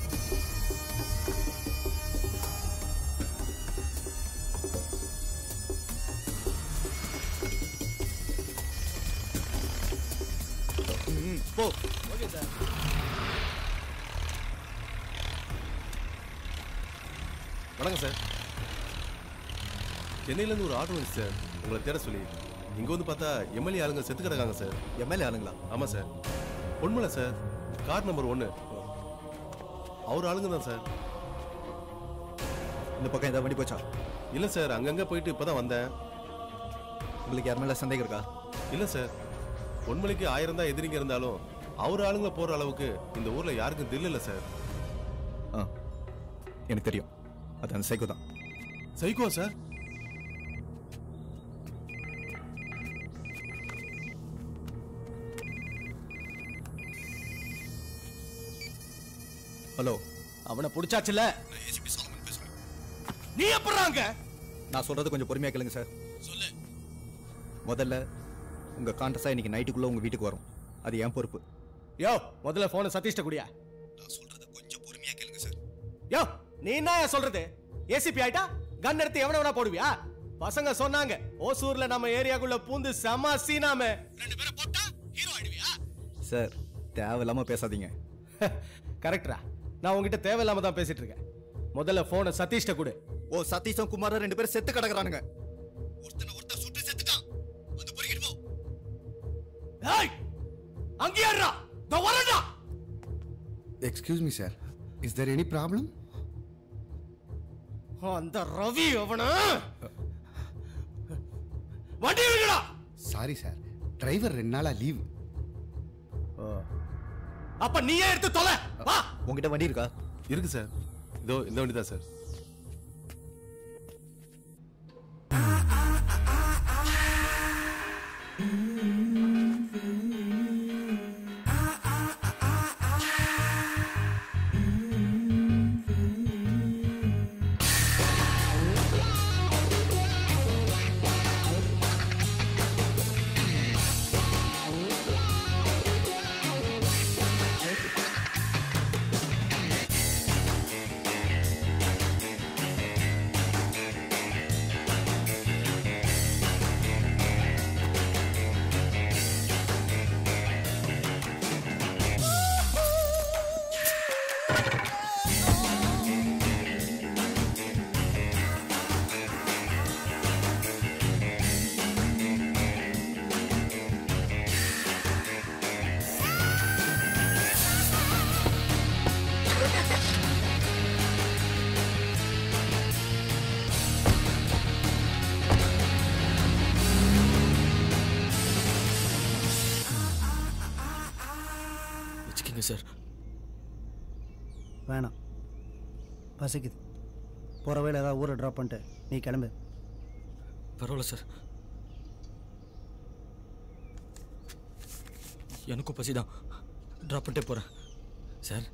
போ. Okay sir. வணக்கம் சார். சென்னையிலேருந்து ஒரு ஆர்டர் வந்துச்சு சார், உங்களை தேட சொல்லி. இங்கே வந்து பார்த்தா எம்எல்ஏ ஆளுங்க செத்து கிடக்காங்க சார். எம்எல்ஏ ஆளுங்களா? ஆமாம் sir. Ponmalai sir, car number 1. அவர் ஆளுங்க தான் சார். இந்த பக்கம் ஏதாவது வண்டி போச்சா? இல்லை சார், அங்கங்கே போயிட்டு இப்போ தான் வந்தேன். உங்களுக்கு யார் மேலே சந்தேகம் இருக்கா? இல்லை சார், பொன்மலைக்கு 1000 தான் எதிரிங்க இருந்தாலும் அவர் ஆளுங்களை போகிற அளவுக்கு இந்த ஊரில் யாருக்கும் தில் இல்லை சார். எனக்கு தெரியும், அது அந்த சைக்கோ தான். Psycho sir? ஹலோ, அவனை பிடிச்சாச்சுல? நீ எப்பறாங்க? நான் சொல்றது கொஞ்சம் பொறுமையா கேளுங்க சார். சொல்லு. முதல்ல உங்க கான்ட்ரஸா இன்னைக்கு நைட்டுக்குள்ள உங்க வீட்டுக்கு வரும். அது என் பொறுப்பு. யோ, முதல்ல போனை சதீஷ்ட குடியா. நான் சொல்றது கொஞ்சம் பொறுமையா கேளுங்க சார். யோ, நீ என்ன சொல்றது? ஏசிபி ஆயிட்டா கன் எடுத்து எவன வேணா போடுவியா? பசங்க சொன்னாங்க ஓசூர்ல நம்ம ஏரியாக்குள்ள பூந்து செம சீனாமே. 2 பேரை போட்டா ஹீரோ ஆயிடுவியா? சார், தேவையில்லாம பேசாதீங்க. கரெக்டா? நான் உங்ககிட்ட தேவையில்லாம தான் பேசிட்டு இருக்கேன். முதல்ல போனை சதீஷ்ட குடு. ஓ, சதீஷும் குமாரும் 2 பேரும் செத்து கிடக்குறானுங்க. ஒருத்தன் சுட்டு செத்துட்டான். வந்து பொறுக்கிட்டு போ. ஏய், அங்க ஏறா. தோ வரடா. Excuse me, sir. Is there any problem? அந்த ரவி அவன வண்டி எடுங்கடா. சாரி சார், டிரைவர் 2 நாளா லீவ். அப்ப நீயே எடுத்து தொலை. வா. உங்ககிட்ட வண்டி இருக்கா? இருக்கு சார். இதோ இந்த வண்டி தான் சார். சார். வேணாம், பசிக்குது. போகிற வேலை ஏதாவது ஊரை ட்ராப் பண்ணிட்டு நீ கிளம்பு. பரவாயில்ல சார், எனக்கும் பசி தான். ட்ராப் பண்ணிட்டே போகிறேன் சார்.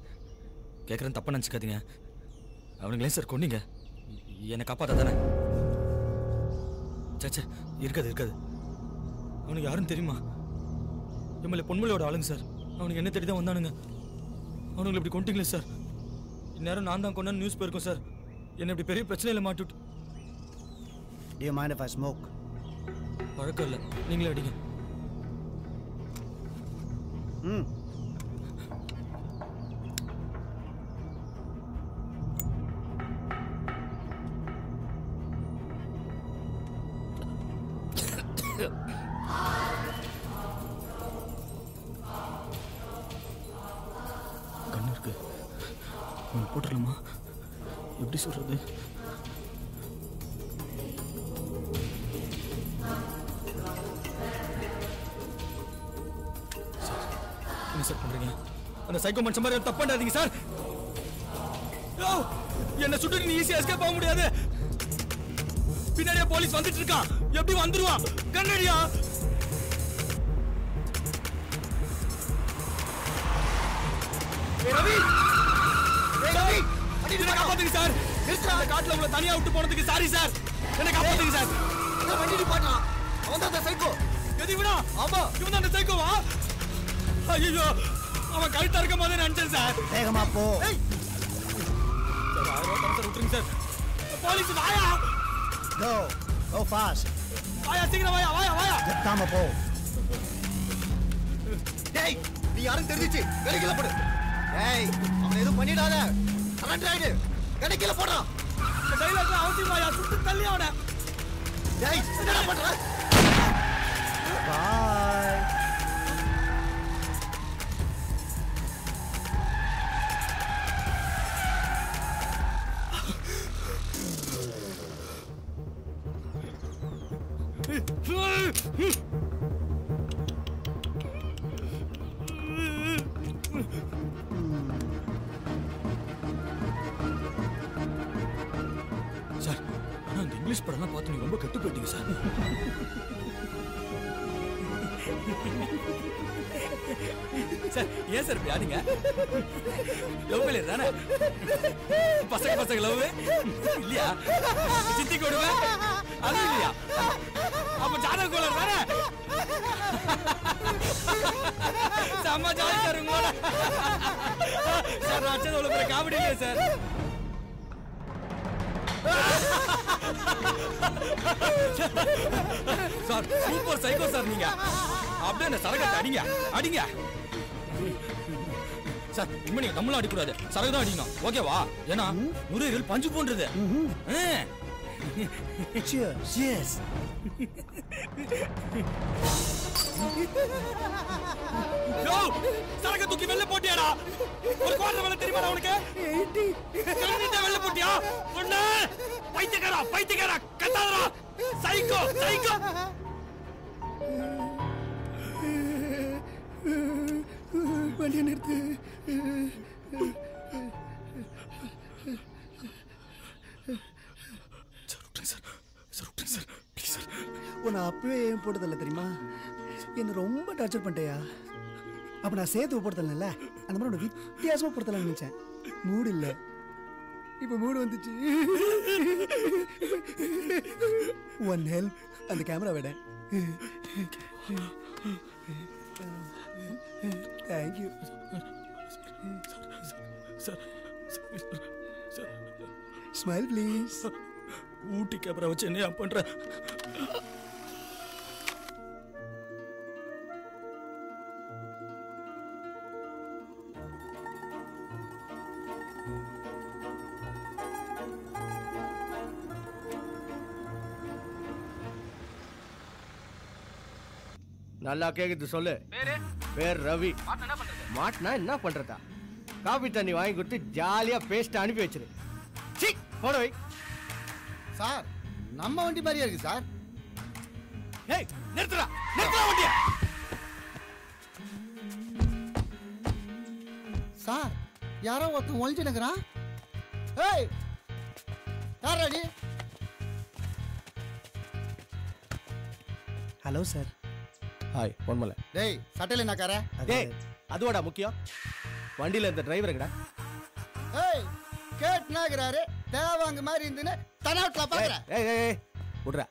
கேட்குறேன், தப்பாக நினச்சிக்காதீங்க. அவனுங்களே சார் கொன்னீங்க, என்னை காப்பாற்ற தானே? சே இருக்காது. அவனுக்கு யாருன்னு தெரியுமா? எம்எல்ஏ பொன்மலையோட ஆளுங்க சார். அவனுக்கு என்ன தேடி தான் வந்தானுங்க. அவனுங்களை இப்படி கொண்டீங்களே சார். இந்நேரம் நான் தான் கொண்டான்னு நியூஸ் போயிருக்கோம் சார். என்னை இப்படி பெரிய பிரச்சனையில் மாட்டிவிட்டு. Do you mind if I smoke? பழக்கம் இல்லை, நீங்களே அடிங்க. கண்ணு இருக்கு, போட்டுடலாமா? எப்படி சொல்றது? என்ன சார் பண்றீங்க? அந்த சைக்கோ மனுஷன் மாதிரி தப்பு பண்ணாதீங்க சார். என்ன சுட்டு நீ ஈஸியா எஸ்கேப் ஆக முடியாது. பின்னாடியே போலீஸ் வந்துட்டு இருக்கான். எப்படி வந்துருவான்? கண்ணடியா? ரவி, என்ன காப்பாத்துங்க சார். அந்த காட்டுல உங்களை தனியா விட்டு போனதுக்கு சாரி சார். என்ன காப்பாத்துங்க சார். வண்டி நிப்பாட்டலாம். அவன் தான் அந்த சைக்கோ. எது இவனா? ஆமா, இவன் தான் அந்த சைக்கோவா? ஐயோ, அவன் கழுத்தா இருக்கும் போதே நினைச்சேன் சார். வேகமா போ சார். 1000 ரூபாய் சார், விட்டுருங்க சார். போலீஸ் வாயா. Go fast. வாயா, சீக்கிரம் வாயா. ஜெட்டாம போ. டேய், நீ யாரும் தெரிஞ்சிச்சு கடைக்குள்ள போடு. டேய், அவனை எதுவும் பண்ணிடாத. சரண்டர் ஆயிடு. கடைக்குள்ள போடா. இந்த டைலாக்ல அவசியம் வாயா, சுட்டு தள்ளி அவனை. டேய், என்னடா பண்ற? Bye. சார், ஆனா இந்த இங்கிலீஷ் படம்லாம் பார்த்து நீங்க ரொம்ப கெட்டு போயிட்டீங்க சார். சார், ஏன் சார் இப்படி ஆடுங்க? லவ் ஃபெயிலியர் தானே? பசங்க லவ் இல்லையா? சித்தி கொடுமை அது இல்லையா? அப்ப ஜாதக கோளாறு தானே? செம்ம ஜாலி சார் உங்களோட. சார், நான் அச்சது அவ்வளோ பெரிய காமெடி இல்லையா sir? Sir, super psycho sir நீங்க. அப்படியே அந்த சரகத்தை அடிங்க. சார், இனிமே நீங்க தமிழ்ல அடிக்கூடாது, சரகு தான் அடிக்கணும். ஓகேவா? ஏன்னா நுரையீரல் பஞ்சு போன்றது. Cheers. சரக தூக்கி வெளில போட்டியாடா? ஒரு குவார்டர் வேலை தெரியுமா உனக்கு? 80 வெளில போட்டியா? ஒண்ணு பைத்தியக்காரா கத்தாதடா. சைக்கோ. வண்டியை நிறுத்து. உன்னை அப்பவே ஏன் போட்டதில்ல தெரியுமா? என்ன ரொம்ப டார்ச்சர் பண்ணிட்டேயா? அப்ப நான் சேர்த்து போடுறதில்ல, அந்த மாதிரி உன்னை வித்தியாசமா போடுறதில்ல நினைச்சேன். மூடு இல்ல, இப்ப மூடு வந்துச்சு. ஒன் ஹெல்ப், அந்த கேமரா விட. Thank you. Smile please. Ooty camera வச்சு என்ன பண்ற? நல்லா கேக்குது, சொல்லு. பேர் ரவி. மாட்டினா என்ன பண்றதா? காபி தண்ணி வாங்கி கொடுத்து ஜாலியா பேஸ்ட் அனுப்பி வச்சிரு. போட வை. சார், நம்ம வண்டி மாதிரியா இருக்கு சார். ஏய், நிறுத்துடா வண்டிய. சார் யாரோ ஒருத்தன் ஒழிஞ்சுனுக்குறான். ஏய் யார் அடி? Hello sir. ஹாய் பொன்மலை. டேய் சட்டையில என்ன கார? டேய் அதுவாடா முக்கியம். வண்டியில இந்த டிரைவர் எங்கடா? ஏய் கேட்னாங்கறாரு தேவாங்க மாதிரி இருந்துன்னு தனாட்ல பாக்குற. ஏய் ஏய் ஏய் விட்றா.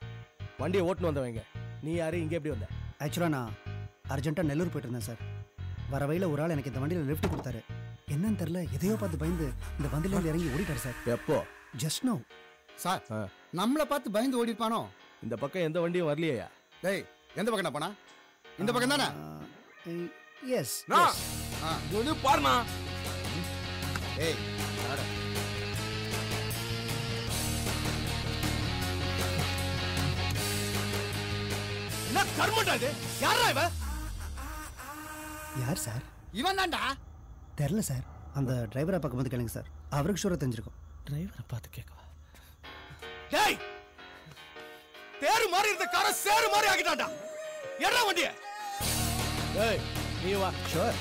வண்டியை ஓட்டுன்னு வந்தவங்க. நீ யாரு இங்க எப்படி வந்த? ஆக்சுவலாக நான் அர்ஜென்ட்டாக நெல்லூர் போயிட்டு இருந்தேன் சார். வர வழியில் ஒரு ஆள் எனக்கு இந்த வண்டியில் லிஃப்ட் கொடுத்தாரு. என்னன்னு தெரில எதையோ பார்த்து பயந்து இந்த வண்டியிலேருந்து இறங்கி ஓடிட்டார் சார். எப்போ? Just no. சார் நம்மளை பார்த்து பயந்து ஓடிப்பானோ? இந்த பக்கம் எந்த வண்டியும் வரலையா? டேய் எந்த பக்கம் போனா? இந்த பக்கம் தானே? எஸ். இது பாருண்ணா. ஏய் யாரா? என்ன கர்மடா இது? யாரா இவன்? யார் சார்? இவன் தான்டா. தெரில சார். அந்த டிரைவரை பக்கம் வந்து கேளுங்க சார். அவருக்கு ஷூரா தெரிஞ்சிருக்கும். டிரைவரை பார்த்து கேட்கவா? டேய் தேரு மாதிரி இருந்த காரை சேரு மாதிரி ஆக்கிட்டான்டா. ஏறா வண்டியை. டேய் நீ வா. ஷூர்.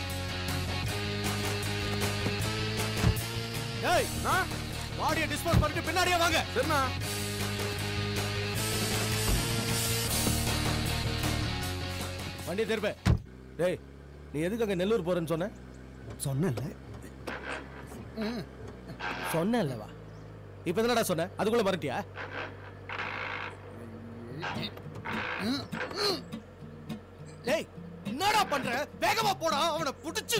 டேய் பாடியை டிஸ்போஸ் பண்ணிட்டு பின்னாடியே வாங்க. சரிண்ணா. வண்டியை திருப்ப. டேய் நீ எதுக்கு அங்க நெல்லூர் போறேன்னு சொன்ன? சொன்னல. சொன்னல்லவா? இப்ப என்னடா சொன்ன? அதுக்குள்ள மறட்டியா? டேய் என்னடா பண்ற? வேகமா போடா. அவனை புடிச்சு.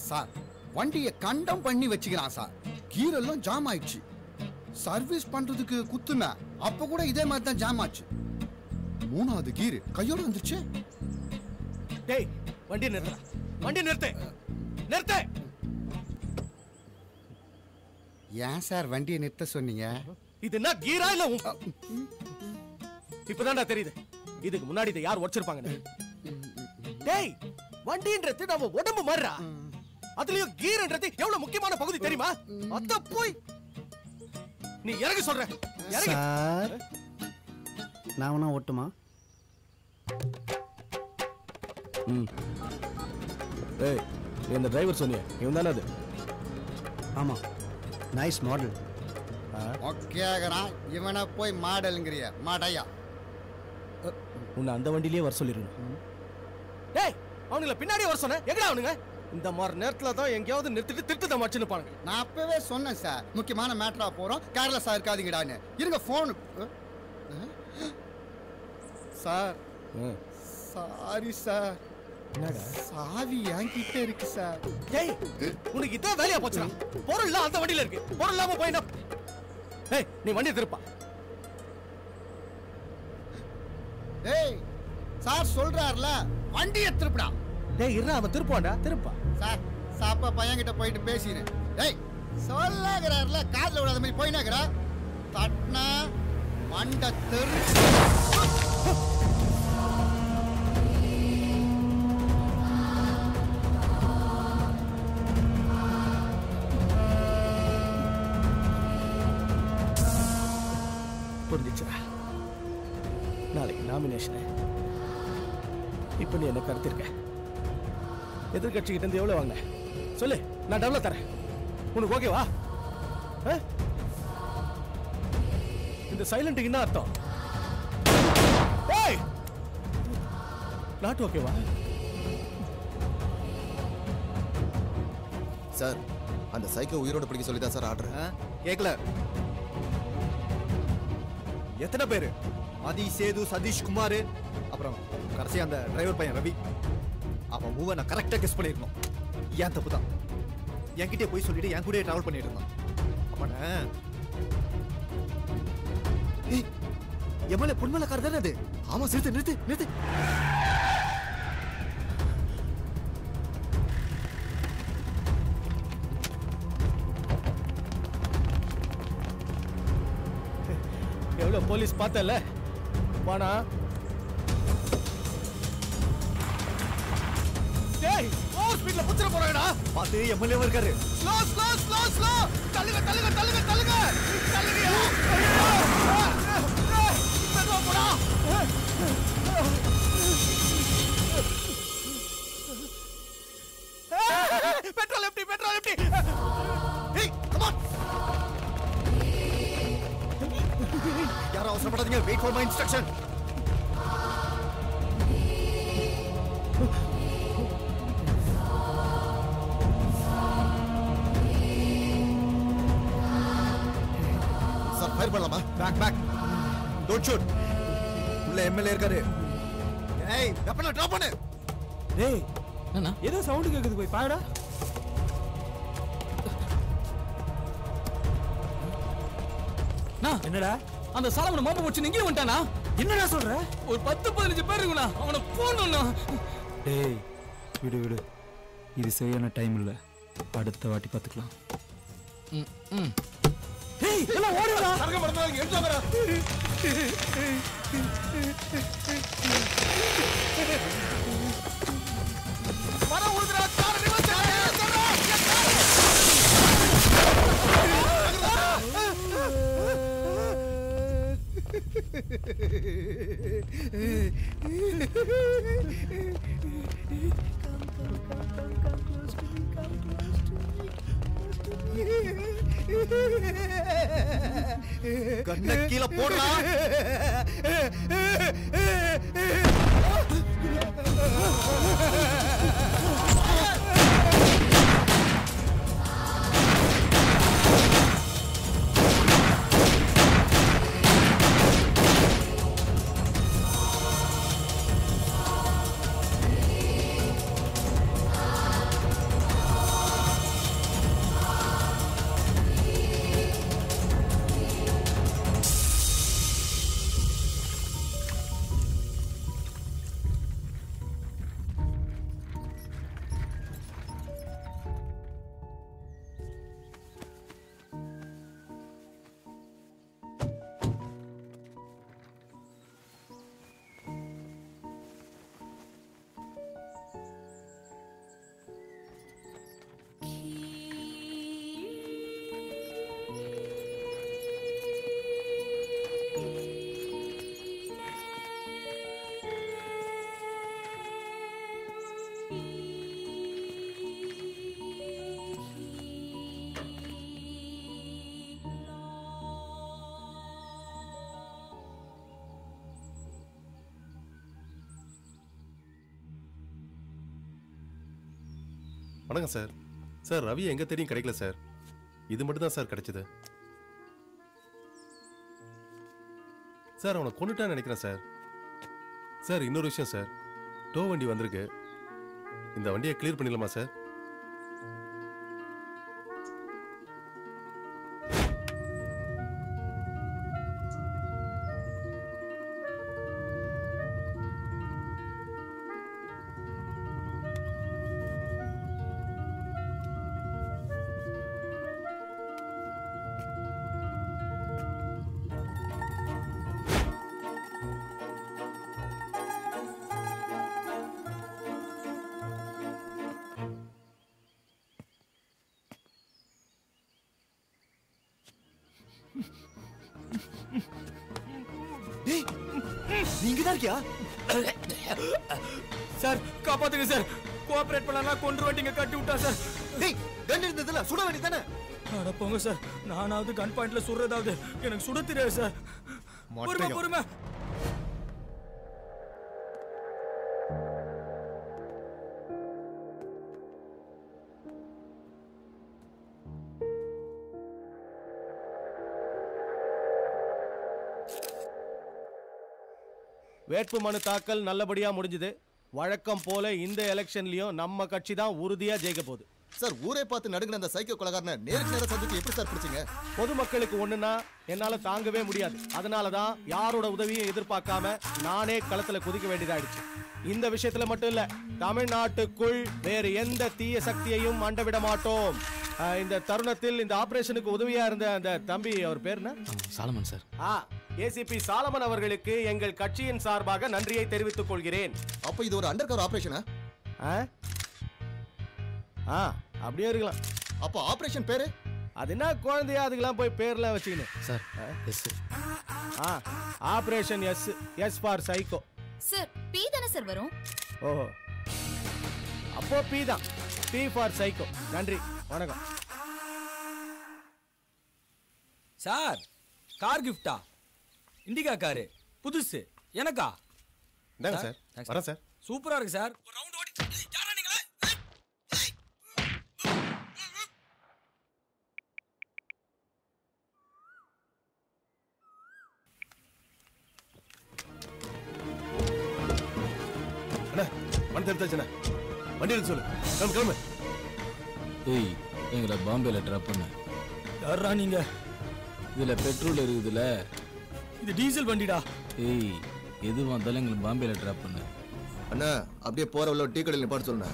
சார் வண்டியை கண்டம் பண்ணி வச்சுக்கிறான் சார். கீர் எல்லாம் ஜாம் ஆயிடுச்சு. சர்வீஸ் பண்றதுக்கு குத்துன அப்ப கூட இதே மாதிரி தான் ஜாம் ஆச்சு. மூணாவது கீர் கையோட வந்துருச்சு. டேய் வண்டி நிறுத்து. வண்டி நிறுத்து. நிறுத்து. ஏன் சார் வண்டியை நிறுத்த சொன்னீங்க? இது என்ன கீரா இல்ல? இப்பதான்டா தெரியுது இதுக்கு முன்னாடி இதை யார் உடைச்சிருப்பாங்க. டேய் வண்டின்றது நம்ம உடம்பு மாறுறா. அதுலயும் கீர்ன்றது எவ்வளவு முக்கியமான பகுதி தெரியுமா? அத போய் நீ இறங்க சொல்ற. இறங்க சார். நான் வேணா ஓட்டுமா? ஏய் நீ இந்த டிரைவர் சொன்னியே இவன் தானே அது? ஆமா. Nice model. ஓகேங்கறான். இவனை போய் மாடல்ங்கறிய மாடையா? உன்னை அந்த வண்டியிலேயே வர சொல்லிருக்கணும். டேய் அவனுங்கள பின்னாடியே வர சொன்ன. எங்கடா அவனுங்க? இந்த மாதிரி நேரத்துல தான் எங்கேயாவது நிறுத்திட்டு திருட்டு தமாச்சுன்னு பாருங்க. நான் அப்பவே சொன்னேன் சார் முக்கியமான மேட்டரா போறோம் கேர்லெஸ்ஸா இருக்காதீங்கடான்னு. இருங்க போன். Sir sorry sir. என்னடா? சாவி என்கிட்ட இருக்கு சார். டேய் உனக்கு இதான் வேலையா போச்சுடா. பொருள் அந்த வண்டியில இருக்கு. பொருள் இல்லாம போயினா. டேய் நீ வண்டியை திருப்பா. டேய் சார் சொல்றாருல வண்டியை திருப்புடா. டேய் இருடா அவன் திருப்பான்டா. திருப்பா. சார் சாப்பா பையன்கிட்ட போயிட்டு பேசினேன். டேய் சொல்லங்கறாருல காதுல விடாத மாதிரி போயினாங்கறா. தட்னா மண்ட தெரு. புரிஞ்சிச்சுடா. நாளைக்கு நாமினேஷன். இப்போ நீ என்ன கருத்திருக்க? எதிர்கட்சிக்கிட்ட இருந்து எவ்வளவு வாங்க சொல்லு. நான் டெவலப் தரேன். உனக்கு ஓகேவா? இந்த சைலண்ட்டுக்கு என்ன அர்த்தம்? ஏய் நாட் ஓகேவா? சார் அந்த சைக்கோ உயிரோட பிடிக்க சொல்லி தான் சார் ஆர்டர். கேட்கல. எத்தனை பேரு? ஆதி, சேது, சதீஷ், குமார், அப்புறம் கடைசி அந்த டிரைவர் பையன் ரவி. அவன் மூவ நான் கரெக்டா கெஸ் பண்ணிருக்கணும். ஏன் தப்பு தான். என்கிட்டே போய் சொல்லிட்டு என் கூட டிராவல் பண்ணிட்டு இருந்தான். அப்பன எம்எல்ஏ பொன்மலைக்காரர் தானே அது? ஆமா நிறுத்து நிறுத்து நிறுத்து. எவ்வளவு போலீஸ் பார்த்தல வானா. டேய் ஓவர் ஸ்பீட்ல புடிச்சற போறாங்கடா. பாத்து எம்எல்ஏ இருக்காரு. Slow slow slow slow. தள்ளுங்க தள்ளுங்க தள்ளுங்க தள்ளுங்க. தள்ளுங்கயா. மெதுவா போடா. பெட்ரோல் எப்படி பெட்ரோல் எப்படி ஏய் கம் ஆன் யாரும் அவசரப்படாதீங்க wait for my instruction sir fire பண்ணலாமா பேக் டோன்ட் ஷூட் உள்ள எம்எல்ஏ இருக்காரு ஏய் வெப்பனை டிராப் பண்ணு டேய் என்ன ஏதோ சவுண்ட் கேக்குது போய் பாருடா என்னடா அந்த சாலமன் மாமா வச்சு இங்கே வந்துட்டானா? என்னடா சொல்ற? ஒரு 10-15 பேர் இருக்குண்ணா, அவனை போடணும்ண்ணா. டேய் விடு விடு, இது சரியான டைம் இல்ல, அடுத்த வாட்டி பார்த்துக்கலாம். டேய் எல்லாம் ஓடுடா. சரக்கு மறந்தாங்க எடுத்துங்கடா. வர ஓடுடா, கார் ரிவர்ஸ் கண்ண கீழே போடுறா. வணக்கம் சார். சார் ரவி எங்க தெரியும் கிடைக்கல சார். இது மட்டும் தான் சார் கிடைச்சது. சார் அவனை கொண்டுட்டான்னு நினைக்கிறேன் சார். சார் இன்னொரு விஷயம் சார், டோ வண்டி வந்திருக்கு. இந்த வண்டியை கிளியர் பண்ணிடலாமா சார்? நீங்க தான் இருக்கியா? சார் காப்பாத்துங்க சார், கோஆபரேட் பண்ணலனா கொன்று வண்டிங்க கட்டி விட்டா சார். டேய் கன் இருந்ததுல சுட வேண்டி தானே? அட போங்க சார், நானாவது கன் பாயிண்ட்ல சுடுறதாவது, எனக்கு சுட தெரியாது சார். பொறுமை பொறுமை. வேட்புமனு தாக்கல் நல்லபடியா முடிஞ்சது. வழக்கம் போல இந்த எலெக்ஷன்லயும் நம்ம கட்சி தான் உறுதியா ஜெயிக்க போகுது. சார் ஊரே பார்த்து நடுங்கின அந்த சைக்கோ கொலைகாரனை நேருக்கு நேரா சந்திச்சு எப்படி சார் பிடிச்சீங்க? பொதுமக்களுக்கு ஒண்ணுன்னா என்னால தாங்கவே முடியாது. அதனாலதான் யாரோட உதவியும் எதிர்பார்க்காம நானே களத்துல குதிக்க வேண்டியதாயிடுச்சு. இந்த விஷயத்துல மட்டும் இல்ல, தமிழ்நாட்டுக்குள் வேறு எந்த தீய சக்தியையும் அண்டவிட மாட்டோம். இந்த தருணத்தில் இந்த ஆபரேஷனுக்கு உதவியா இருந்த அந்த தம்பி, அவர் பேர் என்ன? சாலமன் சார். ஏசிபி சாலமன் அவர்களுக்கு எங்கள் கட்சியின் சார்பாக நன்றியை தெரிவித்துக் கொள்கிறேன். அப்ப இது ஒரு அண்டர் கவர் ஆபரேஷனா? அப்படியே இருக்கலாம். அப்ப ஆபரேஷன் பேரு அது என்ன குழந்தையா அதுக்கெல்லாம் போய் பேர்லாம் வச்சுக்கணும் sir. S operation S, S for psycho. Sir B தானே சார் வரும்? ஓஹோ, அப்போ பி தான். P for Psycho. நன்றி, வணக்கம். சார் கார் கிஃப்டா? இண்டிகா காரு புதுசு எனக்கா? இந்தாங்க சார். வரேன் சார். சூப்பரா இருக்கு சார். அண்ணா வண்டி எடுத்தாச்சுண்ணா. வண்டி எடுத்து சொல்லு. கிளம்பு கிளம்பு. ஏய் எங்களை பாம்பேல ட்ராப் பண்ண. யாரா நீங்க? இதுல பெட்ரோல் இருக்குதுல. இது டீசல் வண்டிடா. ஏய் எது வந்தாலும் எங்களை பாம்பேல ட்ராப் பண்ண. அண்ணா அப்படியே போற உள்ள டீ கடையில் நிப்பாட்டு சொல்லுண்ணா.